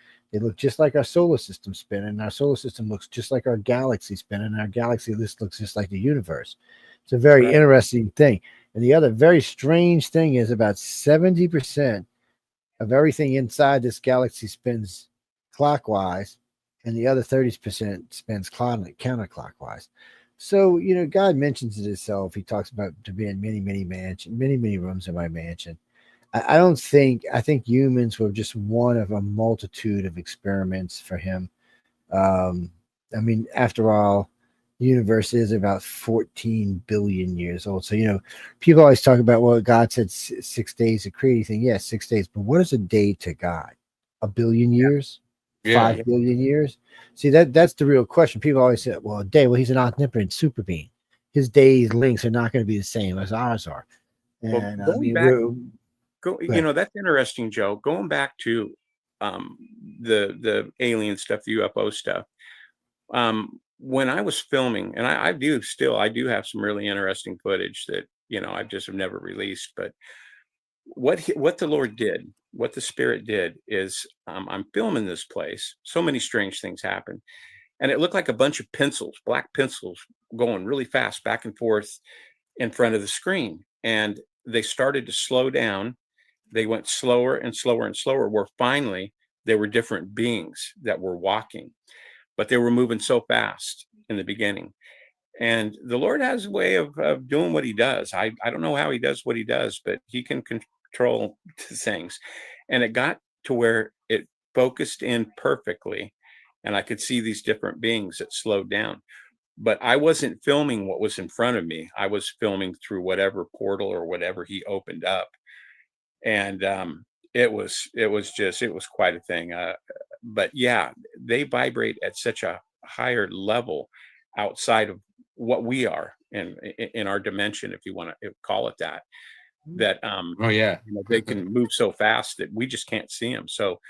just like our solar system spin, and our solar system looks just like our galaxy spin, and our galaxy looks just like the universe. It's a very interesting thing. And the other very strange thing is about 70% of everything inside this galaxy spins clockwise, and the other 30% spins counterclockwise. So, God mentions it himself. He talks about to be in many, many rooms in my mansion. I think humans were just one of a multitude of experiments for him. After all, the universe is about 14 billion years old. So, people always talk about, well, God said 6 days to create anything. Yes, 6 days. But what is a day to God? A billion years? 5 billion years? See, that's the real question. People always say, well, a day, he's an omnipotent super being. His days lengths are not going to be the same as ours are. And that's interesting, Joe. Going back to the alien stuff, the UFO stuff. When I was filming, and I do have some really interesting footage that I just have never released. But what the Lord did, what the Spirit did, is I'm filming this place. So many strange things happen, and it looked like a bunch of pencils, black pencils, going really fast back and forth in front of the screen, and they started to slow down. They went slower and slower and slower, where finally there were different beings that were walking, but they were moving so fast in the beginning. And the Lord has a way of doing what he does. I don't know how he does what he does, but he can control things. And it got to where it focused in perfectly, and I could see these different beings that slowed down. But I wasn't filming what was in front of me. I was filming through whatever portal or whatever he opened up. And it was quite a thing. But yeah, they vibrate at such a higher level outside of what we are in our dimension, if you want to call it that. That they can move so fast that we just can't see them. So,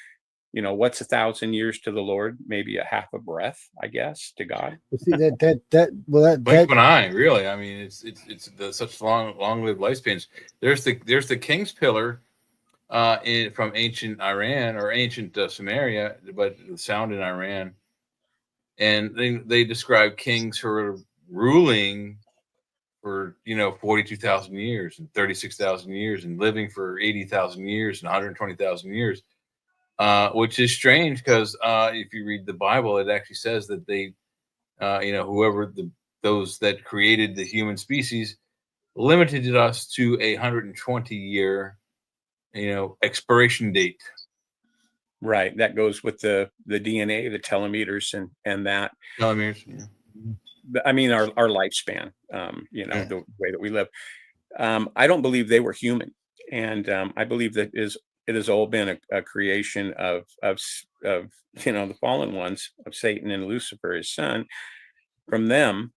what's 1,000 years to the Lord? Maybe a half a breath, I guess, to God. See that blink of an eye, really. I mean, it's such long-lived lifespans. There's the King's Pillar from ancient Iran or ancient Samaria, but sound in Iran, and they describe kings who are ruling for 42,000 years and 36,000 years and living for 80,000 years and 120,000 years, which is strange because if you read the Bible, it actually says that they, whoever those that created the human species limited us to 120-year expiration date. Right. That goes with the DNA, the telomeres, and that. Telomeres. Yeah. I mean, our lifespan, the way that we live. I don't believe they were human. And I believe that it has all been a creation of the fallen ones, of Satan and Lucifer, his son, from them.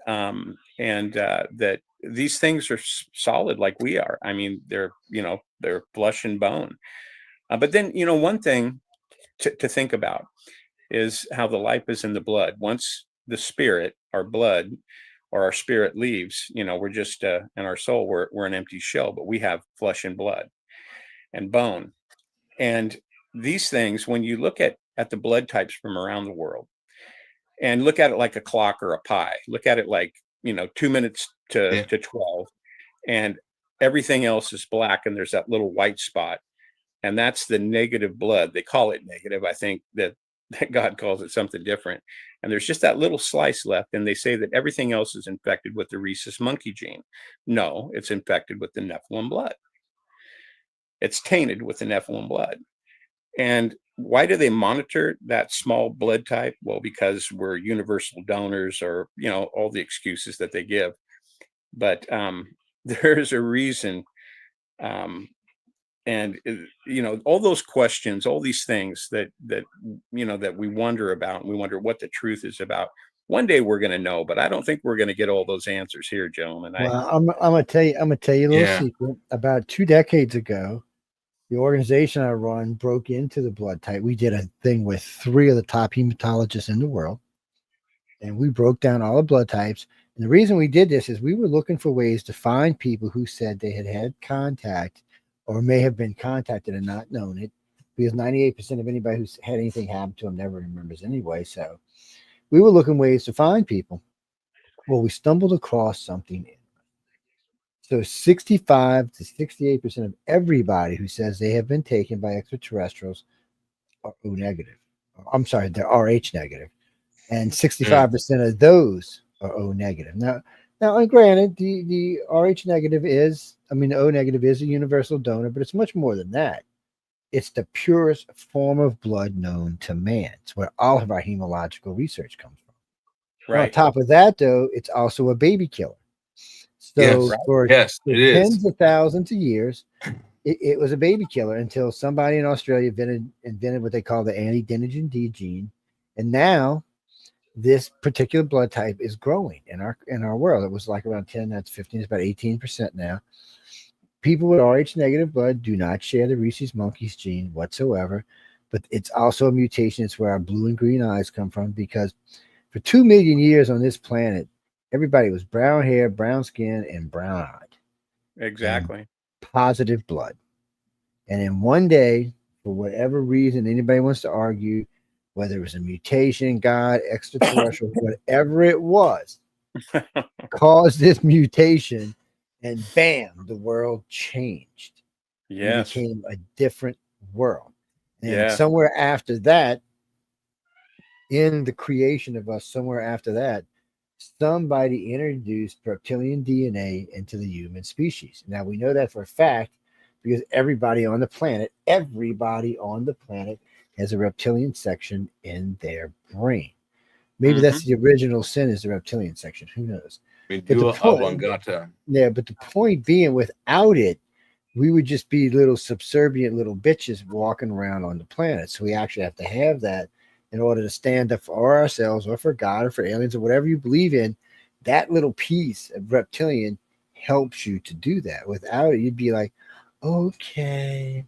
And that these things are solid like we are. I mean, they're flesh and bone. But then, one thing to think about is how the life is in the blood. Once the spirit, our blood, or our spirit leaves, we're just in our soul, we're an empty shell, but we have flesh and blood and bone. And these things, when you look at the blood types from around the world and look at it like a clock or a pie, look at it like, 2 minutes to 12, and everything else is black, and there's that little white spot, and that's the negative blood. They call it negative. I think that God calls it something different. And there's just that little slice left, and they say that everything else is infected with the rhesus monkey gene. No, it's infected with the Nephilim blood. It's tainted with the Nephilim blood. And why do they monitor that small blood type? Well, because we're universal donors, or, all the excuses that they give. But there's a reason. And, all those questions, all these things that we wonder about, and we wonder what the truth is about. One day we're going to know, but I don't think we're going to get all those answers here, gentlemen. Well, I'm going to tell you a little secret. About 2 decades ago, the organization I run broke into the blood type. We did a thing with 3 of the top hematologists in the world, and we broke down all the blood types. And the reason we did this is we were looking for ways to find people who said they had contact or may have been contacted and not known it, because 98% of anybody who's had anything happen to them never remembers anyway. So we were looking ways to find people. Well, we stumbled across something. So 65 to 68% of everybody who says they have been taken by extraterrestrials are O negative. I'm sorry, they're RH negative. And 65% of those are O negative. Now, and granted, the RH negative the O negative is a universal donor, but it's much more than that. It's the purest form of blood known to man. It's where all of our hematological research comes from. Right. On top of that, though, it's also a baby killer. So for tens of thousands of years, it was a baby killer until somebody in Australia invented what they call the anti-denogen D gene. And now this particular blood type is growing in our world. It was like around 10, that's 15, it's about 18% now. People with RH negative blood do not share the rhesus monkeys gene whatsoever, but it's also a mutation. It's where our blue and green eyes come from, because for 2 million years on this planet, everybody was brown hair, brown skin, and brown eyed. Exactly. Positive blood. And then one day, for whatever reason anybody wants to argue, whether it was a mutation, God, extraterrestrial, whatever it was, caused this mutation, and bam, the world changed. Yes. It became a different world. And somewhere after that, in the creation of us, somewhere after that, somebody introduced reptilian DNA into the human species. Now, we know that for a fact because everybody on the planet has a reptilian section in their brain. Maybe that's the original sin, is the reptilian section. Who knows? But the point being, without it, we would just be little subservient little bitches walking around on the planet. So we actually have to have that in order to stand up for ourselves or for God or for aliens or whatever you believe in. That little piece of reptilian helps you to do that. Without it, you'd be like, okay,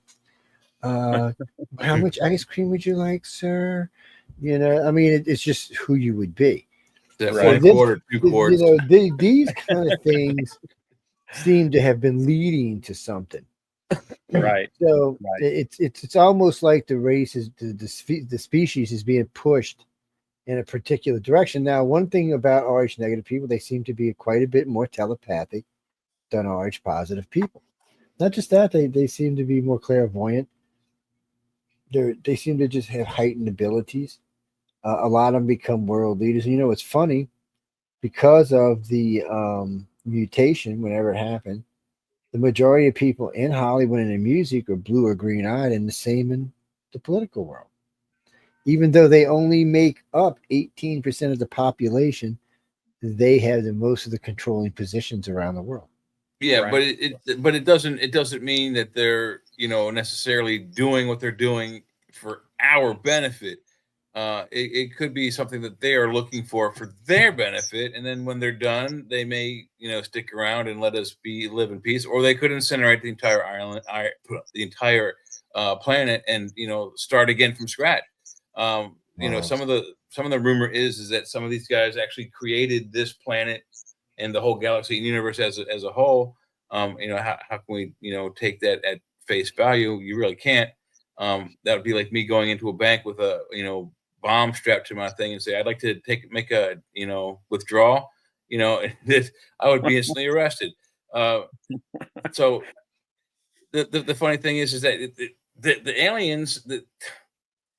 how much ice cream would you like, sir? It's just who you would be. That right. 1 quarter, 2 quarters. These kind of things seem to have been leading to something. Right. So it's almost like the race is the species is being pushed in a particular direction. Now, one thing about RH negative people, they seem to be quite a bit more telepathic than RH positive people. Not just that, they seem to be more clairvoyant. They seem to just have heightened abilities. A lot of them become world leaders. And it's funny, because of the mutation, whenever it happened, the majority of people in Hollywood and in music are blue or green eyed, and the same in the political world. Even though they only make up 18% of the population, they have most of the controlling positions around the world. Yeah, right. but it doesn't mean that they're necessarily doing what they're doing for our benefit. It could be something that they are looking for their benefit, and then when they're done, they may stick around and let us live in peace, or they could incinerate the entire island, the entire planet, and start again from scratch. Some of the rumor is that some of these guys actually created this planet and the whole galaxy and universe as a whole, you know, how can we, you know, take that at face value? You really can't. That would be like me going into a bank with a, you know, bomb strapped to my thing and say, I'd like to make a, you know, withdrawal, you know, I would be instantly arrested. So the funny thing is that the aliens,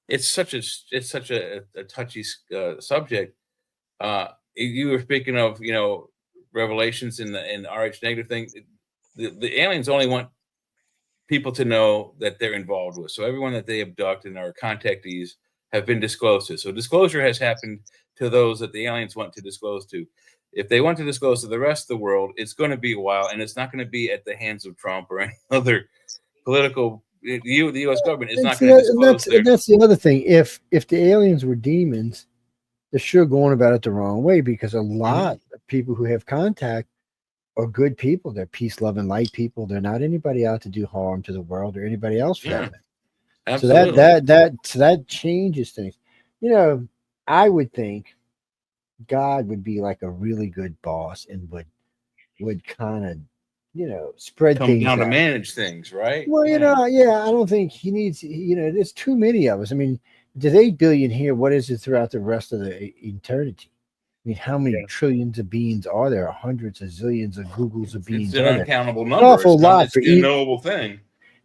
it's such a touchy subject. You were speaking of, you know, revelations in the RH negative thing. The aliens only want people to know that they're involved with. So everyone that they abduct and are contactees have been disclosed to. So disclosure has happened to those that the aliens want to disclose to. If they want to disclose to the rest of the world, it's going to be a while, and it's not going to be at the hands of Trump or any other political. The U.S. government is not going to disclose. And that's the other thing. If the aliens were demons, they're sure going about it the wrong way, because a lot of people who have contact are good people. They're peace, love, and light people. They're not anybody out to do harm to the world or anybody else for that. Absolutely. So that changes things. You know, I would think God would be like a really good boss and would kind of, you know, spread come things down out to manage things, right? Well, you know, yeah, I don't think he needs, you know, there's too many of us. I mean, there's 8 billion here. What is it throughout the rest of the eternity? I mean, how many trillions of beings are there? Hundreds of zillions of Googles of beings. It's an uncountable An number. awful lot It's for an unknowable thing.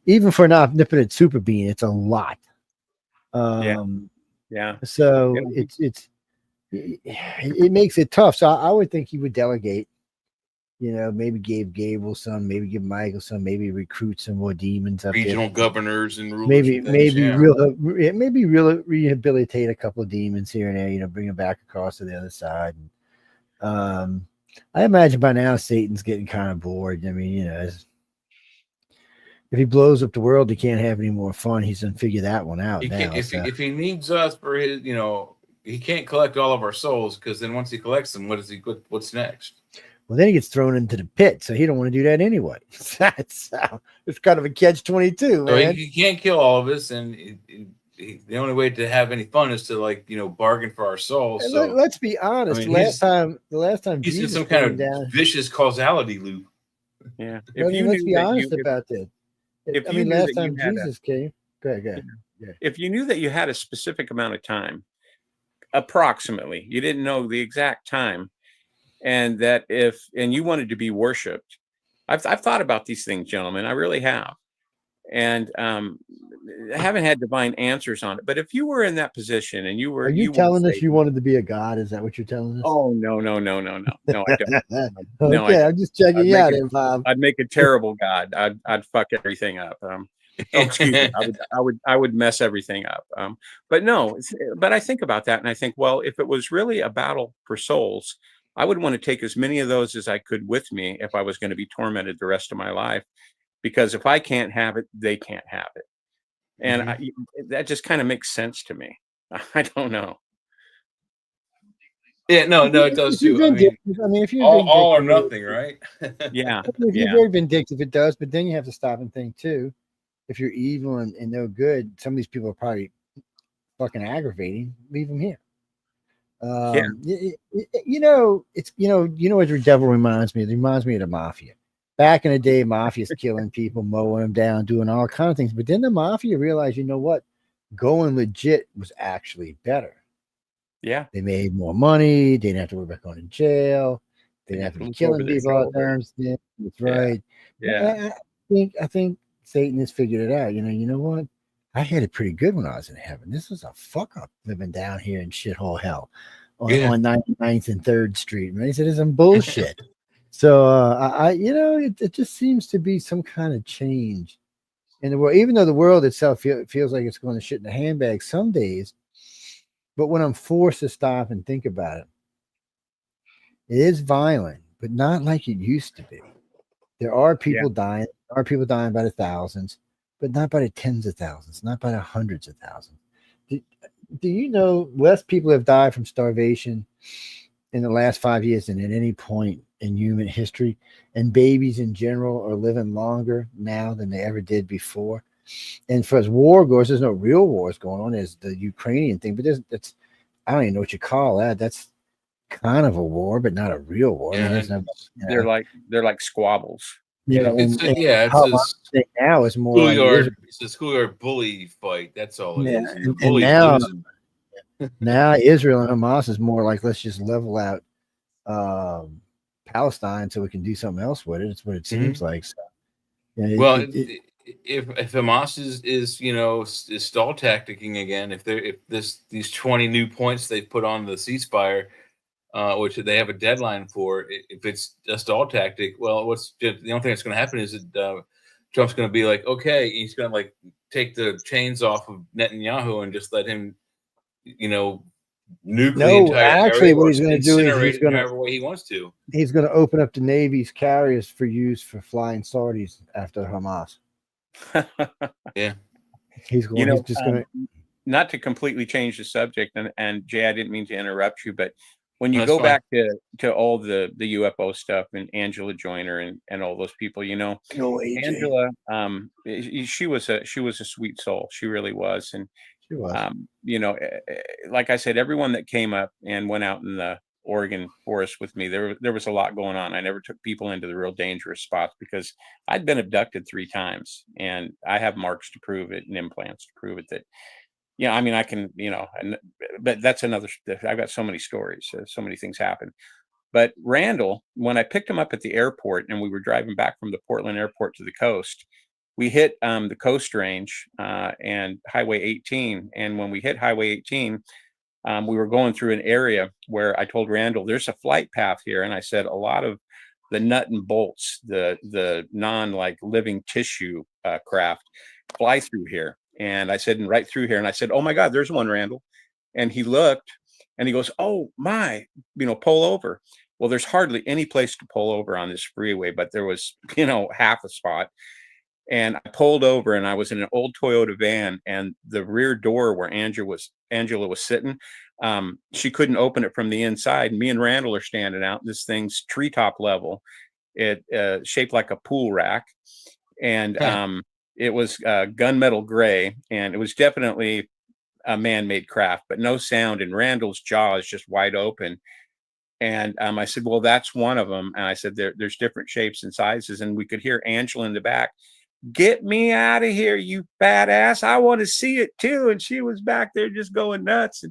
Even for an omnipotent super being, it's a lot. Yeah. So it makes it tough. So I would think he would delegate. You know, maybe give Gable some, maybe give Michael some, maybe recruit some more demons up Regional there. Governors and rulers. Maybe and things, maybe rehabilitate a couple of demons here and there. You know, bring them back across to the other side. And, I imagine by now Satan's getting kind of bored. I mean, you know, if he blows up the world, he can't have any more fun. He's gonna figure that one out now. If he needs us for his, you know, he can't collect all of our souls, because then once he collects them, what's next? Well, then he gets thrown into the pit, so he don't want to do that anyway. That's it's kind of a catch-22, man. So he can't kill all of us, and the only way to have any fun is to, like, you know, bargain for our souls. So let's be honest. I mean, the last time he's in Jesus some kind of down, vicious causality loop. Yeah. Let's be honest about that. I mean, last time Jesus came, go ahead. Yeah. If you knew that you had a specific amount of time, approximately, you didn't know the exact time, and that and you wanted to be worshipped, I've thought about these things, gentlemen. I really have, and I haven't had divine answers on it. But if you were in that position and you were, are you telling us you wanted to be a god? Is that what you're telling us? Oh no, I don't. No, okay, I'm just checking you out, Bob. I'd make a terrible god. I'd fuck everything up. Excuse me. I would mess everything up. But no. But I think about that, and I think, well, if it was really a battle for souls, I would want to take as many of those as I could with me if I was going to be tormented the rest of my life. Because if I can't have it, they can't have it, and that just kind of makes sense to me. I don't know. Yeah, no, it does too. I mean, if you're all or nothing, right? Yeah. If you're very vindictive, it does. But then you have to stop and think too. If you're evil and no good, some of these people are probably fucking aggravating. Leave them here. You know, it's you know what the devil reminds me of? It reminds me of the mafia. Back in the day, mafia's killing people, mowing them down, doing all kinds of things. But then the mafia realized, you know what? Going legit was actually better. Yeah. They made more money. They didn't have to worry about going to jail. They didn't have to be killing people out there. That's right. Yeah. I think Satan has figured it out. You know what? I had it pretty good when I was in heaven. This was a fuck up living down here in shithole hell on 99th and 3rd Street. And he said, it's some bullshit. So it just seems to be some kind of change in the world, even though the world itself feels like it's going to shit in the handbag some days. But when I'm forced to stop and think about it, it is violent, but not like it used to be. There are people dying. There are people dying by the thousands, but not by the tens of thousands, not by the hundreds of thousands. Do you know less people have died from starvation in the last 5 years than at any point in human history? And babies in general are living longer now than they ever did before. And for as war goes, there's no real wars going on. There's the Ukrainian thing, but that's I don't even know what you call that. That's kind of a war, but not a real war. I mean, Yeah, there's no, They're like squabbles. Hamas thing now is more on it's a schoolyard bully fight. That's all it is. And the and bully's now, losing. now Israel and Hamas is more like, let's just level out Palestine so we can do something else with it. It's what it seems like. So, well, if Hamas is stall tacticking again, if these 20 new points they put on the ceasefire, which they have a deadline for, if it's a stall tactic, well, the only thing that's going to happen is that Trump's going to be like, okay, he's going to like take the chains off of Netanyahu and just let him, nuke the entire actually, area, what he's going to do is he's going to however way he wants to. He's going to open up the Navy's carriers for use for flying sorties after Hamas. Yeah, he's just going to. Not to completely change the subject, and Jay, I didn't mean to interrupt you, but when you That's go fine. back to all the UFO stuff and Angela Joyner and all those people, Angela, she was a sweet soul. She really was, and she was. Like I said, everyone that came up and went out in the Oregon forest with me, there was a lot going on. I never took people into the real dangerous spots because I'd been abducted 3 times, and I have marks to prove it and implants to prove it that. Yeah, I mean, I can, but that's another. I've got so many stories, so many things happen. But Randall, when I picked him up at the airport and we were driving back from the Portland airport to the coast, we hit the Coast Range and Highway 18. And when we hit Highway 18, we were going through an area where I told Randall, there's a flight path here. And I said, a lot of the nut and bolts, the living tissue craft fly through here. And I said, and right through here. And I said, oh my God, there's one, Randall. And he looked and he goes, oh my, pull over. Well, there's hardly any place to pull over on this freeway, but there was, half a spot. And I pulled over and I was in an old Toyota van, and the rear door where Angela was sitting, she couldn't open it from the inside. Me and Randall are standing out. This thing's treetop level. It shaped like a pool rack. And it was gunmetal gray, and it was definitely a man-made craft, but no sound. And Randall's jaw is just wide open. And I said, well, that's one of them. And I said, there's different shapes and sizes. And we could hear Angela in the back, get me out of here, you fat ass. I want to see it too. And she was back there just going nuts.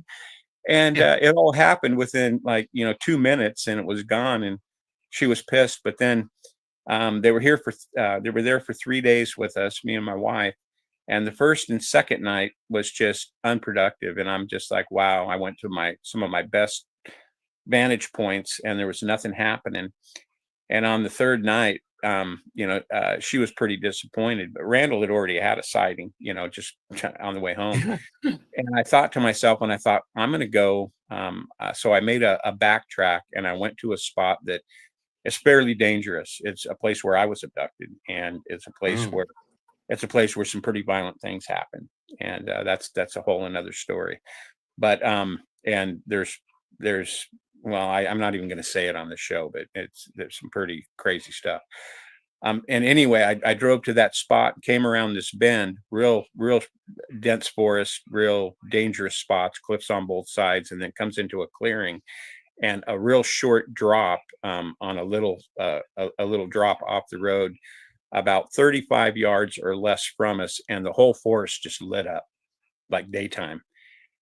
And it all happened within 2 minutes, and it was gone. And she was pissed. But then they were there for 3 days with us, me and my wife. And the first and second night was just unproductive. And I'm just like, wow, I went to some of my best vantage points and there was nothing happening. And on the third night, she was pretty disappointed, but Randall had already had a sighting, just on the way home. And I thought to myself, I'm going to go. So I made a backtrack and I went to a spot that is fairly dangerous. It's a place where I was abducted, and it's a place where some pretty violent things happen. And that's a whole another story. But and there's I'm not even going to say it on the show, but there's some pretty crazy stuff. And anyway, I drove to that spot, came around this bend, real dense forest, real dangerous spots, cliffs on both sides, and then comes into a clearing and a real short drop on a little drop off the road, about 35 yards or less from us, and the whole forest just lit up like daytime.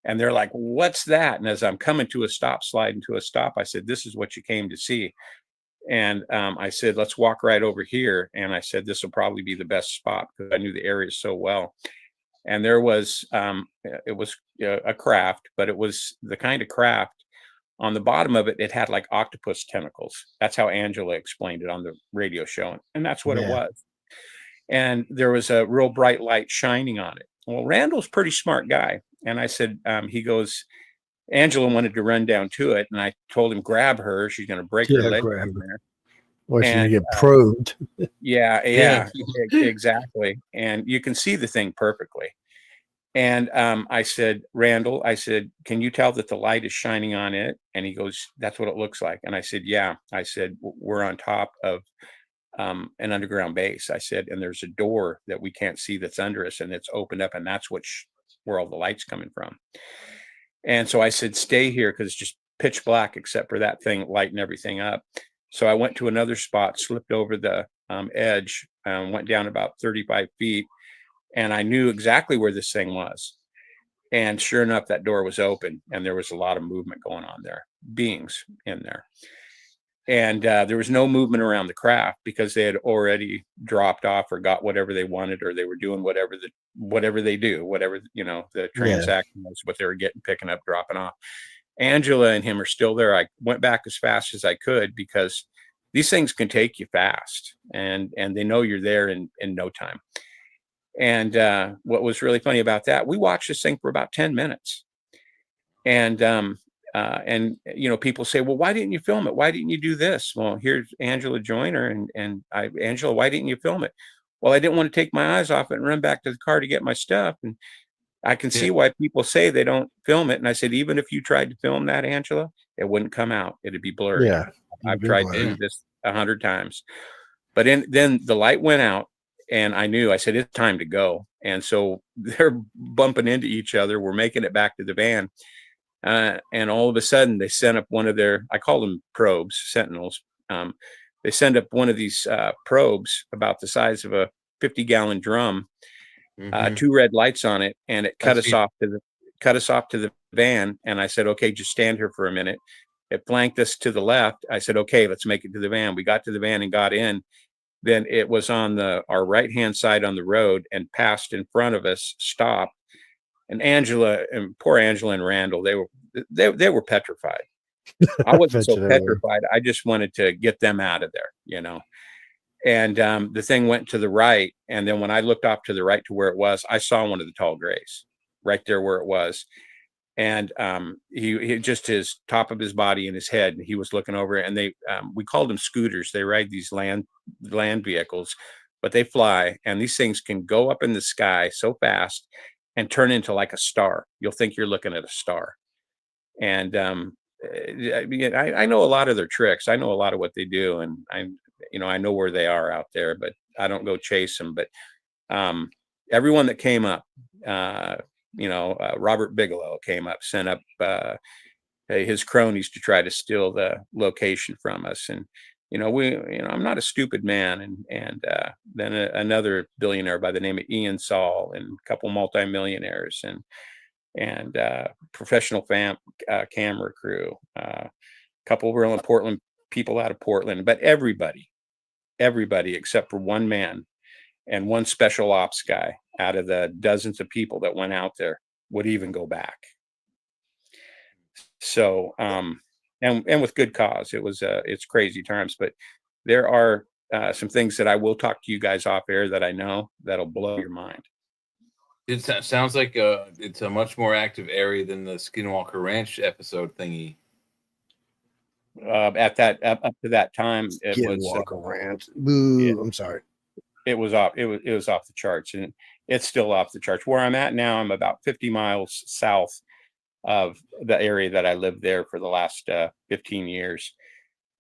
And they're like, what's that? And as I'm coming to a stop, sliding to a stop, I said, this is what you came to see. And I said, let's walk right over here. And I said, this will probably be the best spot, because I knew the area so well. And there was, it was a craft, but it was the kind of craft on the bottom of it, it had like octopus tentacles. That's how Angela explained it on the radio show. And that's what it was. And there was a real bright light shining on it. Well, Randall's a pretty smart guy. And I said, he goes, Angela wanted to run down to it. And I told him, grab her. She's going to break her leg. Or she's going to get probed. Yeah, exactly. And you can see the thing perfectly. And I said, Randall, can you tell that the light is shining on it? And he goes, that's what it looks like. And I said, yeah. I said, we're on top of an underground base. I said, and there's a door that we can't see that's under us, and it's opened up, and that's where all the light's coming from. And so I said, stay here, because it's just pitch black except for that thing lighting everything up. So I went to another spot, slipped over the edge, went down about 35 feet, and I knew exactly where this thing was. And sure enough, that door was open, and there was a lot of movement going on there, beings in there. And there was no movement around the craft because they had already dropped off or got whatever they wanted, or they were doing whatever they do, whatever, the transaction was, what they were getting, picking up, dropping off. Angela and him are still there. I went back as fast as I could because these things can take you fast, and they know you're there in no time. And what was really funny about that, we watched this thing for about 10 minutes. And people say, well, why didn't you film it? Why didn't you do this? Well, here's Angela Joyner, and Angela, why didn't you film it? Well, I didn't want to take my eyes off it and run back to the car to get my stuff. And I can see why people say they don't film it. And I said, even if you tried to film that, Angela, it wouldn't come out. It'd be blurry. Yeah. I've tried to do this 100 times. But then the light went out, and I said, it's time to go. And so they're bumping into each other. We're making it back to the van. And all of a sudden they sent up one of their, I call them probes, sentinels. They send up one of these probes about the size of a 50-gallon drum, 2 red lights on it, and it cut us off to the van. And I said, okay, just stand here for a minute. It flanked us to the left. I said, okay, let's make it to the van. We got to the van and got in. Then it was on our right-hand side on the road and passed in front of us, stopped. And poor Angela and Randall, they were petrified. I wasn't so petrified. I just wanted to get them out of there, And the thing went to the right. And then when I looked off to the right to where it was, I saw one of the tall grays right there where it was. And he just his top of his body and his head, and he was looking over, and we called them scooters. They ride these land vehicles, but they fly, and these things can go up in the sky so fast and turn into like a star. You'll think you're looking at a star. And I know a lot of their tricks. I know a lot of what they do, and I know where they are out there, but I don't go chase them. But everyone that came up, Robert Bigelow came up, sent up his cronies to try to steal the location from us. And, I'm not a stupid man. And then another billionaire by the name of Ian Saul, and a couple multimillionaires, and professional camera crew, a couple real important people out of Portland, but everybody except for one man and one special ops guy out of the dozens of people that went out there would even go back. So, and with good cause. It's crazy times, but there are some things that I will talk to you guys off air that I know that'll blow your mind. It sounds like it's a much more active area than the Skinwalker Ranch episode thingy. Up to that time, it was Skinwalker Ranch. Boo! I'm sorry. It was off the charts, and it's still off the charts. Where I'm at now, I'm about 50 miles south of the area that I lived there for the last 15 years.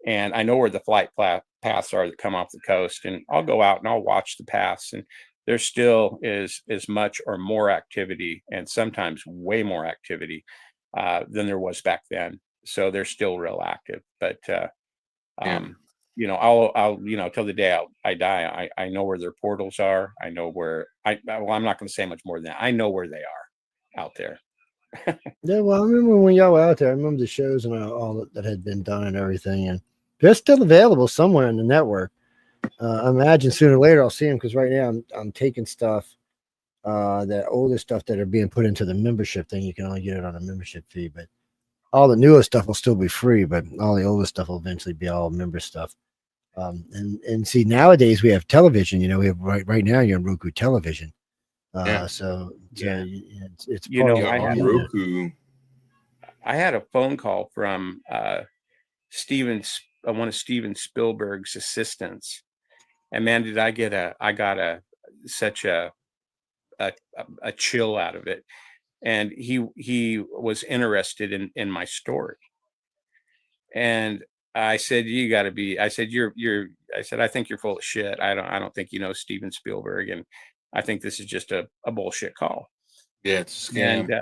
And I know where the flight paths are that come off the coast, and I'll go out and I'll watch the paths, and there still is as much or more activity, and sometimes way more activity than there was back then. So they're still real active, but I'll till the day I die, I know where their portals are. I know where I'm not going to say much more than that. I know where they are out there. Yeah, well, I remember when y'all were out there. I remember the shows and all that had been done and everything, and they're still available somewhere in the network. I imagine sooner or later I'll see them, because right now I'm taking stuff, the older stuff that are being put into the membership thing. You can only get it on a membership fee, but all the newer stuff will still be free. But all the older stuff will eventually be all member stuff. And see, nowadays we have television. We have right now you're on Roku television. So it's on Roku. I had a phone call from one of Steven Spielberg's assistants, and man, did I got such a chill out of it. And he was interested in my story, and I said, I said, I think you're full of shit. I don't think you know Steven Spielberg, and I think this is just a bullshit call. Yeah, it's a scam.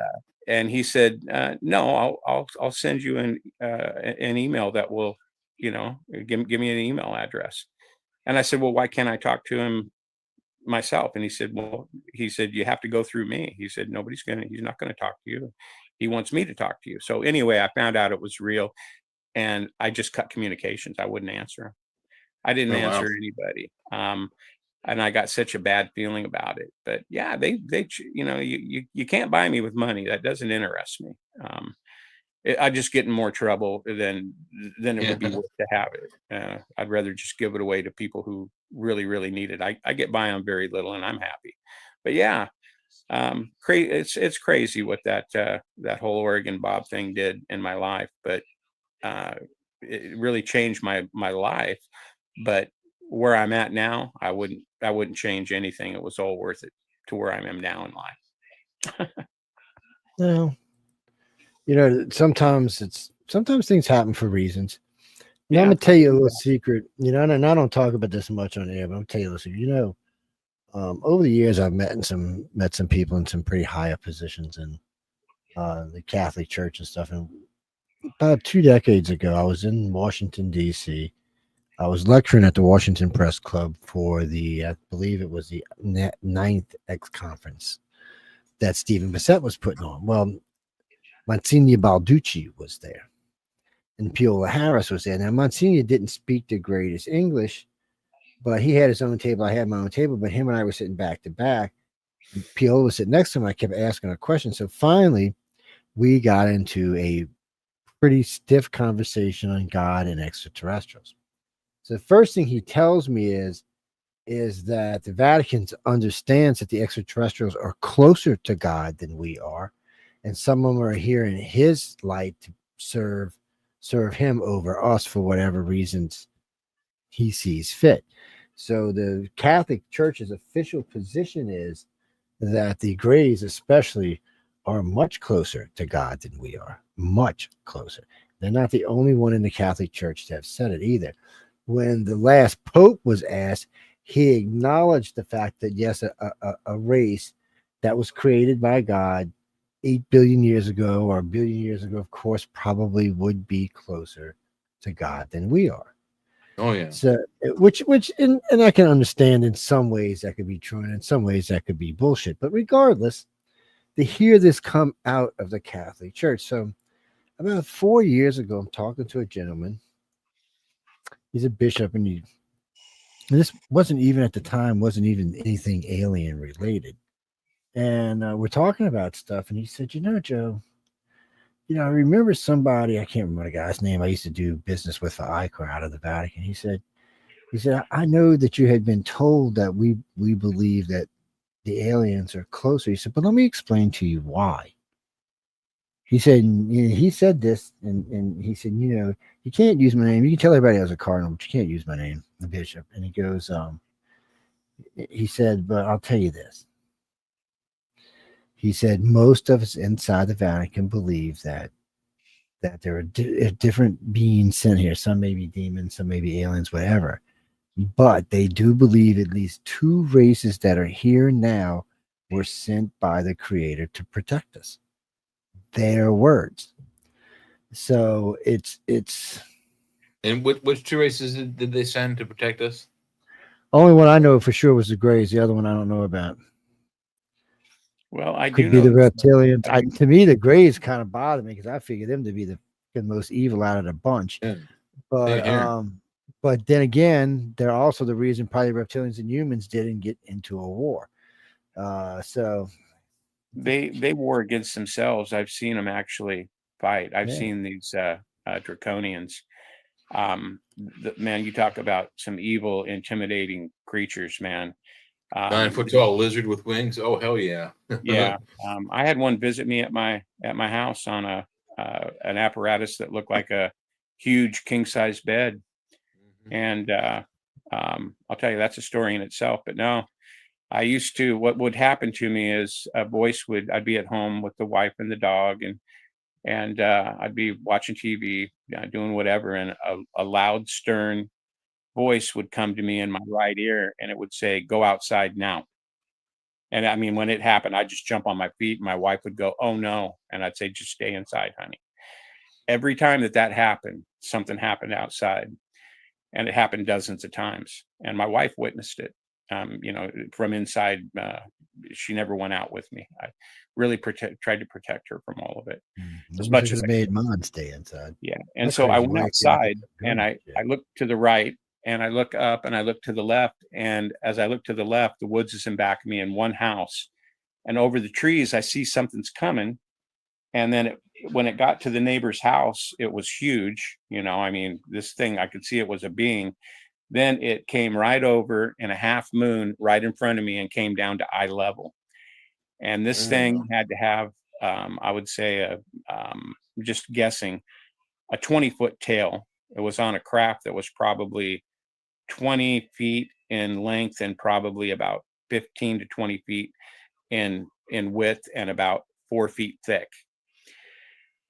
And he said, no, I'll send you an email that will, give me an email address. And I said, well, why can't I talk to him myself? And he said, you have to go through me. He said, he's not going to talk to you. He wants me to talk to you. So anyway, I found out it was real, and I just cut communications. I wouldn't answer him. I didn't answer anybody. And I got such a bad feeling about it. But yeah, you can't buy me with money. That doesn't interest me. I just get in more trouble than it would be worth to have it. I'd rather just give it away to people who really, really need it. I get by on very little, and I'm happy. But yeah, it's crazy what that whole Oregon Bob thing did in my life. But it really changed my life. But where I'm at now, I wouldn't change anything. It was all worth it to where I am now in life. No. Sometimes things happen for reasons. I'm gonna tell you a little secret. And I don't talk about this much on air, but I'll tell you a little secret. Over the years, I've met some people in some pretty high up positions in the Catholic Church and stuff. And about 2 decades ago, I was in Washington, D.C. I was lecturing at the Washington Press Club for I believe it was the 9th X conference that Stephen Bissett was putting on. Well, Monsignor Balducci was there, and Piola Harris was there. Now, Monsignor didn't speak the greatest English, but he had his own table. I had my own table, but him and I were sitting back to back. Piola was sitting next to him. I kept asking a question. So finally, we got into a pretty stiff conversation on God and extraterrestrials. So the first thing he tells me is that the Vatican understands that the extraterrestrials are closer to God than we are, and some of them are here in his light to serve him over us for whatever reasons he sees fit. So the Catholic Church's official position is that the Greys especially are much closer to God than we are, much closer. They're not the only one in the Catholic Church to have said it either. When the last Pope was asked, he acknowledged the fact that, yes, a race that was created by God 8 billion years ago or 1 billion years ago, of course, probably would be closer to God than we are. Oh, yeah. So, which and I can understand in some ways that could be true, and in some ways that could be bullshit. But regardless, to hear this come out of the Catholic Church. So about 4 years ago, I'm talking to a gentleman. He's a bishop, and this wasn't even at the time, wasn't even anything alien related. And we're talking about stuff, and he said, Joe, I remember somebody, I can't remember the guy's name I used to do business with for ICOR out of the Vatican. He said, I know that you had been told that we believe that the aliens are closer. He said, but let me explain to you why. He said, he said this, and he said, you can't use my name. You can tell everybody I was a cardinal, but you can't use my name, the bishop. And he goes, he said, but I'll tell you this. He said, most of us inside the Vatican believe that there are different beings sent here. Some may be demons, some may be aliens, whatever. But they do believe at least 2 races that are here now were sent by the Creator to protect us. Their words. So it's. And which 2 races did they send to protect us? Only one I know for sure was the Greys. The other one I don't know about. Well, I could do be know the reptilians. To me, the Greys kind of bother me because I figure them to be the most evil out of the bunch. Yeah. But then again, they're also the reason probably reptilians and humans didn't get into a war. So they war against themselves. I've seen them actually fight. I've seen these draconians. Man, you talk about some evil, intimidating creatures, man. 9 foot tall lizard with wings. Oh, hell yeah. Yeah. I had one visit me at my house on an apparatus that looked like a huge king size bed. And I'll tell you, that's a story in itself. But no, I used to, what would happen to me is I'd be at home with the wife and the dog, and I'd be watching TV, doing whatever, and a loud, stern voice would come to me in my right ear, and it would say, "Go outside now." And I mean, when it happened, I'd just jump on my feet. And my wife would go, "Oh no." And I'd say, "Just stay inside, honey." Every time that happened, something happened outside, and it happened dozens of times. And my wife witnessed it, from inside. She never went out with me. I really tried to protect her from all of it as much as I made mom stay inside. Yeah. And so I went outside and I looked to the right and I look up and I look to the left. And as I look to the left, the woods is in back of me in one house. And over the trees, I see something's coming. And then when it got to the neighbor's house, it was huge. I mean, this thing, I could see it was a being. Then it came right over in a half moon right in front of me and came down to eye level. And this thing had to have, I would say, just guessing, a 20-foot tail. It was on a craft that was probably 20 feet in length and probably about 15 to 20 feet in width and about 4 feet thick.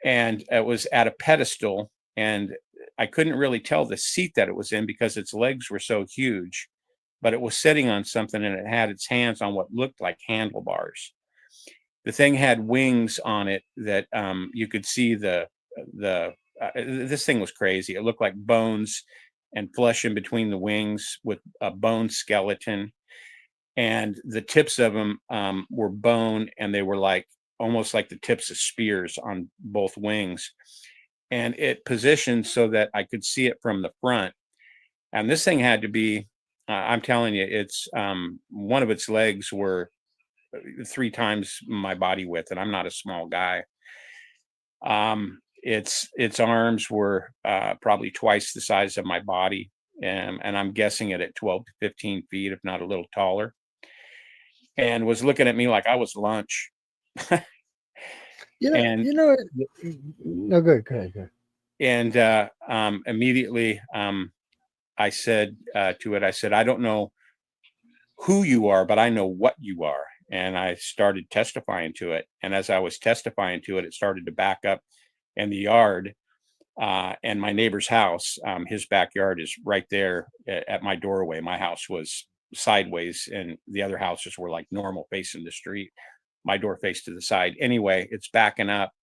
And it was at a pedestal, and I couldn't really tell the seat that it was in because its legs were so huge, but it was sitting on something and it had its hands on what looked like handlebars. The thing had wings on it that you could see this thing was crazy. It looked like bones and flesh in between the wings with a bone skeleton. And the tips of them were bone, and they were almost like the tips of spears on both wings. And it positioned so that I could see it from the front. And this thing had to be, I'm telling you, it's one of its legs were 3 times my body width, and I'm not a small guy. Its arms were probably twice the size of my body, and I'm guessing it at 12 to 15 feet, if not a little taller, and was looking at me like I was lunch. No, go ahead. And immediately I said to it, I said, "I don't know who you are, but I know what you are." And I started testifying to it. And as I was testifying to it, it started to back up in the yard. And my neighbor's house, his backyard is right there at my doorway. My house was sideways and the other houses were like normal facing the street. My door faced to the side. Anyway, it's backing up.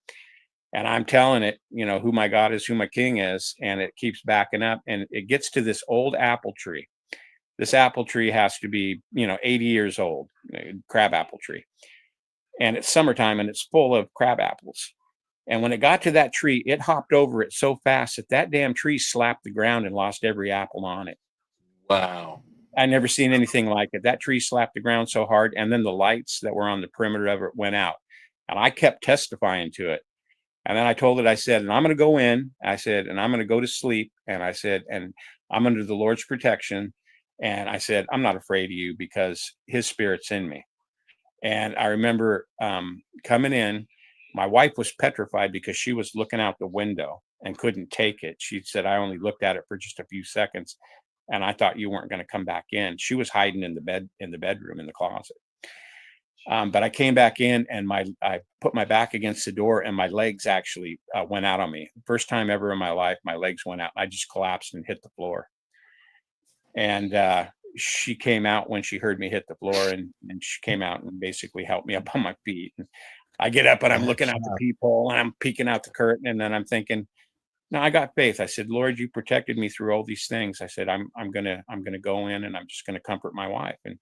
And I'm telling it, who my God is, who my King is. And it keeps backing up. And it gets to this old apple tree. This apple tree has to be, 80 years old, crab apple tree. And it's summertime and it's full of crab apples. And when it got to that tree, it hopped over it so fast that damn tree slapped the ground and lost every apple on it. Wow. I never seen anything like it. That tree slapped the ground so hard. And then the lights that were on the perimeter of it went out. And I kept testifying to it. And then I told it, I said, and I'm going to go in. I said, and I'm going to go to sleep. And I said, and I'm under the Lord's protection. And I said, I'm not afraid of you because his spirit's in me. And I remember coming in. My wife was petrified because she was looking out the window and couldn't take it. She said, I only looked at it for just a few seconds. And I thought you weren't going to come back in. She was hiding in the bedroom, in the closet. But I came back in and I put my back against the door and my legs actually went out on me. First time ever in my life, my legs went out. I just collapsed and hit the floor. And she came out when she heard me hit the floor, and she came out and basically helped me up on my feet. And I get up and I'm looking out the peephole and I'm peeking out the curtain, and then I'm thinking, no, I got faith. I said, Lord, you protected me through all these things. I said, I'm gonna go in and I'm just gonna comfort my wife. And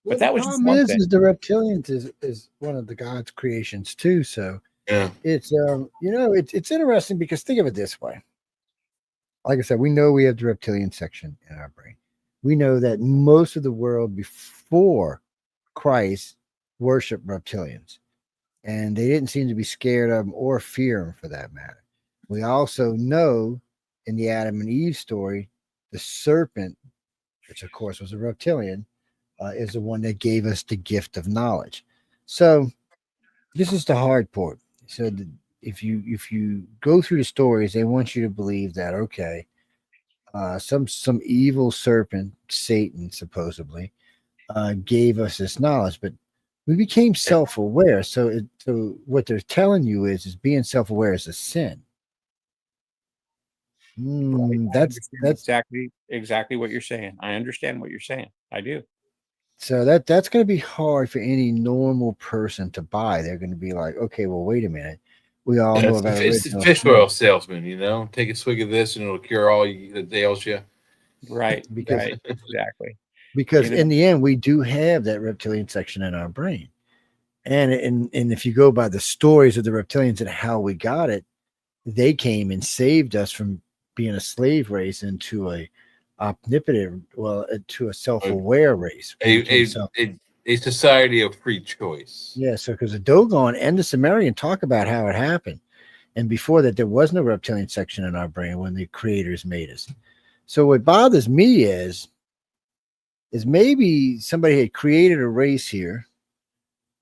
but that was just one thing. The reptilians is one of the God's creations too. So yeah, it's it's interesting because think of it this way. Like I said, we know we have the reptilian section in our brain. We know that most of the world before Christ worshiped reptilians, and they didn't seem to be scared of them or fear them for that matter. We also know in the Adam and Eve story, the serpent, which of course was a reptilian, is the one that gave us the gift of knowledge. So this is the hard part. So if you go through the stories, they want you to believe that, okay, some evil serpent, Satan supposedly, gave us this knowledge, but we became self-aware. So what they're telling you is being self-aware is a sin. That's exactly what you're saying. I understand what you're saying. I do. So that's going to be hard for any normal person to buy. They're going to be like, okay, well, wait a minute. We all know about It's the original fish sin. oil salesman, take a swig of this and it'll cure all that ails you. Right. Because, right. Exactly. Because in the end, we do have that reptilian section in our brain. And if you go by the stories of the reptilians and how we got it, they came and saved us from being a slave race into a omnipotent, to a self-aware race. A society of free choice. Yeah, so because the Dogon and the Sumerian talk about how it happened. And before that, there was no reptilian section in our brain when the creators made us. So what bothers me is maybe somebody had created a race here.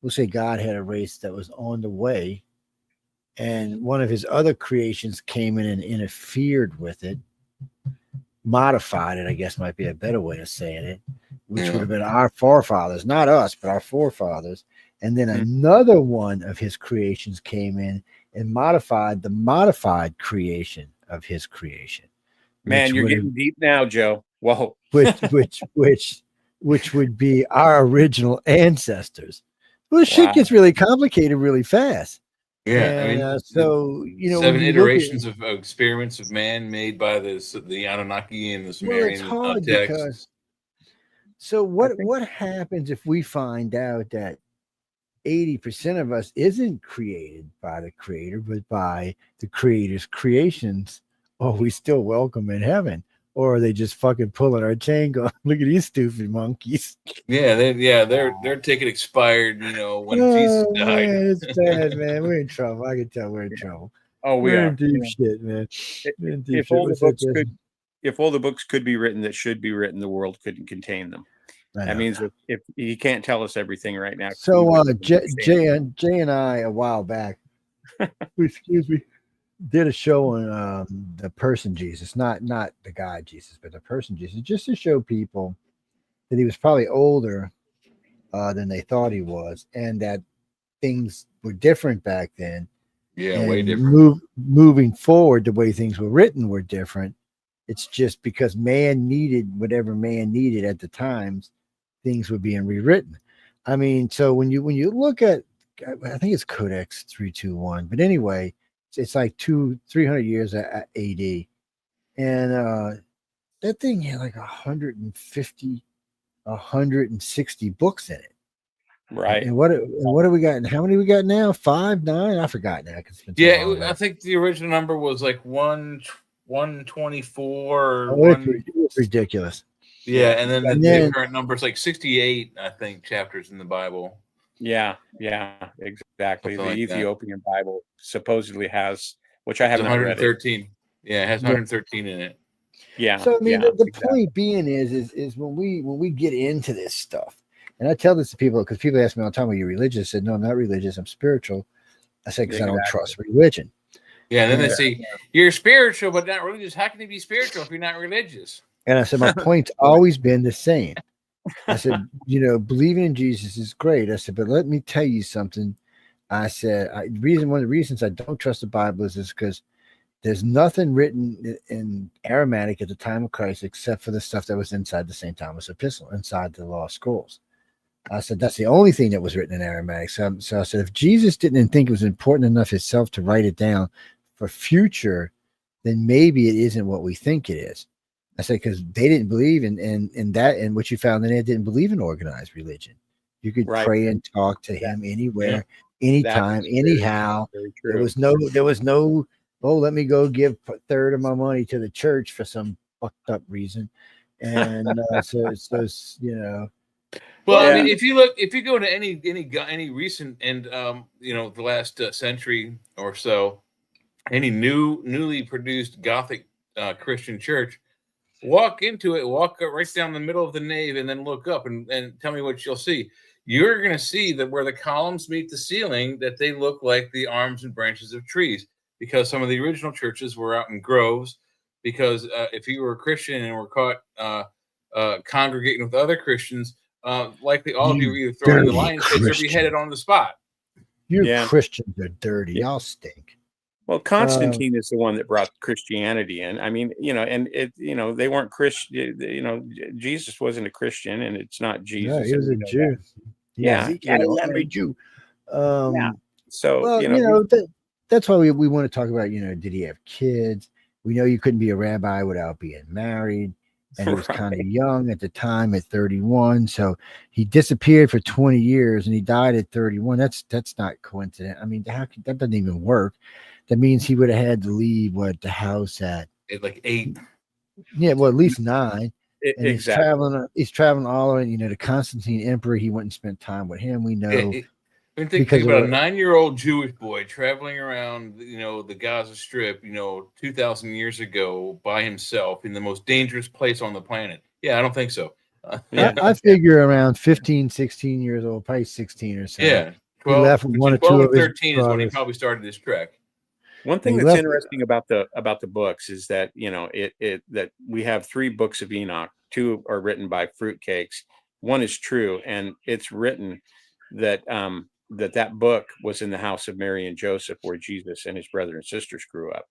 We'll say God had a race that was on the way, and one of his other creations came in and interfered with it, modified it, I guess might be a better way of saying it, which would have been our forefathers, not us, but our forefathers. And then another one of his creations came in and modified the modified creation of his creation. Man, you're getting deep now, Joe. Whoa. which would be our original ancestors. Well, shit gets really complicated really fast. Yeah, so 7 iterations of experiments of man made by the Anunnaki and the Sumerian texts. So what happens if we find out that 80% of us isn't created by the creator, but by the creator's creations? Are we still welcome in heaven? Or are they just fucking pulling our chain going, look at these stupid monkeys? They're taking expired, when Jesus died. Man, it's bad, man. We're in trouble. I can tell we're in trouble. Oh, we're in deep shit, man. If all the books could be written that should be written, the world couldn't contain them. That means if he can't tell us everything right now. So Jay and I a while back, excuse me, did a show on the person Jesus, not the guy Jesus, but the person Jesus, just to show people that he was probably older than they thought he was, and that things were different back then. Yeah, way different. Moving forward, the way things were written were different. It's just because man needed whatever man needed at the times, things were being rewritten. I mean, so when you look at, I think it's Codex 321, but anyway, it's like 300 years AD, and that thing had like 150, 160 books in it. Right. And what have we got? And how many we got now? 5, 9? I forgot now. I think the original number was like 124. It was ridiculous. Yeah, and then the current number is like 68, I think, chapters in the Bible. Yeah, exactly. Something the Ethiopian Bible supposedly has, which I haven't 113. read. Yeah, it has 113 in it. Yeah. So I mean, the point being is when we get into this stuff, and I tell this to people because people ask me all the time, "Are you religious?" I said, "No, I'm not religious. I'm spiritual." I said, "Because I don't trust religion." Yeah, and then they say you're spiritual but not religious. How can you be spiritual if you're not religious? And I said, my point's always been the same. I said, believing in Jesus is great. I said, but let me tell you something. I said, one of the reasons I don't trust the Bible is because there's nothing written in Aramaic at the time of Christ except for the stuff that was inside the St. Thomas Epistle, inside the Law Scrolls. I said, that's the only thing that was written in Aramaic. So I said, if Jesus didn't think it was important enough himself to write it down for future, then maybe it isn't what we think it is. I said, because they didn't believe in that, and what you found in it didn't believe in organized religion. You could pray and talk to him anywhere, anytime, anyhow. There was no, oh, let me go give a third of my money to the church for some fucked up reason. And Well, I mean, if you go to any recent and the last century or so, any newly produced Gothic Christian church, walk into it, walk right down the middle of the nave, and then look up and tell me what you'll see. You're going to see that where the columns meet the ceiling, that they look like the arms and branches of trees, because some of the original churches were out in groves. Because if you were a Christian and were caught congregating with other Christians, likely all of you were either thrown in the lion's pits or beheaded on the spot. Christians are dirty. Y'all stink. Well, Constantine is the one that brought Christianity in. I mean, and they weren't Christian. Jesus wasn't a Christian, and it's not Jesus. No, he was a Jew. Yeah, Jew. Yeah. So well, that's why we want to talk about. Did he have kids? We know you couldn't be a rabbi without being married, and he was kind of young at the time, at 31. So he disappeared for 20 years, and he died at 31. That's not coincident. I mean, that doesn't even work. That means he would have had to leave the house at like 8. Yeah, well, at least 9. And exactly. He's traveling all over. The Constantine Emperor. He went and spent time with him. We know. Think about a 9-year-old Jewish boy traveling around, the Gaza Strip, 2,000 years ago by himself in the most dangerous place on the planet. Yeah, I don't think so. I figure around 15, 16 years old, probably 16 or so. Yeah, 12, he left with 1 or 2 of his 13 is when he probably started his trek. One thing that's interesting about the books is that that we have 3 books of Enoch. 2 are written by fruitcakes. 1 is true, and it's written that that book was in the house of Mary and Joseph, where Jesus and his brother and sisters grew up.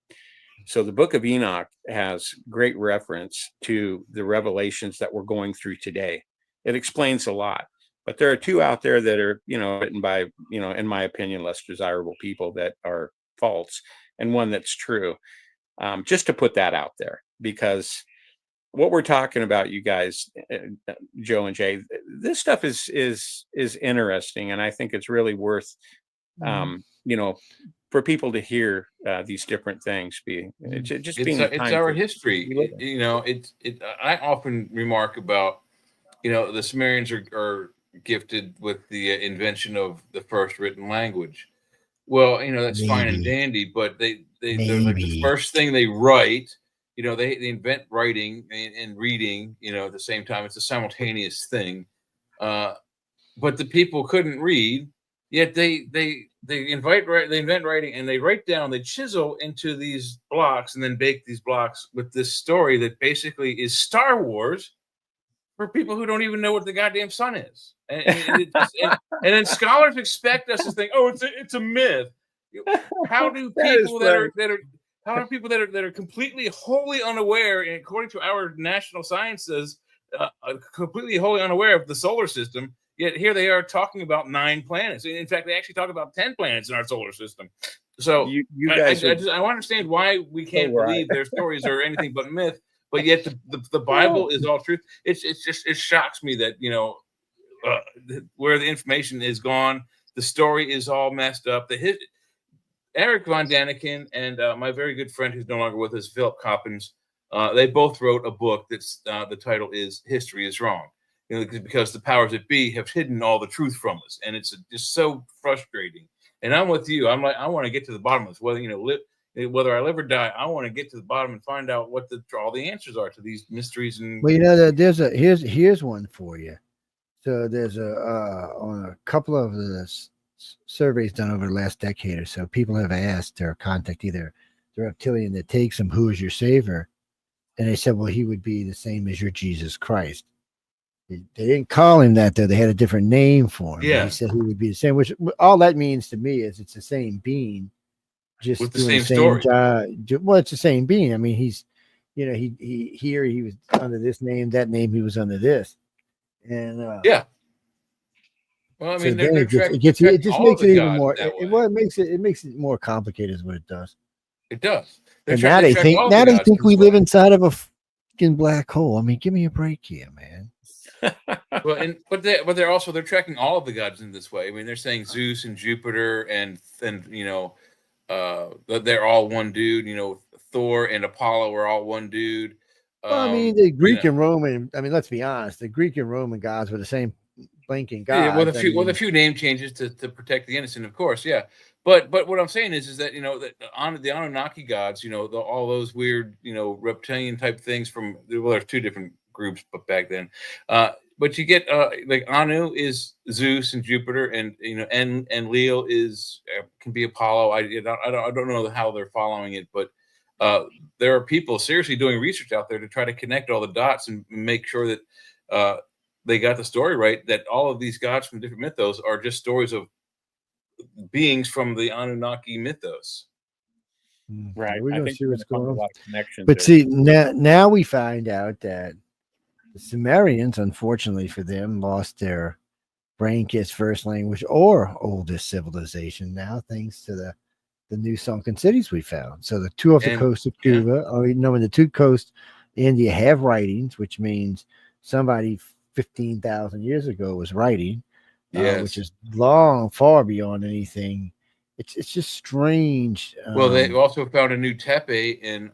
So the book of Enoch has great reference to the revelations that we're going through today. It explains a lot, but there are 2 out there that are written by in my opinion, less desirable people that are false, and 1 that's true. Just to put that out there, because what we're talking about, you guys, Joe and Jay, this stuff is interesting, and I think it's really worth for people to hear these different things. It's our history. I often remark about the Sumerians are gifted with the invention of the first written language. Well, that's fine and dandy, but they're like the first thing they write. They invent writing and reading, at the same time. It's a simultaneous thing. But the people couldn't read, yet they invent writing, and they write down, they chisel into these blocks and then bake these blocks with this story that basically is Star Wars for people who don't even know what the goddamn sun is. And then scholars expect us to think, oh, it's a myth. How do people How are people that are completely wholly unaware, and according to our national sciences, completely wholly unaware of the solar system, yet here they are talking about 9 planets. In fact, they actually talk about 10 planets in our solar system. So I understand why we can't believe their stories are anything but myth, but yet the Bible is all truth. It shocks me that where the information is gone, the story is all messed up. Eric von Daniken and my very good friend who's no longer with us, Philip Coppens, they both wrote a book that's the title is "History is Wrong," because the powers that be have hidden all the truth from us, and it's just so frustrating. And I'm with you. I'm like, I want to get to the bottom of this. Whether I live or die, I want to get to the bottom and find out what all the answers are to these mysteries. And here's one for you. So there's on a couple of the surveys done over the last decade or so, people have asked or contact either the reptilian that takes them, who is your savior? And they said, well, he would be the same as your Jesus Christ. They didn't call him that, though. They had a different name for him. Yeah. He said he would be the same, which all that means to me is it's the same being, just with the doing same story. Well, it's the same being. I mean, he's, he was under this name, that name, he was under this. And yeah. Well, I mean, it just makes it even more. It makes it more complicated, is what it does. It does. And now they think we live inside of a fucking black hole. I mean, give me a break here, man. Well, but they're tracking all of the gods in this way. I mean, they're saying Zeus and Jupiter and they're all one dude. Thor and Apollo are all one dude. Well, I mean, the Greek and Roman. I mean, let's be honest. The Greek and Roman gods were the same blinking gods. Yeah, with a few name changes to protect the innocent, of course. Yeah, but what I'm saying is that that on the Anunnaki gods, all those weird reptilian type things from there's 2 different groups, but back then, but you get like Anu is Zeus and Jupiter, and and Leo can be Apollo. I don't know how they're following it, but there are people seriously doing research out there to try to connect all the dots and make sure that they got the story right, that all of these gods from different mythos are just stories of beings from the Anunnaki mythos. Right. We're I gonna think see we're what's gonna going find a on. lot of connections But there. see, now we find out that the Sumerians, unfortunately for them, lost their brain kiss first language or oldest civilization now, thanks to the new sunken cities we found. So the two off the And coast of Cuba, or in the two coasts, India have writings, which means somebody 15,000 years ago was writing, which yes. is long, far beyond anything. It's just strange. Well, they also found a new tepe in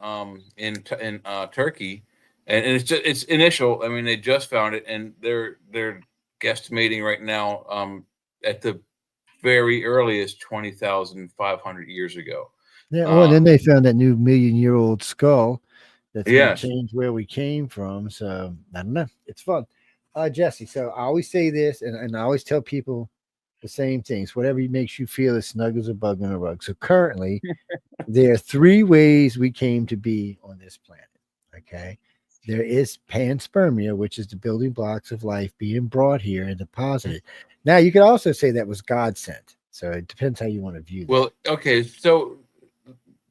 Turkey, and it's initial. I mean, they just found it, and they're guesstimating right now at the very earliest 20,500 years ago. Yeah. Oh, and then they found that new million-year-old skull that's going to Yes. change where we came from. So I don't know. It's fun. Jesse, so I always say this, and I always tell people the same things. Whatever makes you feel as snug as a bug on a rug. So currently, there are three ways we came to be on this planet. Okay. There is panspermia, which is the building blocks of life being brought here and deposited. Now, you could also say that was God sent. So it depends how you want to view that. Well, okay, so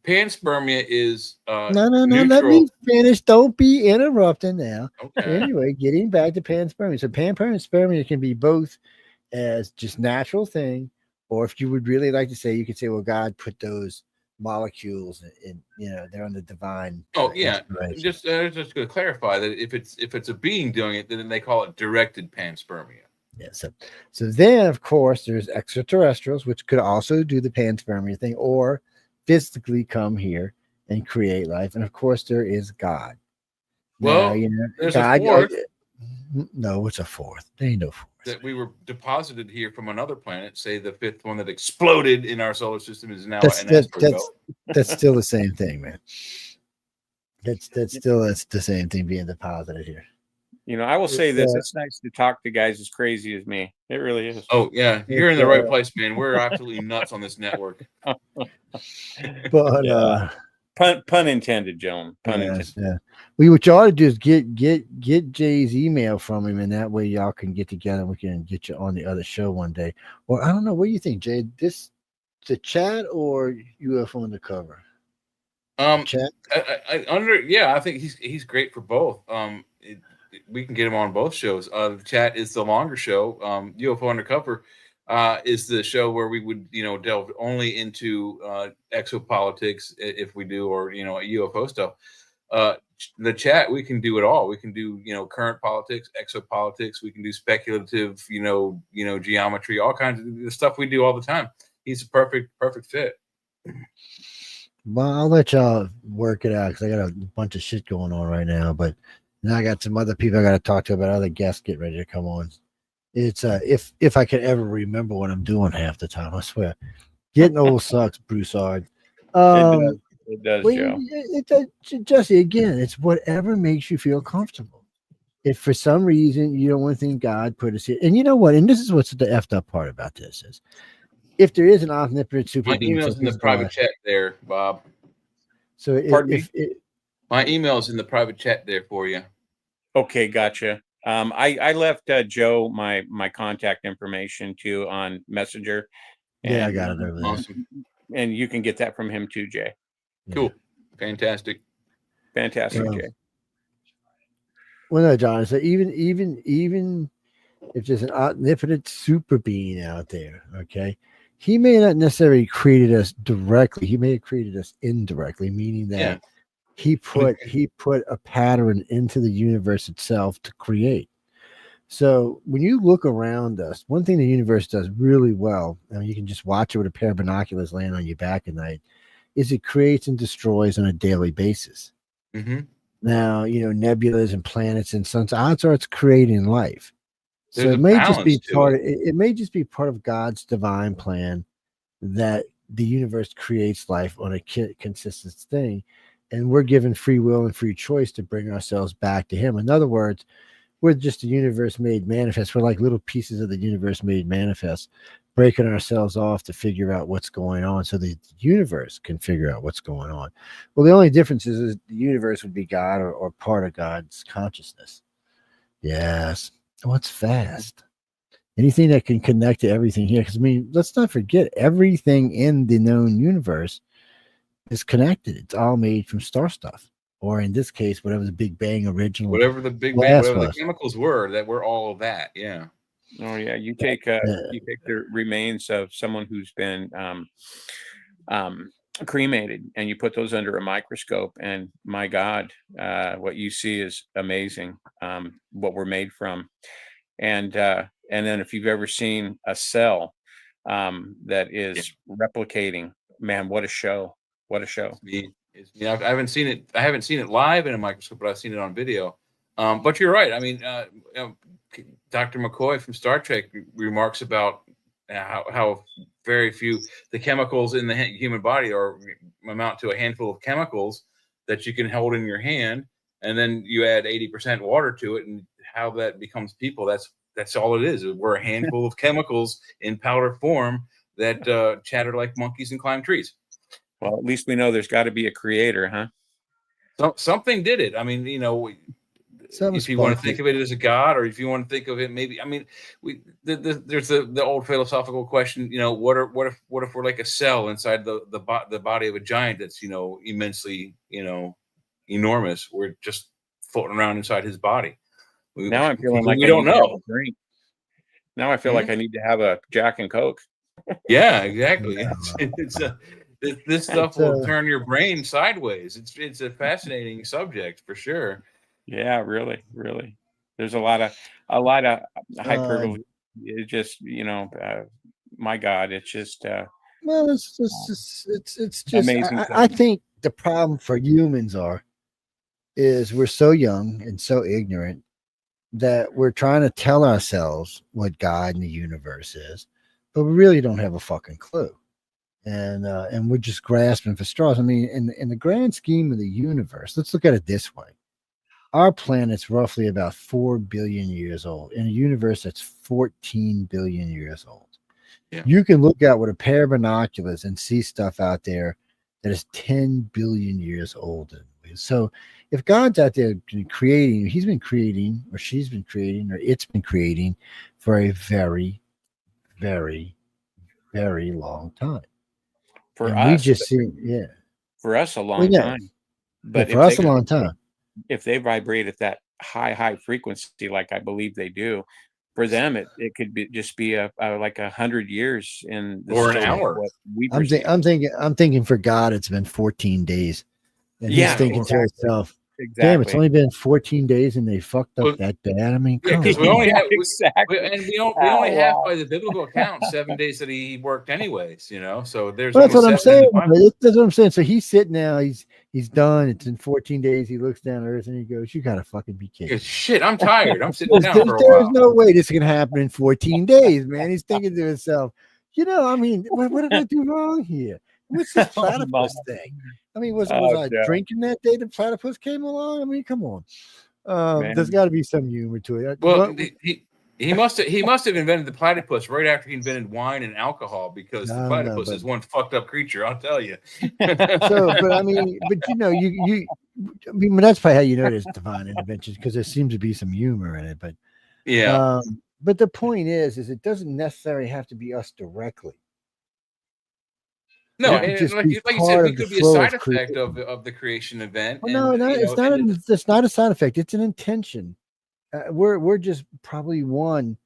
panspermia is No, neutral. let me finish. Don't be interrupting now. Okay. Anyway, getting back to panspermia. So panspermia can be both as just natural thing, or if you would really like to say, you could say, well, God put those molecules in, they're on the divine. Oh yeah, just going to clarify that if it's a being doing it, then they call it directed panspermia. Yeah. So then, of course, there's extraterrestrials, which could also do the panspermia thing, or physically come here and create life. And of course, there is God. Well, now, there's God, a fourth. No, it's a fourth. There ain't no fourth. That we were deposited here from another planet. Say the fifth one that exploded in our solar system is now That's an asteroid belt. That's still the same thing, man. That's the same thing being deposited here. I will say this: it's nice to talk to guys as crazy as me. It really is. Oh yeah, you're in the right place, man. We're absolutely nuts on this network. But pun intended, Joan. Pun intended. Yeah. What you ought to do is get Jay's email from him, and that way y'all can get together. We can get you on the other show one day. Or I don't know. What do you think, Jay? This the chat or UFO Undercover? Chat. I think he's great for both. We can get him on both shows. The chat is the longer show. UFO Undercover is the show where we would delve only into exopolitics if we do, or UFO stuff. The chat, we can do it all. We can do current politics, exopolitics. We can do speculative geometry, all kinds of the stuff we do all the time. He's a perfect fit. Well, I'll let y'all work it out because I got a bunch of shit going on right now. But now I got some other people I got to talk to about other guests get ready to come on. It's if I can ever remember what I'm doing half the time, I swear. Getting old sucks, Broussard. It does, Joe. It does, Jesse. Again, it's whatever makes you feel comfortable. If for some reason you don't want to think God put us here, and you know what, and this is what's the effed up part about this is, if there is an omnipotent super being, my email's in the private chat there, Bob. So my email's in the private chat there for you. Okay, gotcha. I left Joe my contact information too on Messenger. Yeah, I got it over there. Awesome. And you can get that from him too, Jay. Cool. Fantastic, Jay. Well, no, John. So even if there's an omnipotent super being out there, okay, he may not necessarily created us directly. He may have created us indirectly, meaning that he put a pattern into the universe itself to create. So when you look around us, one thing the universe does really well, and you can just watch it with a pair of binoculars laying on your back at night, is it creates and destroys on a daily basis. Mm-hmm. Now, nebulas and planets and suns, odds are it's creating life. So it may just be it may just be part of God's divine plan that the universe creates life on a consistent thing. And we're given free will and free choice to bring ourselves back to him. In other words, we're just a universe made manifest. We're like little pieces of the universe made manifest, breaking ourselves off to figure out what's going on so the universe can figure out what's going on. Well, the only difference is the universe would be God or part of God's consciousness. Yes. What's fast? Anything that can connect to everything here. Because, let's not forget, everything in the known universe is connected. It's all made from star stuff, or in this case, whatever the Big Bang original Whatever the Big Bang, blast whatever the was. chemicals were that were all of that. Yeah. Oh yeah, you take the remains of someone who's been cremated, and you put those under a microscope, and my God, what you see is amazing. What we're made from, and then if you've ever seen a cell that is replicating, man, what a show! What a show! I haven't seen it. I haven't seen it live in a microscope, but I've seen it on video. But you're right. I mean, Dr. McCoy from Star Trek remarks about how very few the chemicals in the human body amount to a handful of chemicals that you can hold in your hand, and then you add 80% water to it, and how that becomes people. That's all it is. We're a handful of chemicals in powder form that chatter like monkeys and climb trees. Well, at least we know there's got to be a creator, huh? So something did it. I mean, if you want to think of it as a god, or if you want to think of it, maybe. I mean, there's the old philosophical question. What if we're like a cell inside the body of a giant that's immensely enormous? We're just floating around inside his body. Now I'm feeling like we don't know. Drink. Now I feel like I need to have a Jack and Coke. Yeah, exactly. This stuff will turn your brain sideways. It's a fascinating subject for sure. Yeah, really. There's a lot of hyperbole. It just, my God, it's just. Well, it's just amazing. I think the problem for humans is we're so young and so ignorant that we're trying to tell ourselves what God and the universe is, but we really don't have a fucking clue. And we're just grasping for straws. I mean, in the grand scheme of the universe, let's look at it this way. Our planet's roughly about 4 billion years old in a universe that's 14 billion years old. Yeah. You can look out with a pair of binoculars and see stuff out there that is 10 billion years old. So if God's out there creating, he's been creating, or she's been creating, or it's been creating for a very, very, very long time. For us, for us a long time. But for us a long time. If they vibrate at that high frequency, like I believe they do, for them it could just be like 100 years in the or an hour. I'm thinking for God it's been 14 days, and he's thinking to himself, exactly. Damn, it's only been 14 days and they fucked up that bad. I mean, because we only have exactly, we only have, by the biblical account, 7 days that he worked anyways. So there's. Well, that's what I'm saying. That's what I'm saying. So he's sitting now. He's done. It's in 14 days. He looks down at Earth and he goes, "You gotta fucking be kidding!" Shit, I'm tired. I'm sitting down for a while. There's no way this can happen in 14 days, man. He's thinking to himself, I mean, what did I do wrong here? What's this platypus thing? I mean, was I drinking that day the platypus came along? I mean, come on. There's got to be some humor to it. Well, he must have invented the platypus right after he invented wine and alcohol, because the platypus is one fucked up creature, I'll tell you. But I mean, that's probably how you know there's divine intervention, because there seems to be some humor in it. But yeah. But the point is it doesn't necessarily have to be us directly. No, like you said, it could be a side effect of the creation event. Well, it's not. It's not a side effect. It's an intention. We're just probably one.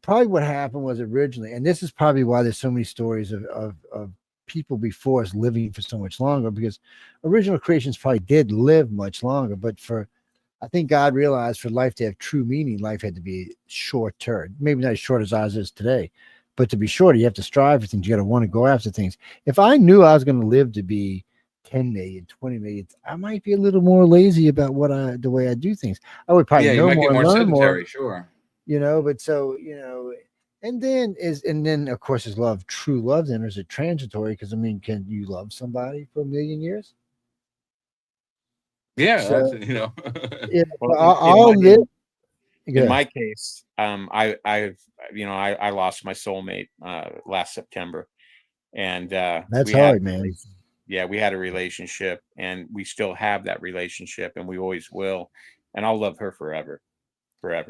Probably what happened was originally, and this is probably why there's so many stories of people before us living for so much longer, because original creations probably did live much longer. But I think God realized for life to have true meaning, life had to be short term. Maybe not as short as ours is today. But to be short, you have to strive for things. You got to want to go after things. If I knew I was going to live to be 10 million, 20 million, I might be a little more lazy about the way I do things. I would probably know more, learn more. Sure. But so, and then of course, his love, true love, then is it transitory? Because I mean, can you love somebody for 1 million years? Yeah. So, I'll live. In my case, I lost my soulmate last September, and that's hard, man. Yeah, we had a relationship, and we still have that relationship, and we always will. And I'll love her forever.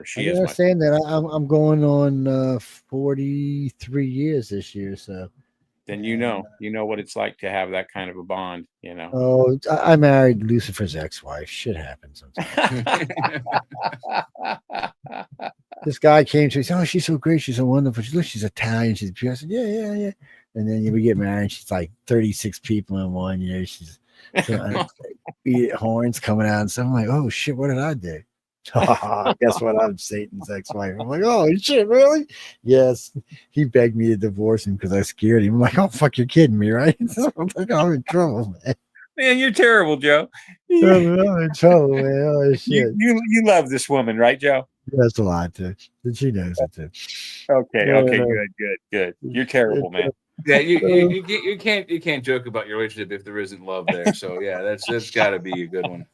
She is. Saying that I'm going on 43 years this year, so then you know what it's like to have that kind of a bond. Oh, I married Lucifer's ex-wife. Shit happens sometimes. This guy came to me, said, "Oh, she's so great. She's so wonderful. She's Italian. She's beautiful." I said, "Yeah." And then we get married. She's like 36 people in one. She's horns coming out. And so I'm like, "Oh shit, what did I do?" Guess what? I'm Satan's ex-wife. I'm like, "Oh shit, really?" Yes. He begged me to divorce him because I scared him. I'm like, "Oh fuck, you're kidding me, right?" I'm like, "I'm in trouble, man." Man, you're terrible, Joe. I'm in trouble, man. Oh shit. You love this woman, right, Joe? That's a lot too. She knows it too. Okay, good. You're terrible, man. Yeah, you can't joke about your relationship if there isn't love there. So yeah, that's got to be a good one.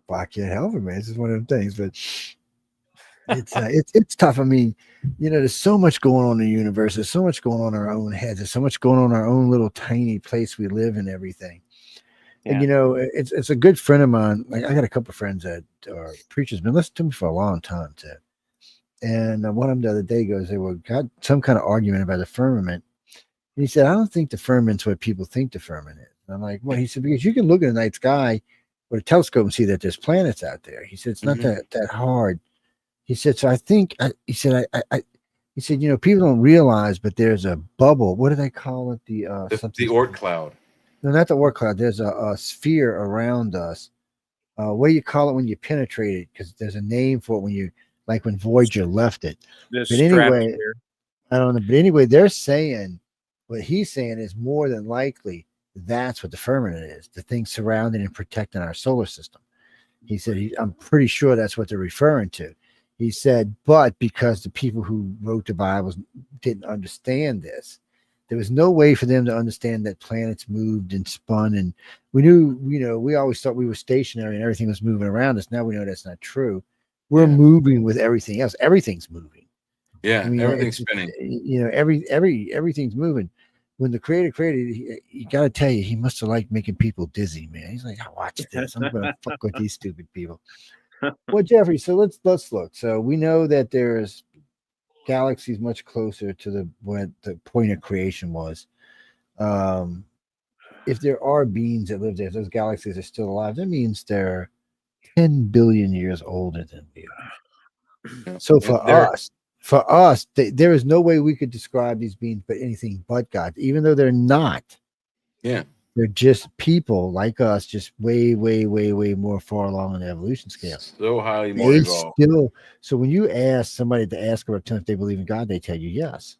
I can't help it, man. It's just one of them things, but it's tough. I mean, there's so much going on in the universe. There's so much going on in our own heads. There's so much going on in our own little tiny place we live in. Everything. Yeah. And it's a good friend of mine. Like, I got a couple of friends that are preachers, been listening to me for a long time too. And one of them the other day goes, they got some kind of argument about the firmament. And he said, "I don't think the firmament's what people think the firmament is." And I'm like, "Well," he said, "because you can look at the night sky with a telescope and see that there's planets out there." He said, "It's not that hard." He said, "So I think," he said, he said, "people don't realize, but there's a bubble. What do they call it? The Oort cloud. No, not the Oort cloud. There's a sphere around us. What do you call it when you penetrate it? Because there's a name for it when Voyager left it. But anyway, I don't know. But anyway, they're saying what he's saying is more than likely that's what the firmament is, the thing surrounding and protecting our solar system. He said, I'm pretty sure that's what they're referring to. He said, but because the people who wrote the Bibles didn't understand this, there was no way for them to understand that planets moved and spun. And we knew, we always thought we were stationary and everything was moving around us. Now we know that's not true. We're moving with everything else. Everything's moving. Yeah, everything's spinning. Everything's moving. When the creator created, you got to tell you, he must have liked making people dizzy, man. He's like, "Watch this. I'm going to fuck with these stupid people." Well, Jeffrey, so let's look. So we know that there's galaxies much closer to what the point of creation was. If there are beings that live there, if those galaxies are still alive, that means they're 10 billion years older than we are. So for us, there is no way we could describe these beings but anything but God, even though they're not. Yeah. They're just people like us, just way, way, way, way more far along on the evolution scale. So highly more evolved. So when you ask somebody to ask a reptilian if they believe in God, they tell you yes.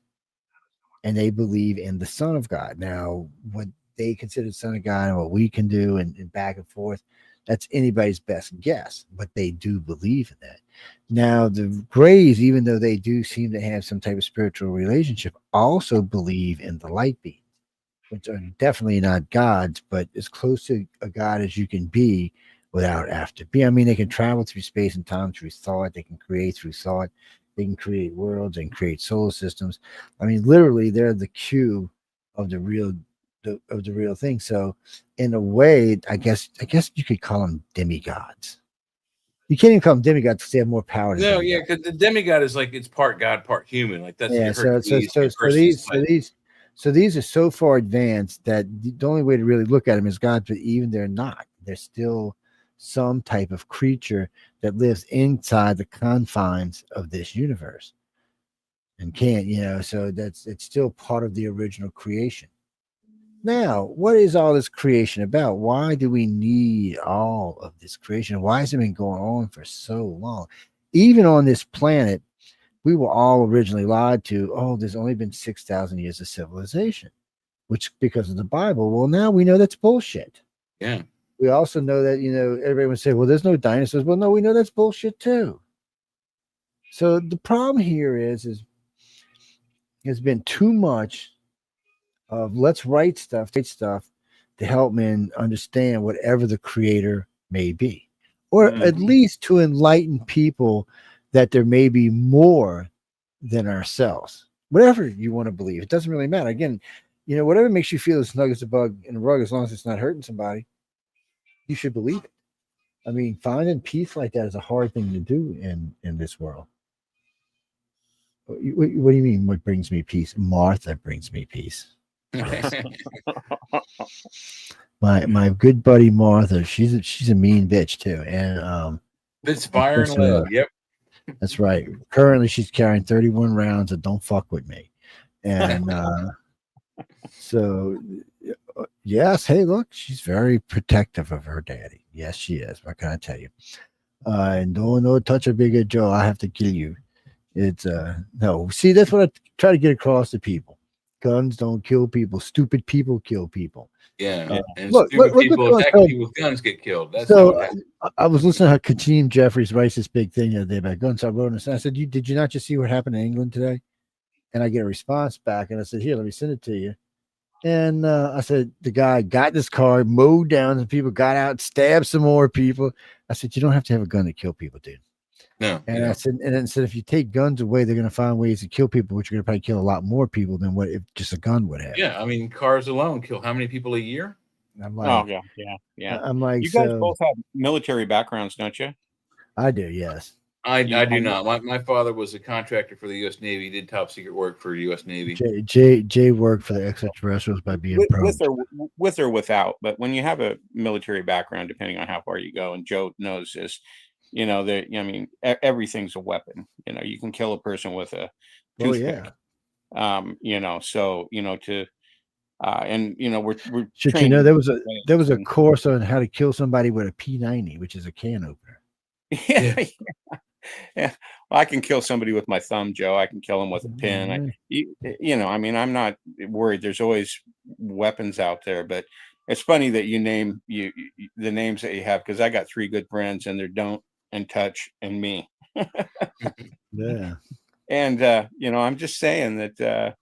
And they believe in the Son of God. Now, what they consider the Son of God and what we can do and back and forth, that's anybody's best guess, but they do believe in that. Now, the Greys, even though they do seem to have some type of spiritual relationship, also believe in the light beings, which are definitely not gods, but as close to a god as you can be without after be. I mean, they can travel through space and time through thought. They can create through thought. They can create worlds and create solar systems. I mean, literally, they're the cube of the real thing. So in a way, I guess you could call them demigods. You can't even call them demigods because they have more power than No, yeah, because the demigod is like it's part god, part human. Like that's so these are so far advanced that the only way to really look at them is God, but even they're not. They're still some type of creature that lives inside the confines of this universe and can't, so it's still part of the original creation. Now, what is all this creation about? Why do we need all of this creation? Why has it been going on for so long? Even on this planet, we were all originally lied to, there's only been 6,000 years of civilization, which because of the Bible. Well, now we know that's bullshit. Yeah. We also know that, everybody would say, well, there's no dinosaurs. Well, no, we know that's bullshit too. So the problem here is there's been too much of let's write stuff to help men understand whatever the creator may be, or at least to enlighten people that there may be more than ourselves. Whatever you want to believe, it doesn't really matter. Again, whatever makes you feel as snug as a bug in a rug, as long as it's not hurting somebody, you should believe it. I mean, finding peace like that is a hard thing to do in this world. What do you mean? What brings me peace? Martha brings me peace. My good buddy Martha, she's a mean bitch too, and It's fire and lead. Yep. That's right. Currently, she's carrying 31 rounds of "Don't fuck with me," and so yes. Hey, look, she's very protective of her daddy. Yes, she is. What can I tell you? And don't touch a bigger Joe. I have to kill you. It's no. See, that's what I try to get across to people. Guns don't kill people. Stupid people kill people. Yeah, and stupid people attacking people with guns get killed. That's so not what happens. I was listening to how Kateem Jeffries writes this big thing the other day about guns. So I wrote and I said, did you not just see what happened in England today? And I get a response back, and I said, here, let me send it to you. And I said, the guy got in his car, mowed down some people, got out, stabbed some more people. I said, you don't have to have a gun to kill people, dude. No. And I said, and then said, if you take guns away, they're going to find ways to kill people, which are going to probably kill a lot more people than what if just a gun would have. Yeah, I mean, cars alone kill how many people a year? I'm like, yeah. I'm like, you guys both have military backgrounds, don't you? I do, yes. I do not. My father was a contractor for the U.S. Navy. He did top secret work for the U.S. Navy. Jay worked for the extraterrestrials by being with or without. But when you have a military background, depending on how far you go, and Joe knows this, you know that. I mean, everything's a weapon. You know, you can kill a person with a toothpick. You know, so you know to. And you know we're should you know there was a course on how to kill somebody with a P90, which is a can opener. Yeah. Well, I can kill somebody with my thumb, Joe. I can kill them with a pin. You know, I mean, I'm not worried. There's always weapons out there, but it's funny that you name the names that you have, because I got 3 good friends, and they're Don't and Touch and me. Yeah. And you know, I'm just saying that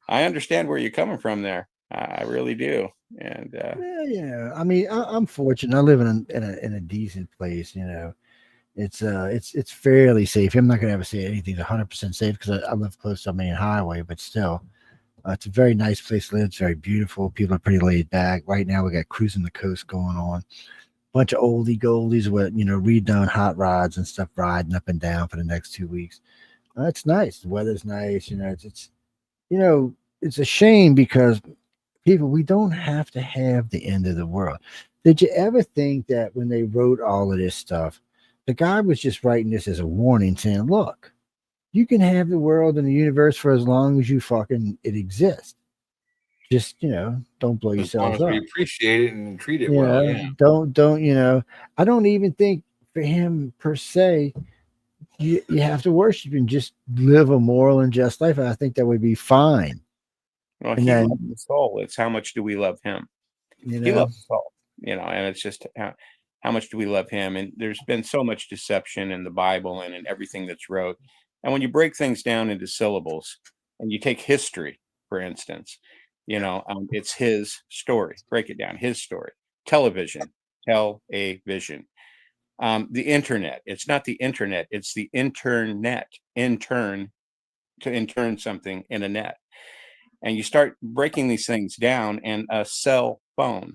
I understand where you're coming from there. I really do. And yeah. I mean, I'm fortunate. I live in a decent place. You know, it's fairly safe. I'm not gonna ever say anything's 100% safe because I live close to a main highway, but still, it's a very nice place to live. It's very beautiful. People are pretty laid back. Right now, we got Cruising the Coast going on. Bunch of oldie goldies with redone hot rods and stuff riding up and down for the next 2 weeks. It's nice. The weather's nice. You know, it's a shame because people, we don't have to have the end of the world. Did you ever think that when they wrote all of this stuff, the guy was just writing this as a warning saying, look, you can have the world and the universe for as long as it exists. Just, don't blow yourself up. We appreciate it and treat it well. Yeah. Don't, I don't even think for him per se, you have to worship and just live a moral and just life. And I think that would be fine. Well, he loves the soul. It's how much do we love him? He loves the soul, and it's just how much do we love him? And there's been so much deception in the Bible and in everything that's wrote. And when you break things down into syllables and you take history, for instance, it's his story. Break it down. His story. Television. Tell a vision. The internet. It's not the internet. It's the internet. To intern something in a net. And you start breaking these things down, and a cell phone.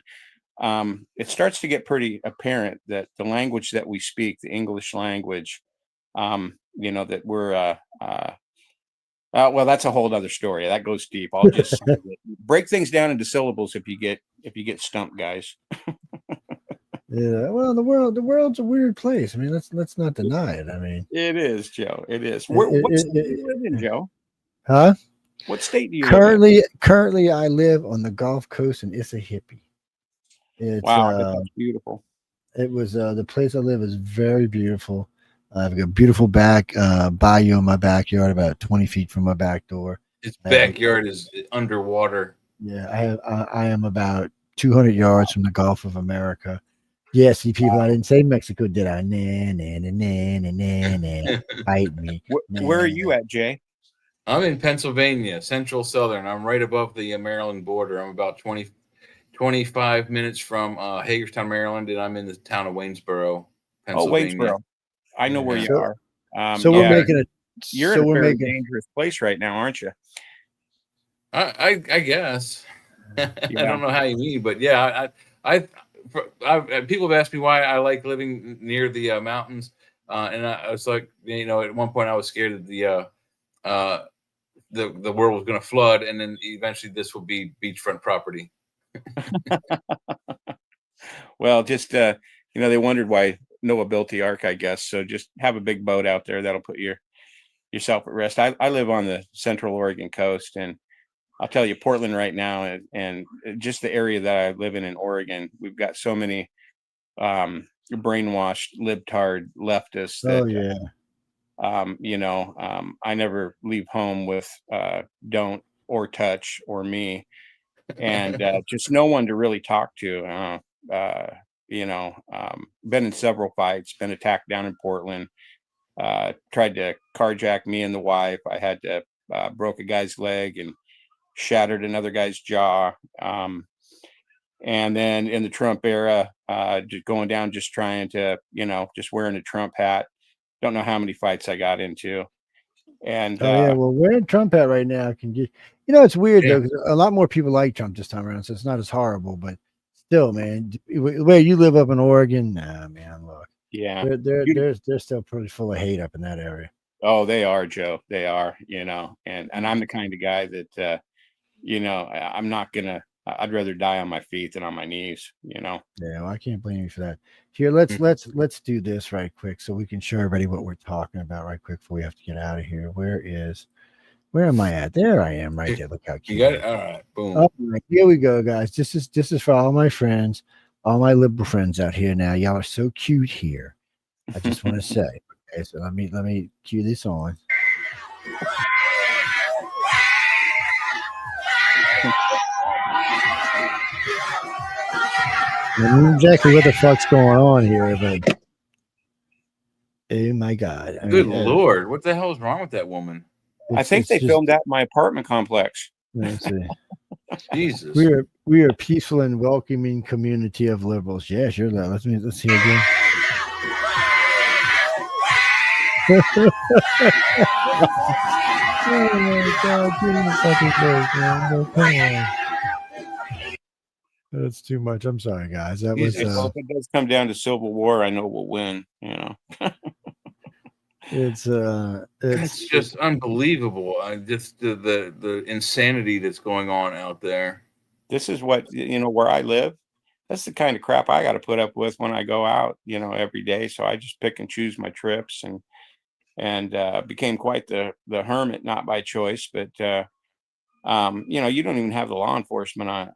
It starts to get pretty apparent that the language that we speak, the English language, that we're well, that's a whole other story. That goes deep. I'll just break things down into syllables if you get stumped, guys. Yeah, well, the world's a weird place. I mean, let's not deny it. I mean, it is, Joe. It is. What state do you live in, Joe? Huh? What state do you live in? Currently, I live on the Gulf Coast in Issahippie. Wow, that's beautiful. It was the place I live is very beautiful. I've got a beautiful back bayou in my backyard, about 20 feet from my back door. Its backyard is underwater. Yeah, I am about 200 yards from the Gulf of America. Yeah, see, people, I didn't say Mexico, did I? Nah, bite me. Where are you at, Jay? I'm in Pennsylvania, central southern. I'm right above the Maryland border. I'm about 25 minutes from Hagerstown, Maryland, and I'm in the town of Waynesboro, Pennsylvania. Oh, Waynesboro. I know where you are. We're making it. You're in a very dangerous place right now, aren't you? I guess. I don't know how you mean, but yeah, I people have asked me why I like living near the mountains, and I was like, at one point I was scared of the the world was going to flood, and then eventually this will be beachfront property. Well, just they wondered why Noah built the ark, I guess. So just have a big boat out there that'll put yourself at rest. I live on the Central Oregon coast, and I'll tell you, Portland right now, and just the area that I live in Oregon, we've got so many brainwashed libtard leftists that I never leave home with don't or touch or me, and just no one to really talk to. Been in several fights, been attacked down in Portland, tried to carjack me and the wife. I had to broke a guy's leg and shattered another guy's jaw. And then in the Trump era, just going down, just trying to, just wearing a Trump hat. Don't know how many fights I got into. And well, wearing Trump hat right now can get, it's weird though, because a lot more people like Trump this time around, so it's not as horrible. But still, man, where you live up in Oregon, nah, man, look, they're still pretty full of hate up in that area. Oh, they are, Joe. They are, and I'm the kind of guy that, I'm not gonna. I'd rather die on my feet than on my knees. Yeah, well, I can't blame you for that. Here, let's do this right quick so we can show everybody what we're talking about right quick before we have to get out of here. Where am I at? There I am, right there. Look how cute. You got it. All right, boom. All right, here we go, guys. This is for all my friends, all my liberal friends out here. Now, y'all are so cute here. I just want to say. Okay, so let me cue this on. I don't know exactly what the fuck's going on here, but oh my God. Good Lord. What the hell is wrong with that woman? I think they filmed that in my apartment complex. Let's see. Jesus. We are a peaceful and welcoming community of liberals. Yeah, sure. Let's see again. Oh my God, give me a fucking break, man. No, come on. That's too much. I'm sorry, guys. That was. If it does come down to civil war, I know we'll win. It's just unbelievable. Just the insanity that's going on out there. This is what where I live. That's the kind of crap I got to put up with when I go out, every day. So I just pick and choose my trips, and became quite the hermit, not by choice, but you don't even have the law enforcement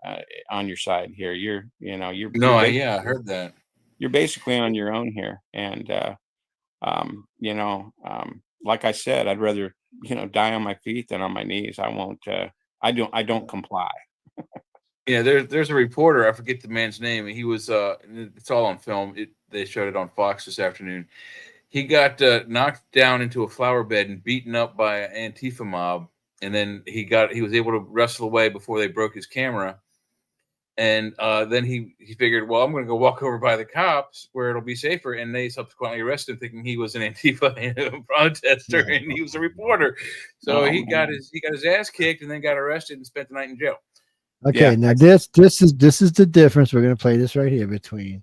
on your side here. I heard that. You're basically on your own here, and like I said, I'd rather die on my feet than on my knees. I won't. I don't comply. Yeah, there's a reporter. I forget the man's name. He was. It's all on film. They showed it on Fox this afternoon. He got knocked down into a flower bed and beaten up by an Antifa mob. And then he was able to wrestle away before they broke his camera. And then he figured, well, I'm going to go walk over by the cops where it'll be safer. And they subsequently arrested him, thinking he was an Antifa protester, and he was a reporter. So he got his ass kicked and then got arrested and spent the night in jail. Okay, now this is the difference. We're going to play this right here between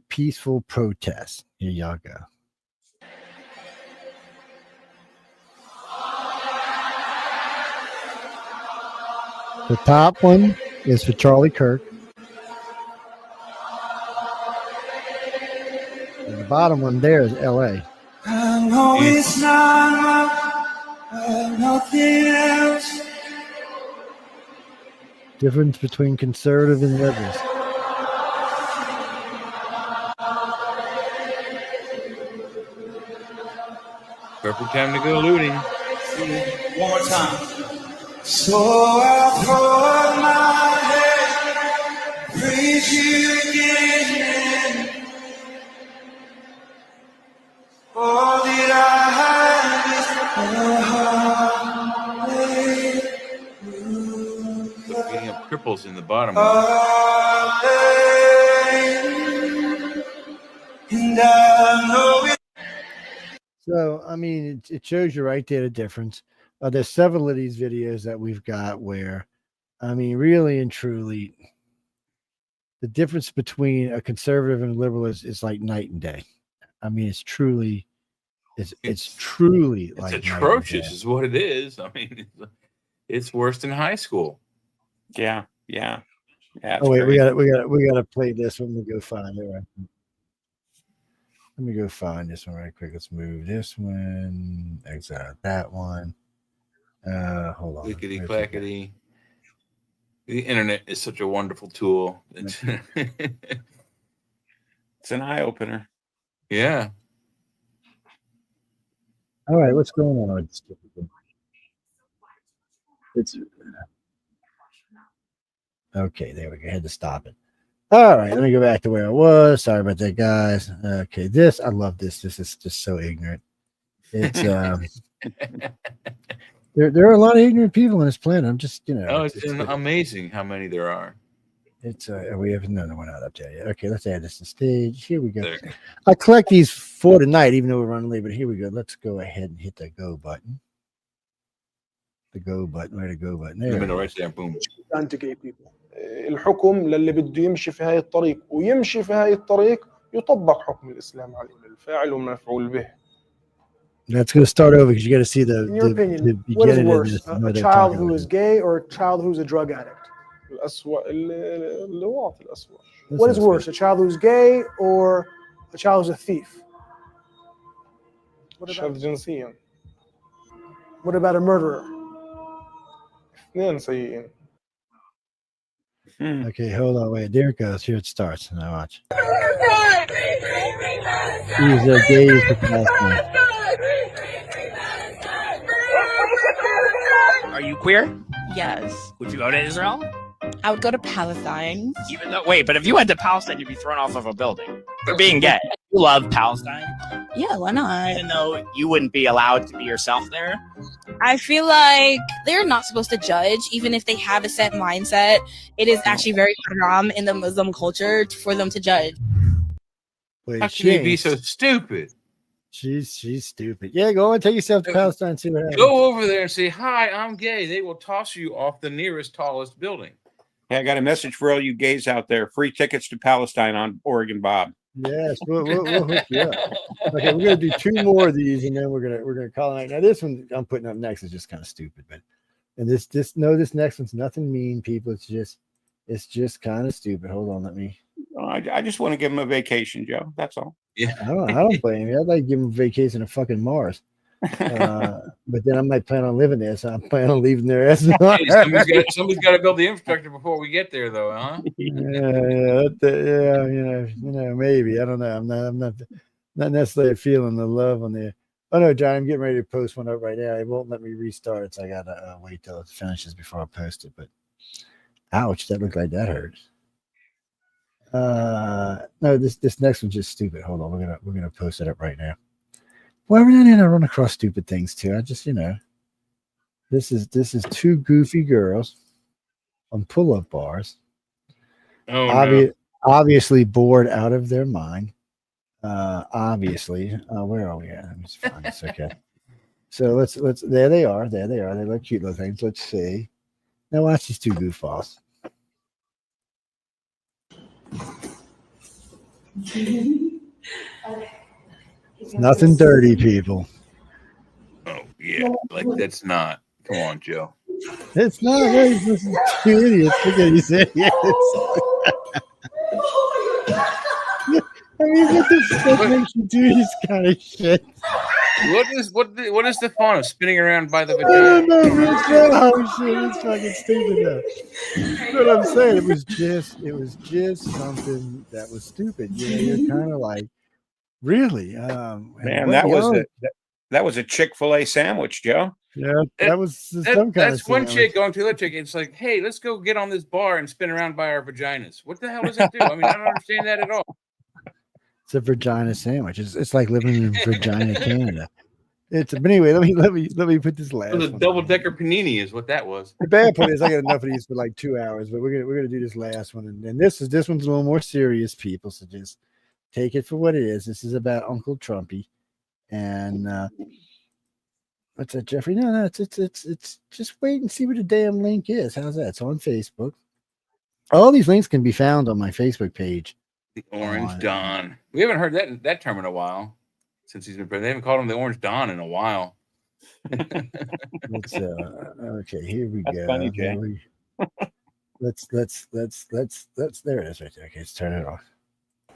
peaceful protests. Here y'all go. The top one is for Charlie Kirk. And the bottom one there is LA. I know it's not nothing else. Difference between conservative and liberals. Perfect time to go looting. One more time. So I'll throw my head, praise you again. All that I have is Beating up cripples in the bottom. And I know it. So, I mean, it shows you right there the difference. There's several of these videos that we've got where, I mean, really and truly, the difference between a conservative and a liberal is like night and day. I mean, it's truly It's truly it's like atrocious, is what it is. I mean, it's worse than high school. Yeah. Oh wait, we got to play this one. Let me go find it. Let me go find this one right quick. Let's move this one. Exile that one. Hold on. Clickety clackety. The internet is such a wonderful tool. It's an eye opener. Yeah. All right, what's going on with this? It's okay. There we go. I had to stop it. All right, let me go back to where I was. Sorry about that, guys. Okay, I love this. This is just so ignorant. It's there are a lot of ignorant people on this planet. I'm just it's amazing how many there are. It's we have no, we're not up there yet. Okay, let's add this to stage. Here we go. I collect these for tonight, even though we're running late. But here we go. Let's go ahead and hit the go button. The go button. Where the go button? There. Right there. Boom. Anti-gay people. الحكم للي بده يمشي في هاي الطريق ويمشي في هاي الطريق يطبق حكم الإسلام عليه للفاعل والمفعول به. That's going to start over because you got to see the. In your opinion, what is worse, a child who is gay or a child who's a drug addict? What is worse, a child who's gay or a child who's a thief? What about a murderer? Okay, hold on, wait. There it goes. Here it starts. Now watch. He's a gay Palestinian. Are you queer? Yes. Would you go to Israel? I would go to Palestine. Even though, wait, but if you went to Palestine, you'd be thrown off of a building for being gay. You love Palestine? Yeah, why not? Even though you wouldn't be allowed to be yourself there? I feel like they're not supposed to judge, even if they have a set mindset. It is actually very haram in the Muslim culture for them to judge. Wait, how can you be so stupid? She's stupid. Yeah, go and take yourself to Palestine and see what happens. Go over there and say, "Hi, I'm gay." They will toss you off the nearest tallest building. Hey, I got a message for all you gays out there. Free tickets to Palestine on Oregon Bob. Yes, we'll hook you up. Okay, we're gonna do 2 more of these, and then we're gonna call it. Now this one I'm putting up next is just kind of stupid, but this next one's nothing mean, people. It's just kind of stupid. Hold on, let me. I just want to give him a vacation, Joe. That's all. Yeah, I don't blame you. I'd like to give him a vacation to fucking Mars. But then I might plan on living there, so I'm planning on leaving there as well. Hey, somebody's got to build the infrastructure before we get there, though, huh? Yeah, maybe. I don't know. I'm not necessarily feeling the love on there. Oh no, John, I'm getting ready to post one up right now. It won't let me restart, so I gotta wait till it finishes before I post it. But ouch, that looked like that hurts. No, this next one's just stupid. Hold on, we're gonna post it up right now. Well, every now and then I run across stupid things too. I just, this is 2 goofy girls on pull-up bars. Oh, obviously bored out of their mind. Obviously, where are we at? Let me just find this. Okay, so let's. There they are. They look cute little things. Let's see. Now watch these 2 goofballs. Nothing dirty, people. Oh yeah, like that's not. Come on, Joe. It's not. This is 2 idiots. Look at these idiots. I mean, what the fuck makes you do this kind of shit? What is the fun of spinning around by the I don't know. It's fucking stupid though. That's what I'm saying. It was just something that was stupid. You're kind of like, really? Man, that was a Chick-fil-A sandwich, Joe. Yeah, that was some kind that's of one sandwich. chick going to the other chick. It's like, hey, let's go get on this bar and spin around by our vaginas. What the hell does that do? I mean, I don't understand that at all. It's a vagina sandwich. It's like living in Virginia, Canada. But anyway, let me put this last. It was a double-decker panini, is what that was. The bad part is I got enough of these for like 2 hours, but we're gonna do this last one, and this one's a little more serious, people. So just take it for what it is. This is about Uncle Trumpy, and what's that, Jeffrey? No, it's just wait and see what the damn link is. How's that? It's on Facebook. All these links can be found on my Facebook page. The Orange Dawn. We haven't heard that term in a while. since he's been president. They haven't called him the Orange Don in a while. Let's okay, here we That's go. funny, Jay. Let's there it is right there. Okay, let's turn it off.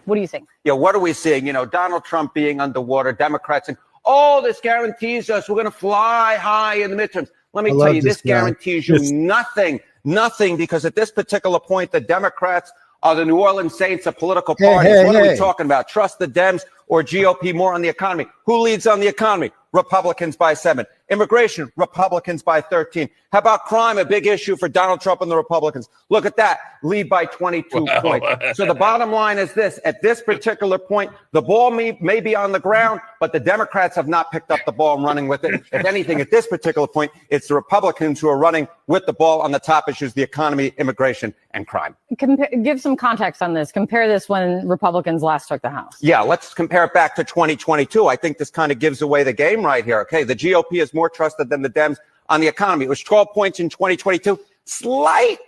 What do you think? Yeah, what are we seeing? You know, Donald Trump being underwater, Democrats saying, oh, this guarantees us we're going to fly high in the midterms. Let me tell you, this guarantees you nothing, because at this particular point, the Democrats are the New Orleans Saints of political parties. What are we talking about? Trust the Dems or GOP more on the economy? Who leads on the economy? Republicans by 7. Immigration, Republicans by 13. How about crime? A big issue for Donald Trump and the Republicans. Look at that, lead by 22 points. So the bottom line is this: at this particular point, the ball may be on the ground, but the Democrats have not picked up the ball and running with it. If anything, at this particular point, it's the Republicans who are running with the ball on the top issues: the economy, immigration, and crime. Give some context on this. Compare this when Republicans last took the House. Yeah, let's compare it back to 2022. I think this kind of gives away the game right here. Okay, the GOP is more trusted than the Dems on the economy. It was 12 points in 2022. Slight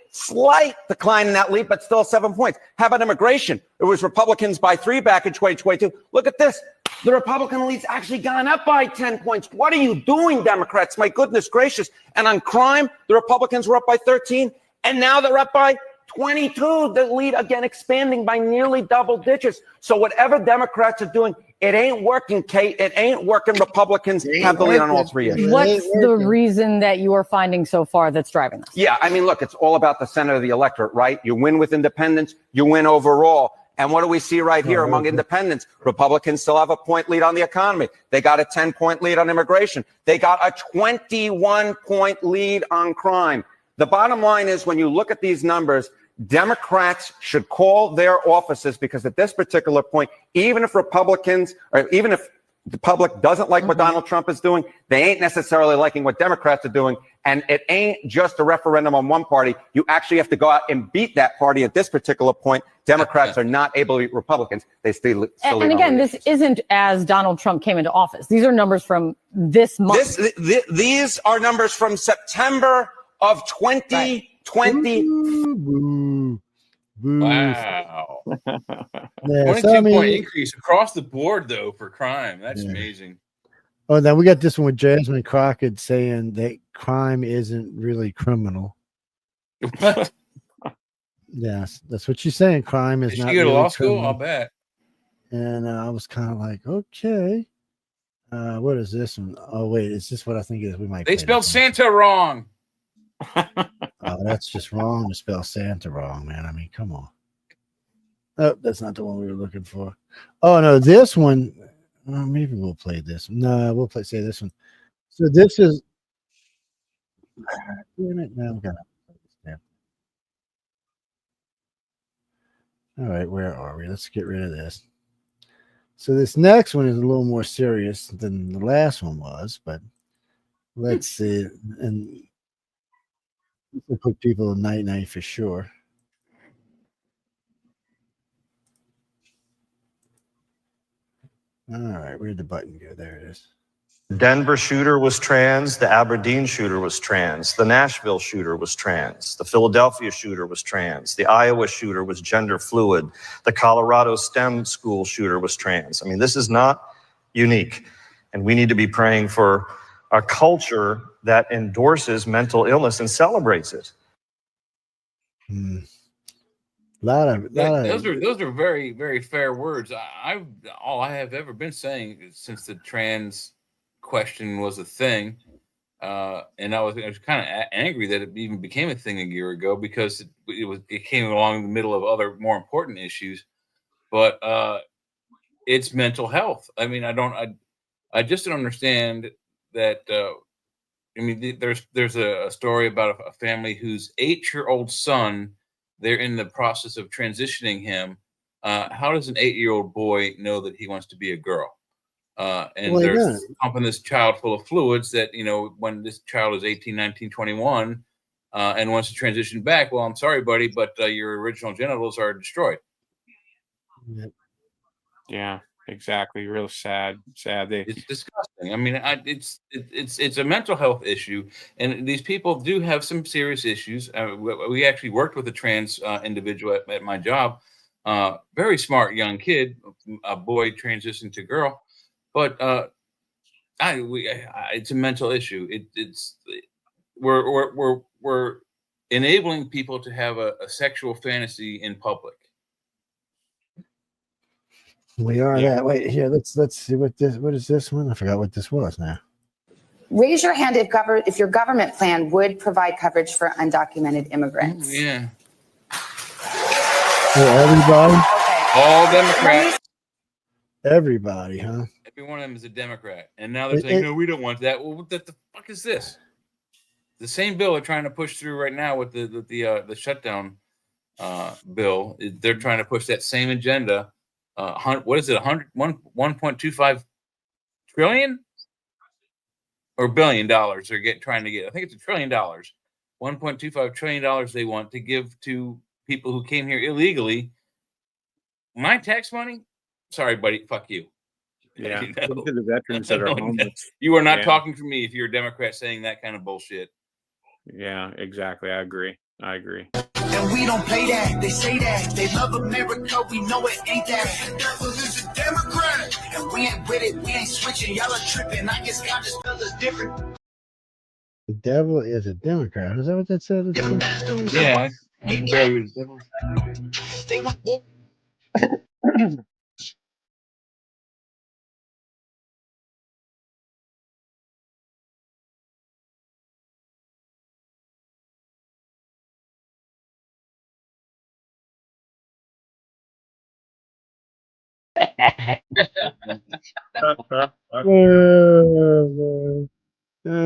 decline in that lead, but still 7 points. How about immigration? It was Republicans by 3 back in 2022. Look at this. The Republican lead's actually gone up by 10 points. What are you doing, Democrats? My goodness gracious. And on crime, the Republicans were up by 13, and now they're up by 22. The lead again expanding by nearly double digits. So whatever Democrats are doing, it ain't working, Kate. It ain't working. Republicans have the lead on all 3 issues. What's the reason that you are finding so far that's driving this? Yeah, I mean, look, it's all about the center of the electorate, right? You win with independents, you win overall. And what do we see right here among independents? Republicans still have a point lead on the economy. They got a 10-point lead on immigration. They got a 21-point lead on crime. The bottom line is, when you look at these numbers, Democrats should call their offices, because at this particular point, even if Republicans, or even if the public doesn't like what Donald Trump is doing, they ain't necessarily liking what Democrats are doing. And it ain't just a referendum on one party. You actually have to go out and beat that party. At this particular point, Democrats are not able to beat Republicans. They still and again, this isn't as Donald Trump came into office. These are numbers from this month. These are numbers from September of 2020. Wow. 22 point increase across the board, though, for crime. That's amazing. Oh, then we got this one with Jasmine Crockett saying that crime isn't really criminal. Yes, that's what she's saying. Crime is Did not she go to really law school? criminal. I'll bet. And I was kind of like, okay. What is this one? Oh, wait, is this what I think it is? We might. They spelled Santa wrong. Oh, that's just wrong to spell Santa wrong, man. I mean, come on. Oh, that's not the one we were looking for. Oh, no, this one. Well, maybe we'll play this. No, we'll say this one. So this is. Damn it. Now I'm going to. All right, where are we? Let's get rid of this. So this next one is a little more serious than the last one was, but let's see. And we'll put people night for sure. All right, where'd the button go? There it is. Denver shooter was trans. The Aberdeen shooter was trans. The Nashville shooter was trans. The Philadelphia shooter was trans. The Iowa shooter was gender fluid. The Colorado STEM school shooter was trans. I mean, this is not unique. And we need to be praying for a culture that endorses mental illness and celebrates it. Those are very, very fair words. All I have ever been saying since the trans question was a thing, and I was kind of angry that it even became a thing a year ago, because it came along in the middle of other more important issues. But it's mental health. I mean, I just don't understand that. I mean, there's a story about a family whose 8-year-old son, they're in the process of transitioning him. How does an 8-year-old boy know that he wants to be a girl? And they're pumping this child full of fluids that, when this child is 18, 19, 21, and wants to transition back, well, I'm sorry, buddy, but your original genitals are destroyed. Yeah, exactly. Real sad. It's disgusting. I mean, it's a mental health issue, and these people do have some serious issues. We actually worked with a trans individual at my job, very smart young kid, a boy transitioned to girl. But it's a mental issue. We're enabling people to have a sexual fantasy in public. We are that. Wait, here, let's see what is this one? I forgot what this was now. Raise your hand if your government plan would provide coverage for undocumented immigrants. Yeah. For everybody? All Democrats. Everybody, huh? Every one of them is a Democrat. And now they're saying, no, we don't want that. Well, what the fuck is this? The same bill they're trying to push through right now with the shutdown bill. They're trying to push that same agenda. What is it? 1.25 trillion or $1 billion? They're trying to get. I think it's $1 trillion. $1.25 trillion they want to give to people who came here illegally. My tax money? Sorry, buddy. Fuck you. Yeah. You know? To the veterans that are homeless. You are not talking for me if you're a Democrat saying that kind of bullshit. Yeah, exactly. I agree. And we don't play that. They say that. They love America. We know it ain't that. The devil is a Democrat. And we ain't with it. We ain't switching. Y'all are tripping. I guess God just spells us different. The devil is a Democrat. Is that what that said? Yeah.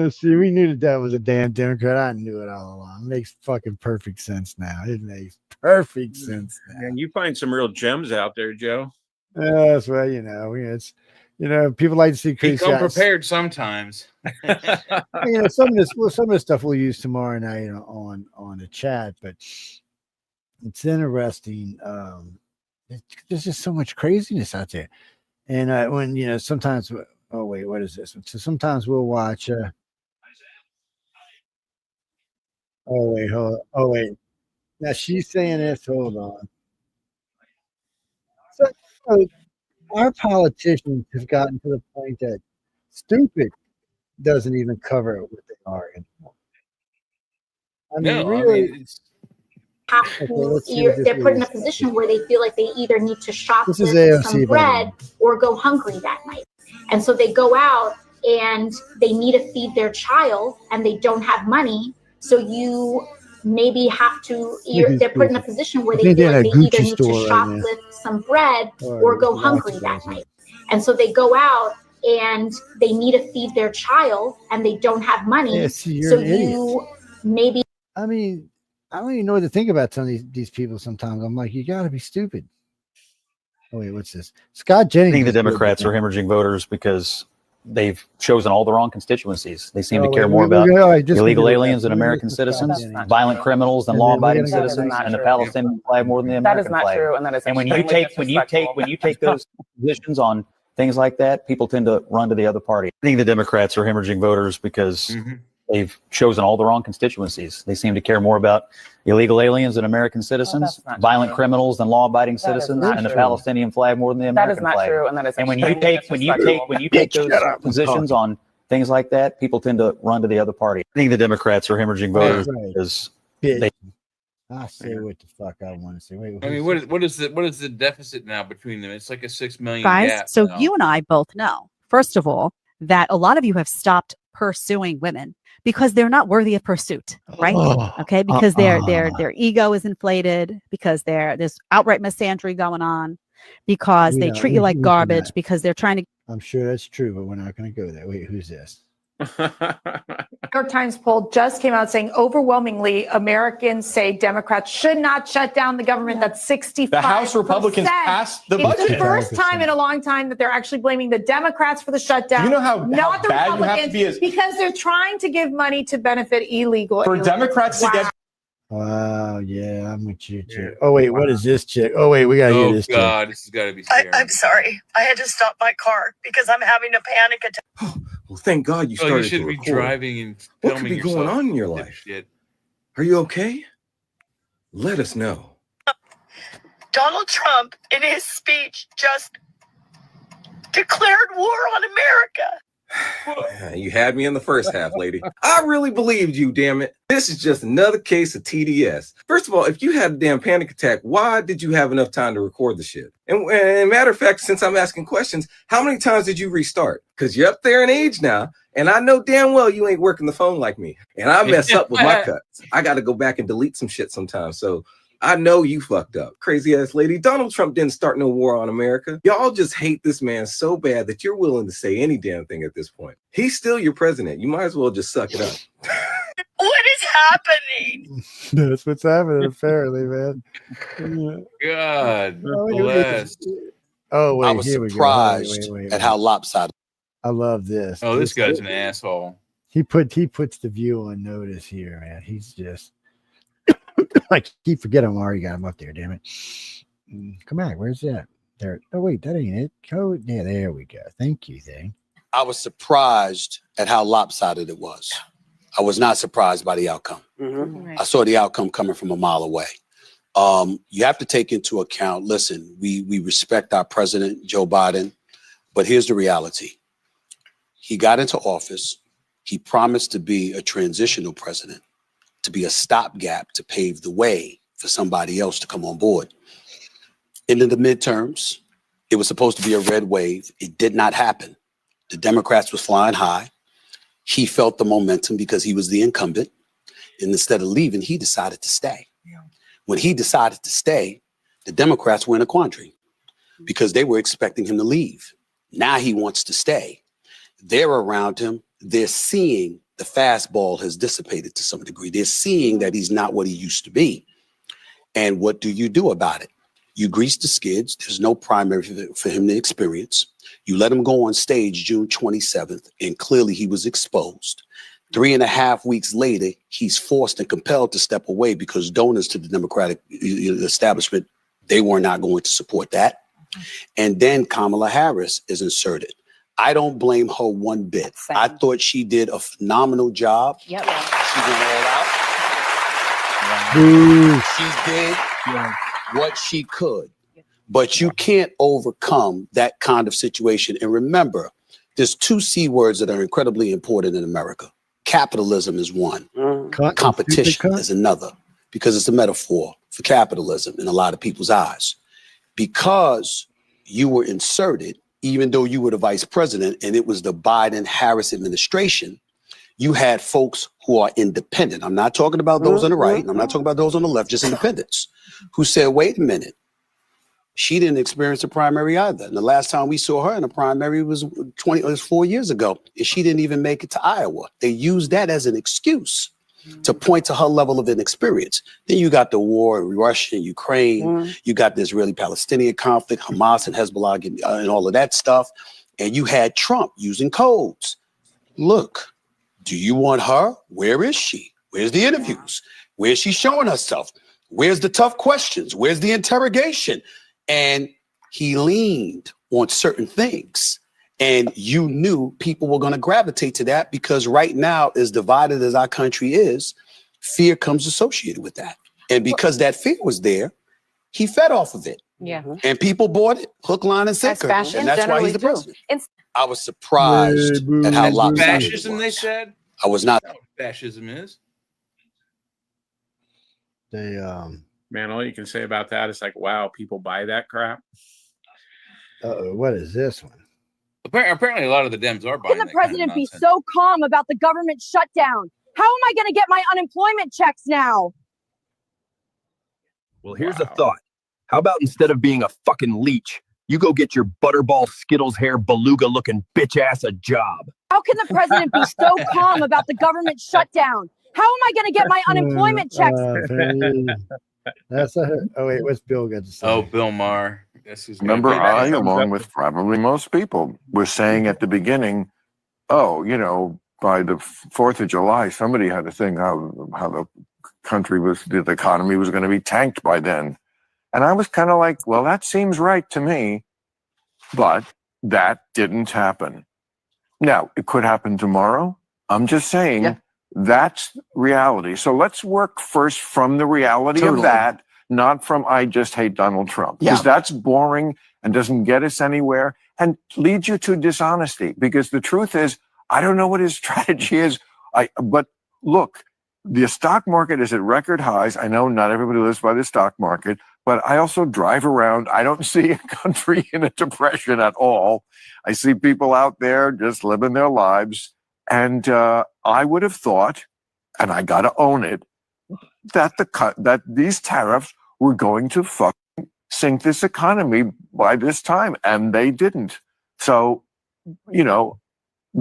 See, we knew that was a damn Democrat. I knew it all along. It makes fucking perfect sense now. It makes perfect sense now. And you find some real gems out there, Joe. That's well, it's people like to see crazy. Come prepared sometimes. Some of this stuff we'll use tomorrow night on the chat, but it's interesting. There's just so much craziness out there, and when sometimes. Oh wait, what is this? So sometimes we'll watch. Oh wait, hold on. Oh wait. Now she's saying this. Hold on. So our politicians have gotten to the point that stupid doesn't even cover what they are anymore. I mean, really. They're put in a position where they feel like they either need to shoplift some bread or go hungry that night. And so they go out and they need to feed their child and they don't have money. So you maybe have to, they're put in a position where they feel like they either need to shoplift some bread or go hungry that night. And so they go out and they need to feed their child and they don't have money. So you maybe. I mean, I don't even know what to think about some of these people sometimes. I'm like, you got to be stupid. Oh, wait, what's this? Scott Jennings. I think the Democrats are hemorrhaging voters because they've chosen all the wrong constituencies. They seem to care more about illegal aliens than American citizens, violent criminals than law-abiding citizens, and the Palestinian flag more than the American flag. That is not true, and that is. And when you take those positions on things like that, people tend to run to the other party. I think the Democrats are hemorrhaging voters because they've chosen all the wrong constituencies. They seem to care more about illegal aliens than American citizens, violent criminals than law-abiding citizens, and the Palestinian flag more than the American flag. That is not true, and that is. And when you take those positions on things like that, people tend to run to the other party. I think the Democrats are hemorrhaging voters because they. I say what the fuck I want to say. Wait, I mean, what is the deficit now between them? It's like a 6 million guys. gap So now. you and I both know, first of all, that a lot of you have stopped pursuing women because they're not worthy of pursuit, right? Okay, because their ego is inflated, because there's outright misandry going on, because they treat you like garbage, because they're trying to. I'm sure that's true, but we're not going to go there. Wait, who's this? New York Times poll just came out saying overwhelmingly Americans say Democrats should not shut down the government. That's 65%. The House Republicans passed the budget. It's the first time in a long time that they're actually blaming the Democrats for the shutdown. You know how not the bad you Republicans, have to be as because they're trying to give money to benefit illegal for aliens. Democrats to get. Wow, yeah, I'm with you, chick. Oh wait, what is this chick? Oh wait, we gotta hear this. Oh God, this has got to be scary. I'm sorry. I had to stop my car because I'm having a panic attack. Well, thank God you started. You should to be record. driving and What filming could be going on in your life? Shit. Are you okay? Let us know. Donald Trump, in his speech just declared war on America. You had me in the first half, lady. I really believed you, damn it. This is just another case of TDS. First of all, if you had a damn panic attack, why did you have enough time to record the shit? And matter of fact, since I'm asking questions, how many times did you restart? Because you're up there in age now, and I know damn well you ain't working the phone like me. And I mess up with my cuts. I got to go back and delete some shit sometimes. So I know you fucked up. Crazy ass lady. Donald Trump didn't start no war on America. Y'all just hate this man so bad that you're willing to say any damn thing at this point. He's still your president. You might as well just suck it up. What is happening? That's what's happening, apparently, man. God bless. Oh, wait, I was surprised at how lopsided. I love this. Oh, this guy's an asshole. He puts the View on notice here, man. He's just I keep forgetting I already got him up there, damn it. Come on, where's that? There. Oh, wait, that ain't it. Code. Yeah, there we go. Thank you, thing. I was surprised at how lopsided it was. I was not surprised by the outcome. I saw the outcome coming from a mile away. You have to take into account, listen, we respect our president, Joe Biden, but here's the reality. He got into office. He promised to be a transitional president, to be a stopgap to pave the way for somebody else to come on board. Into the midterms, it was supposed to be a red wave. It did not happen. The Democrats was flying high. He felt the momentum because he was the incumbent. And instead of leaving, he decided to stay. When he decided to stay, the Democrats were in a quandary because they were expecting him to leave. Now he wants to stay. They're around him. They're seeing the fastball has dissipated to some degree. They're seeing that he's not what he used to be. And what do you do about it? You grease the skids. There's no primary for him to experience. You let him go on stage June 27th, and clearly he was exposed. 3.5 weeks later, he's forced and compelled to step away because donors to the Democratic establishment, they were not going to support that. And then Kamala Harris is inserted. I don't blame her one bit. Same. I thought she did a phenomenal job. Yep. She went all out. She did what she could. But you can't overcome that kind of situation. And remember, there's 2 C words that are incredibly important in America. Capitalism is one. Competition is another, because it's a metaphor for capitalism in a lot of people's eyes. Because you were inserted, even though you were the vice president and it was the Biden-Harris administration, you had folks who are independent. I'm not talking about those on the right, and I'm not talking about those on the left, just independents, who said, wait a minute, she didn't experience a primary either. And the last time we saw her in a primary was 4 years ago, and she didn't even make it to Iowa. They used that as an excuse to point to her level of inexperience. Then you got the war in Russia and Ukraine. You got the Israeli-Palestinian conflict, Hamas and Hezbollah and all of that stuff. And you had Trump using codes. Look, do you want her? Where is she? Where's the interviews? Where's she showing herself? Where's the tough questions? Where's the interrogation? And he leaned on certain things. And you knew people were going to gravitate to that because right now, as divided as our country is, fear comes associated with that. And because that fear was there, he fed off of it. Yeah. And people bought it, hook, line, and sinker. And that's why he's the president. I was surprised at how lopsided Fascism, they said? I was not. Fascism is. They Man, all you can say about that is like, wow, people buy that crap. What is this one? Apparently, a lot of the Dems are buying. Can the president be so calm about the government shutdown? How am I going to get my unemployment checks now? Well, here's a thought. How about instead of being a fucking leech, you go get your butterball Skittles hair beluga looking bitch ass a job? How can the president be so calm about the government shutdown? How am I going to get my unemployment checks? That's oh wait, what's Bill got to say? Oh, Bill Maher. Remember, I, along with probably most people, was saying at the beginning, oh, you know, by the 4th of July, somebody had to think how the country was, the economy was going to be tanked by then. And I was kind of like, well, that seems right to me, but that didn't happen. Now, it could happen tomorrow. I'm just saying that's reality. So let's work first from the reality of that, not from I just hate Donald Trump, because that's boring and doesn't get us anywhere. and leads you to dishonesty. Because the truth is, I don't know what his strategy is. But look, the stock market is at record highs. I know not everybody lives by the stock market, but I also drive around. I don't see a country in a depression at all. I see people out there just living their lives. And I would have thought, and I got to own it, that these tariffs were going to fucking sink this economy by this time, and they didn't. So, you know,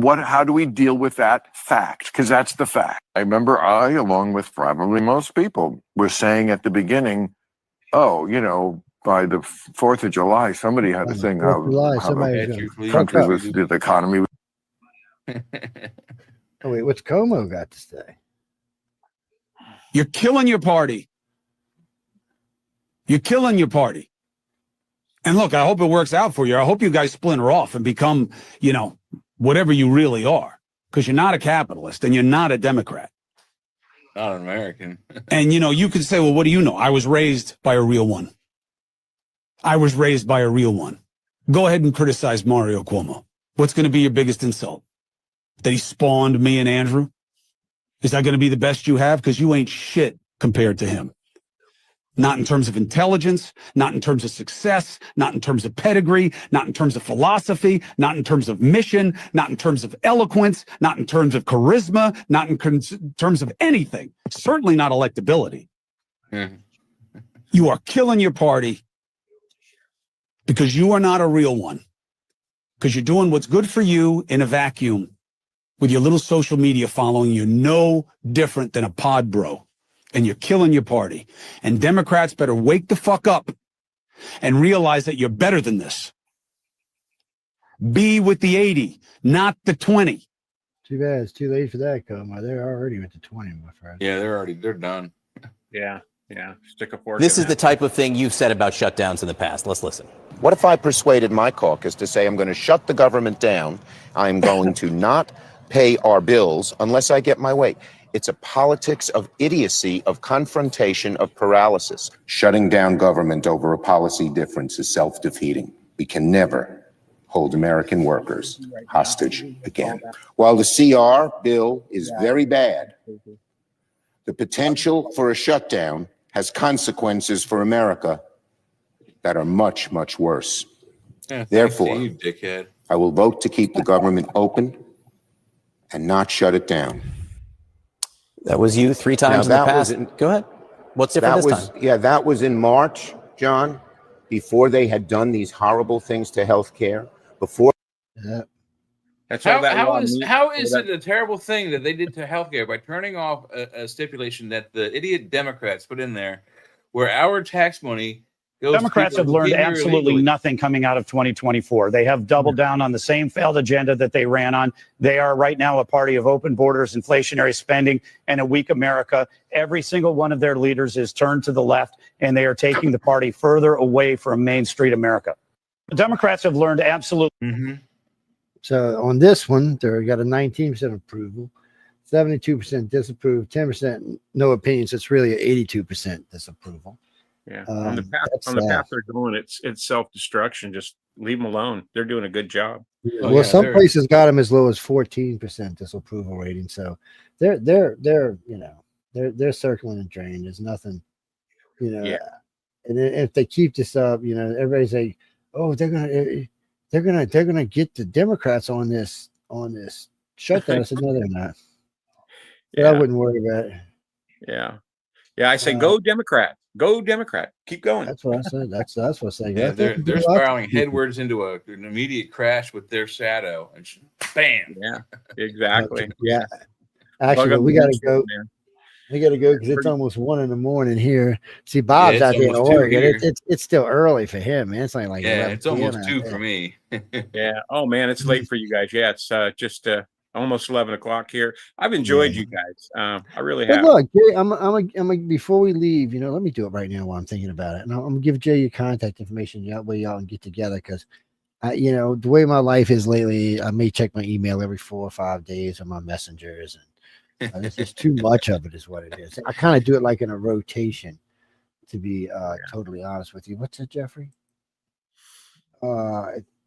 how do we deal with that fact? Because that's the fact. I remember along with probably most people, were saying at the beginning, oh, you know, by the 4th of July, somebody had a thing how the country was, the economy was. Oh, wait, what's Como got to say? You're killing your party. You're killing your party. And look, I hope it works out for you. I hope you guys splinter off and become, you know, whatever you really are, because you're not a capitalist and you're not a Democrat. Not an American. And, you know, you could say, well, what do you know? I was raised by a real one. I was raised by a real one. Go ahead and criticize Mario Cuomo. What's going to be your biggest insult? That he spawned me and Andrew? Is that going to be the best you have? Because you ain't shit compared to him. Not in terms of intelligence, not in terms of success, not in terms of pedigree, not in terms of philosophy, not in terms of mission, not in terms of eloquence, not in terms of charisma, not in terms of anything. Certainly not electability. You are killing your party because you are not a real one. Because you're doing what's good for you in a vacuum with your little social media following. You're no different than a pod bro. And you're killing your party. And Democrats better wake the fuck up and realize that you're better than this. Be with the 80, not the 20. Too bad it's too late for that, Como. They're already with the 20, my friend. Yeah, they're done. Yeah. Stick a fork. This is the type of thing you've said about shutdowns in the past. Let's listen. What if I persuaded my caucus to say I'm going to shut the government down? I'm going to not pay our bills unless I get my way. It's a politics of idiocy, of confrontation, of paralysis. Shutting down government over a policy difference is self-defeating. We can never hold American workers hostage again. While the CR bill is very bad, the potential for a shutdown has consequences for America that are much, much worse. Therefore, you, dickhead. I will vote to keep the government open and not shut it down. That was you 3 times in the past. Go ahead. What's different this time? Yeah, that was in March, John, before they had done these horrible things to healthcare. Before. Yeah. How is it a terrible thing that they did to healthcare by turning off a stipulation that the idiot Democrats put in there, where our tax money goes? Democrats have learned absolutely nothing coming out of 2024. They have doubled down on the same failed agenda that they ran on. They are right now a party of open borders, inflationary spending, and a weak America. Every single one of their leaders is turned to the left, and they are taking the party further away from Main Street America. The Democrats have learned absolutely. So on this one, they got a 19% approval, 72% disapprove, 10% no opinion. So it's really an 82% disapproval. Yeah, on the path they're going, it's self-destruction. Just leave them alone. They're doing a good job. Well, some places got them as low as 14% disapproval rating. So they're circling the drain. There's nothing, And if they keep this up, everybody's like, oh, they're gonna get the Democrats on this shutdown. I said, no, they're not. Yeah. I wouldn't worry about it. Yeah. I say, go Democrat. Go Democrat. Keep going. That's what I said. That's what I'm saying. Yeah, they're spiraling headwards into an immediate crash with their shadow, and bam. Yeah, exactly. Yeah. Actually, we gotta go. We gotta go because it's almost 1 a.m. here. See, Bob's out there in Oregon. It's still early for him, man. It's like it's almost 2 for me. Yeah. Oh man, it's late for you guys. Yeah, it's just almost 11 o'clock here. I've enjoyed you guys. I really have. Look, Jay, I'm before we leave, let me do it right now while I'm thinking about it. And I'm gonna give Jay your contact information. That way y'all can get together because the way my life is lately, I may check my email every 4 or 5 days on my messengers, and it's just too much of it is what it is. I kind of do it like in a rotation, to be totally honest with you. What's it, Jeffrey?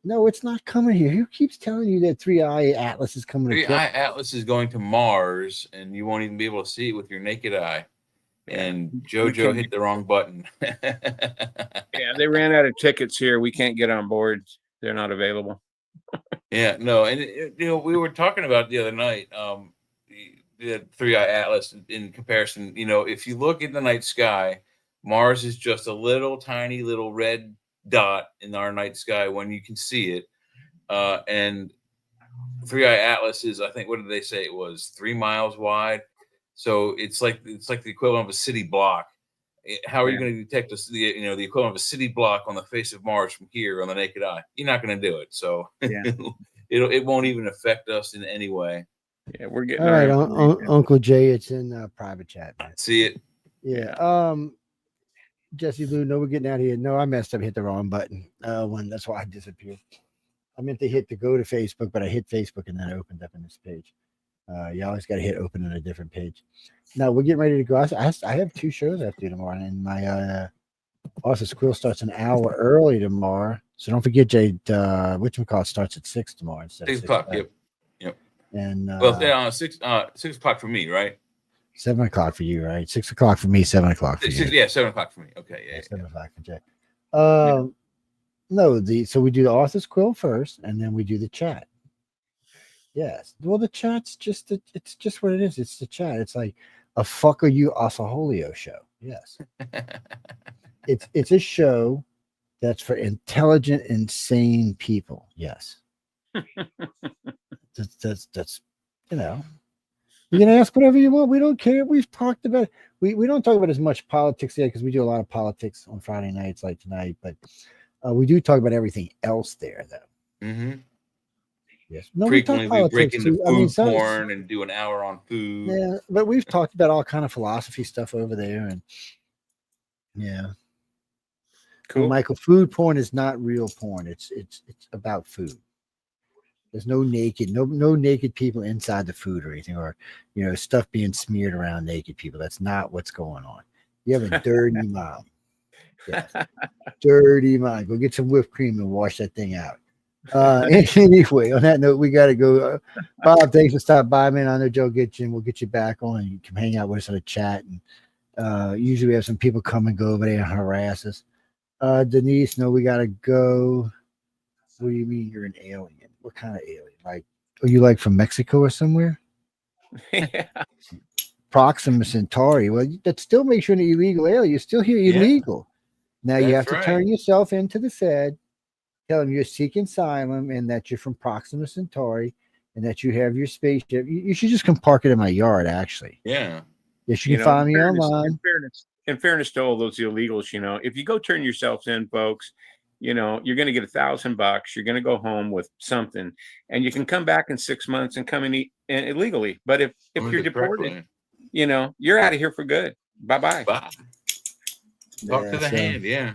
No, it's not coming here. Who keeps telling you that 3i Atlas is coming to 3i Atlas is going to Mars, and you won't even be able to see it with your naked eye. And JoJo hit the wrong button. Yeah, they ran out of tickets here. We can't get on board. They're not available. Yeah, no, and we were talking about the other night, the 3i Atlas in comparison. If you look at the night sky, Mars is just a little tiny little red dot in our night sky when you can see it, and 3i Atlas is, I think, what did they say it was, 3 miles wide? So it's like the equivalent of a city block. How are you going to detect the equivalent of a city block on the face of Mars from here on the naked eye? You're not going to do it. So it won't even affect us in any way. Yeah, we're getting all right. Uncle Jay, it's in private chat, man. See it. Yeah. Jesse Lou, no, we're getting out of here. No, I messed up, hit the wrong button. That's why I disappeared. I meant to hit to go to Facebook, but I hit Facebook and then it opened up in this page. You always got to hit open on a different page. Now we're getting ready to go. I have 2 shows I have to do tomorrow, and my Arthur's Quill starts an hour early tomorrow. So don't forget, Jay. Whatchamacallit starts at 6 tomorrow instead 6 of o'clock. Yep. And 6 o'clock for me, right? 7 o'clock for you, right? 6 o'clock for me. 7 o'clock for you. Yeah, 7 o'clock for me. Okay, yeah. 7 o'clock for Jay. No, so we do the Arthur's Quill first, and then we do the chat. Yes. Well, the chat's just it's just what it is. It's the chat. It's like a fuck are you Asaholio show. Yes. it's a show that's for intelligent, insane people. Yes. that's you can ask whatever you want. We don't care. We've talked about we don't talk about as much politics yet because we do a lot of politics on Friday nights like tonight, but we do talk about everything else there though. Mm-hmm. Yes. No, frequently we break into too. food porn and do an hour on food. Yeah, but we've talked about all kind of philosophy stuff over there, and yeah, cool. And Michael, food porn is not real porn. It's about food. There's no naked people inside the food or anything, or stuff being smeared around naked people. That's not what's going on. You have a dirty mind. Yes. Dirty mind. Go get some whipped cream and wash that thing out. Anyway, on that note, we got to go. Bob, thanks for stopping by, man. I know Joe gets you, and we'll get you back on. You can hang out with us on the chat. And usually we have some people come and go over there and harass us. Denise, no, we got to go. What do you mean you're an alien? What kind of alien? Like, are you like from Mexico or somewhere? Yeah. Proxima Centauri. Well, that still makes you an illegal alien. You're still here illegal. Now you have to turn yourself into the Fed. Tell them you're seeking asylum and that you're from Proxima Centauri and that you have your spaceship. You should just come park it in my yard, actually. Yeah. Yes, you can find me online. In fairness to all those illegals, if you go turn yourselves in, folks, you're going to get $1,000. You're going to go home with something, and you can come back in 6 months and come in illegally. But if you're deported, you're out of here for good. Bye-bye. Bye. Talk to the hand. Yeah.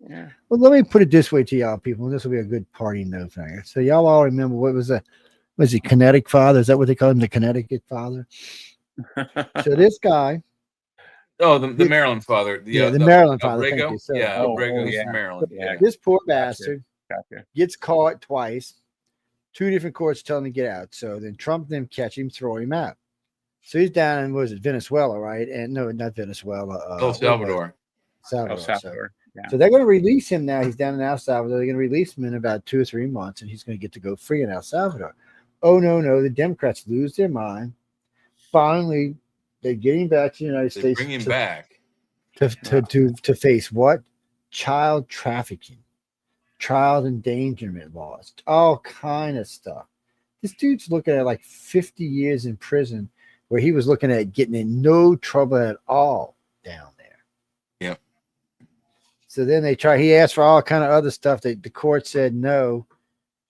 Yeah. Well, let me put it this way to y'all, people. And this will be a good party note for you. So y'all all remember was he Connecticut father? Is that what they call him? The Connecticut father? So this guy. Oh, the Maryland father. The Maryland father. Thank you. So, Obrego is from Maryland. Yeah. This poor bastard gets caught twice. 2 different courts tell him to get out. So then Trump catch him, throw him out. So he's down in, Venezuela, right? And no, not Venezuela. El Salvador. Salvador. Yeah. So they're going to release him now. He's down in El Salvador. They're going to release him in about 2 or 3 months, and he's going to get to go free in El Salvador. Oh, no. The Democrats lose their mind. Finally, they're getting back to the United States. Bring him back. To face what? Child trafficking, child endangerment laws, all kind of stuff. This dude's looking at like 50 years in prison, where he was looking at getting in no trouble at all down there. Yep. So then he asked for all kind of other stuff. The court said no.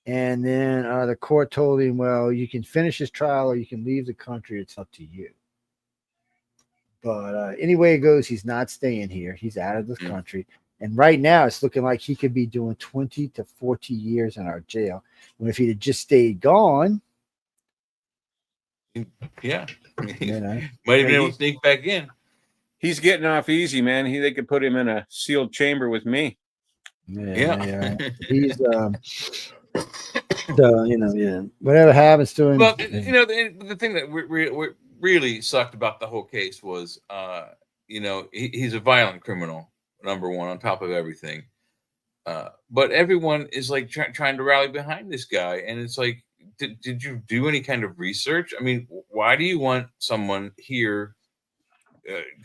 And then the court told him, well, you can finish his trial or you can leave the country. It's up to you. But anyway it goes, he's not staying here. He's out of the country. And right now it's looking like he could be doing 20 to 40 years in our jail. When if he'd have just stayed gone. Yeah. Might have been able to sneak back in. He's getting off easy, man. They could put him in a sealed chamber with me. Yeah. He's So whatever happens to him. Well, the thing that really sucked about the whole case was, he's a violent criminal, number one, on top of everything. But everyone is like trying to rally behind this guy, and it's like, did you do any kind of research? I mean, why do you want someone here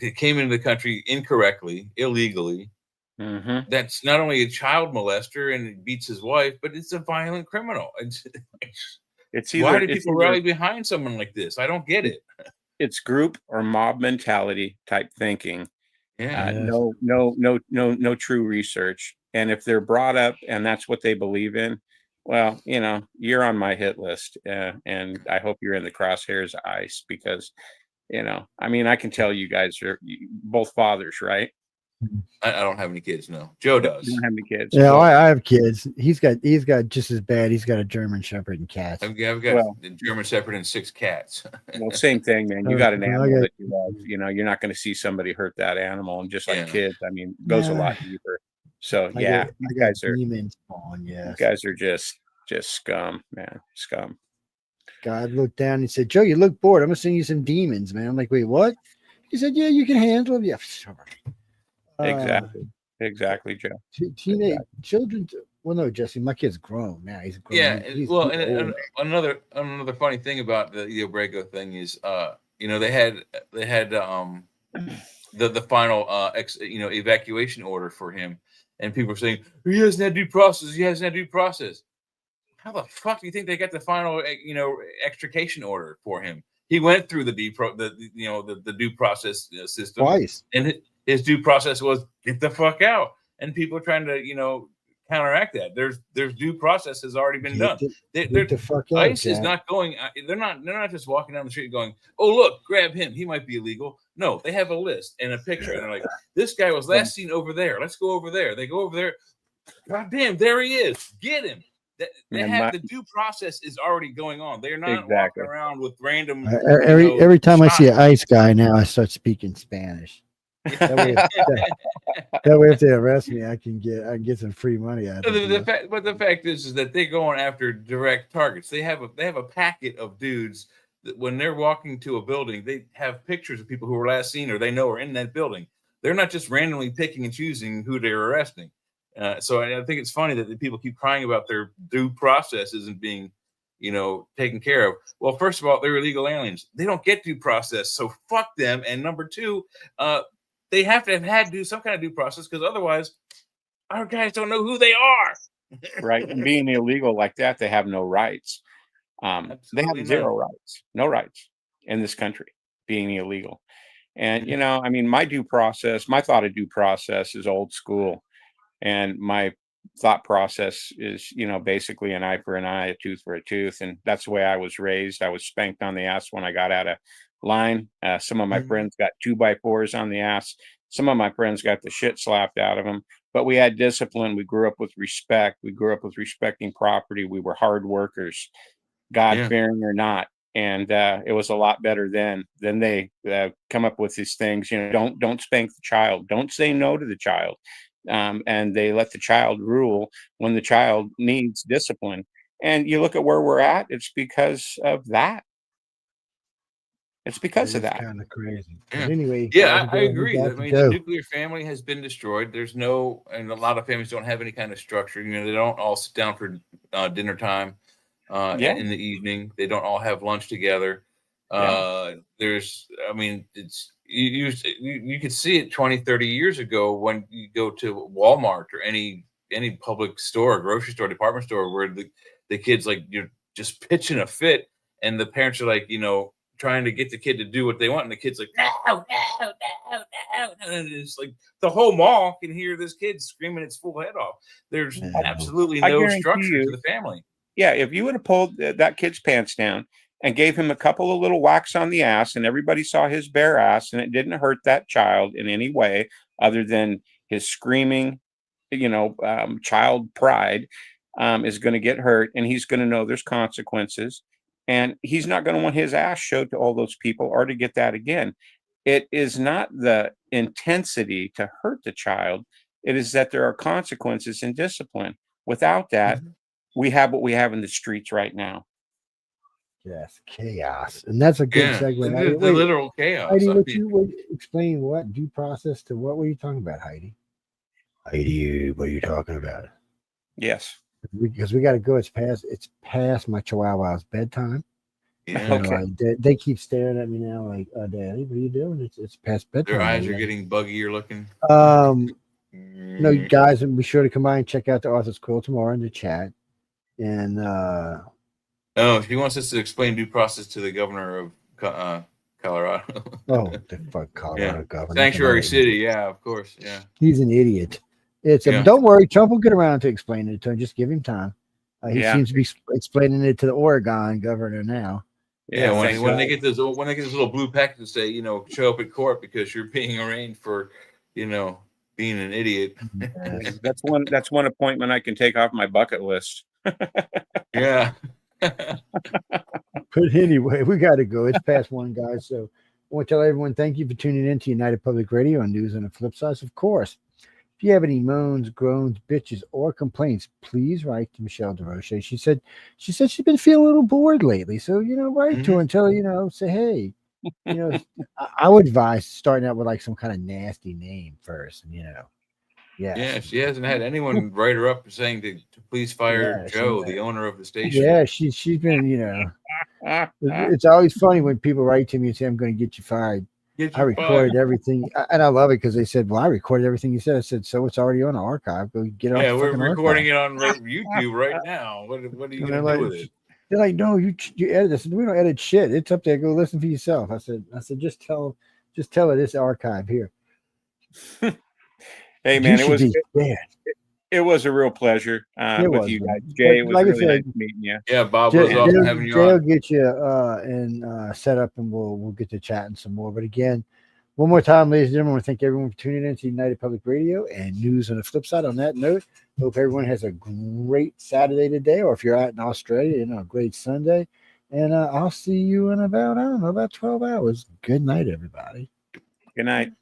that came into the country incorrectly, illegally? Mm-hmm. That's not only a child molester and beats his wife, but it's a violent criminal. It's why do people rally behind someone like this? I don't get it. It's group or mob mentality type thinking. Yeah. No true research. And if they're brought up and that's what they believe in, well, you're on my hit list, and I hope you're in the crosshairs of ICE because, I can tell you guys are both fathers, right? I don't have any kids. No, Joe does. You don't have any kids. Yeah, I have kids. He's got just as bad. He's got a German Shepherd and cats. I've got a German Shepherd and 6 cats. Well, same thing, man. You got an animal that you love. You're not going to see somebody hurt that animal, and just like kids, it goes a lot deeper. So you guys are demons on. Yeah, you guys are just scum, man, scum. God looked down and said, "Joe, you look bored. I'm gonna send you some demons, man." I'm like, "Wait, what?" He said, "Yeah, you can handle them." Yeah, sure. Exactly, Joe. Teenage children. Well, no, Jesse, my kid's grown now. He's grown. Yeah. He's And another funny thing about the Obrego thing is, they had the final evacuation order for him, and people were saying he hasn't had due process. He hasn't had due process. How the fuck do you think they got the final extrication order for him? He went through the due process system twice, and his due process was get the fuck out. And people are trying to counteract that. There's due process has already been done. Get the fuck out, ICE is not going. They're not just walking down the street going, "Oh look, grab him. He might be illegal." No, they have a list and a picture, and they're like, "This guy was last seen over there. Let's go over there." They go over there. God damn, there he is. Get him. The due process is already going on. They're not walking around with random. Every time I see an ICE guy now, I start speaking Spanish. That way, if they arrest me, I can get some free money out of it. But the fact is that they're going after direct targets. They have a packet of dudes that when they're walking to a building, they have pictures of people who were last seen or they know are in that building. They're not just randomly picking and choosing who they're arresting. So I think it's funny that the people keep crying about their due process isn't being, taken care of. Well, first of all, they're illegal aliens. They don't get due process, so fuck them. And number two, they have to have had some kind of due process because otherwise, our guys don't know who they are. Right, and being illegal like that, they have no rights. They have zero rights, no rights in this country, being illegal. And my thought of due process is old school. And my thought process is, basically an eye for an eye, a tooth for a tooth. And that's the way I was raised. I was spanked on the ass when I got out of line. Some of my friends got 2x4s on the ass. Some of my friends got the shit slapped out of them. But we had discipline. We grew up with respect. We grew up with respecting property. We were hard workers, God-fearing or not. And it was a lot better then. Then they come up with these things, don't spank the child. Don't say no to the child. And they let the child rule when the child needs discipline. And you look at where we're at, it's because of that. It's because of that. Kind of crazy. Yeah. But anyway, I agree. I mean, the nuclear family has been destroyed. And a lot of families don't have any kind of structure. They don't all sit down for dinner time in the evening. They don't all have lunch together. You could see it 20, 30 years ago when you go to Walmart or any public store, grocery store, department store, where the kids you're just pitching a fit and the parents are trying to get the kid to do what they want. And the kid's like, no. And it's like the whole mall can hear this kid screaming its full head off. There's absolutely no structure to the family. Yeah. If you would have pulled that kid's pants down and gave him a couple of little whacks on the ass and everybody saw his bare ass and it didn't hurt that child in any way other than his screaming, child pride is going to get hurt and he's going to know there's consequences and he's not going to want his ass showed to all those people or to get that again. It is not the intensity to hurt the child. It is that there are consequences and discipline. Without that, we have what we have in the streets right now. Yes, chaos, and that's a good segue. The literal chaos. Heidi, would you explain what due process to what were you talking about, Heidi? Heidi, what are you talking about? Yes, because we got to go. It's past my Chihuahua's bedtime. Yeah. Okay. They keep staring at me now, like, Daddy, what are you doing? It's past bedtime. Their eyes are getting buggier looking. No, you guys, be sure to come by and check out the author's quill tomorrow in the chat. And oh, he wants us to explain due process to the governor of Colorado. Oh, the fuck Colorado governor. Sanctuary City, yeah, of course. Yeah. He's an idiot. Don't worry, Trump will get around to explaining it to him. Just give him time. He seems to be explaining it to the Oregon governor now. Yeah, when they get this little blue packet to say, show up at court because you're being arraigned for, being an idiot. That's one appointment I can take off my bucket list. Yeah. But anyway, we got to go. It's past 1, guys. So I want to tell everyone thank you for tuning in to United Public Radio on News on the Flip Side. Of course, if you have any moans, groans, bitches, or complaints, please write to Michelle DeRoche. She said she's been feeling a little bored lately. So, write to her and tell her, say, hey, I would advise starting out with like some kind of nasty name first, Yeah, she hasn't had anyone write her up saying to please fire Joe, the owner of the station. Yeah, she's been, it's always funny when people write to me and say, I'm going to get you fired. I recorded everything, and I love it because they said, well, I recorded everything you said. I said, so it's already on the archive. Go get it. Yeah, we're recording it on YouTube right now. What are you going to do with it? They're like, no, you edit this. We don't edit shit. It's up there. Go listen for yourself. I said, just tell her this archive here. Hey man, it was a real pleasure with you guys. Jay, it was really nice meeting you. Yeah, Bob, was awesome having you on. Jay will get you and set up, and we'll get to chatting some more. But again, one more time, ladies and gentlemen, I want to thank everyone for tuning in to United Public Radio and News on the Flip Side. On that note, hope everyone has a great Saturday today, or if you're out in Australia, a great Sunday. And I'll see you in about 12 hours. Good night, everybody. Good night.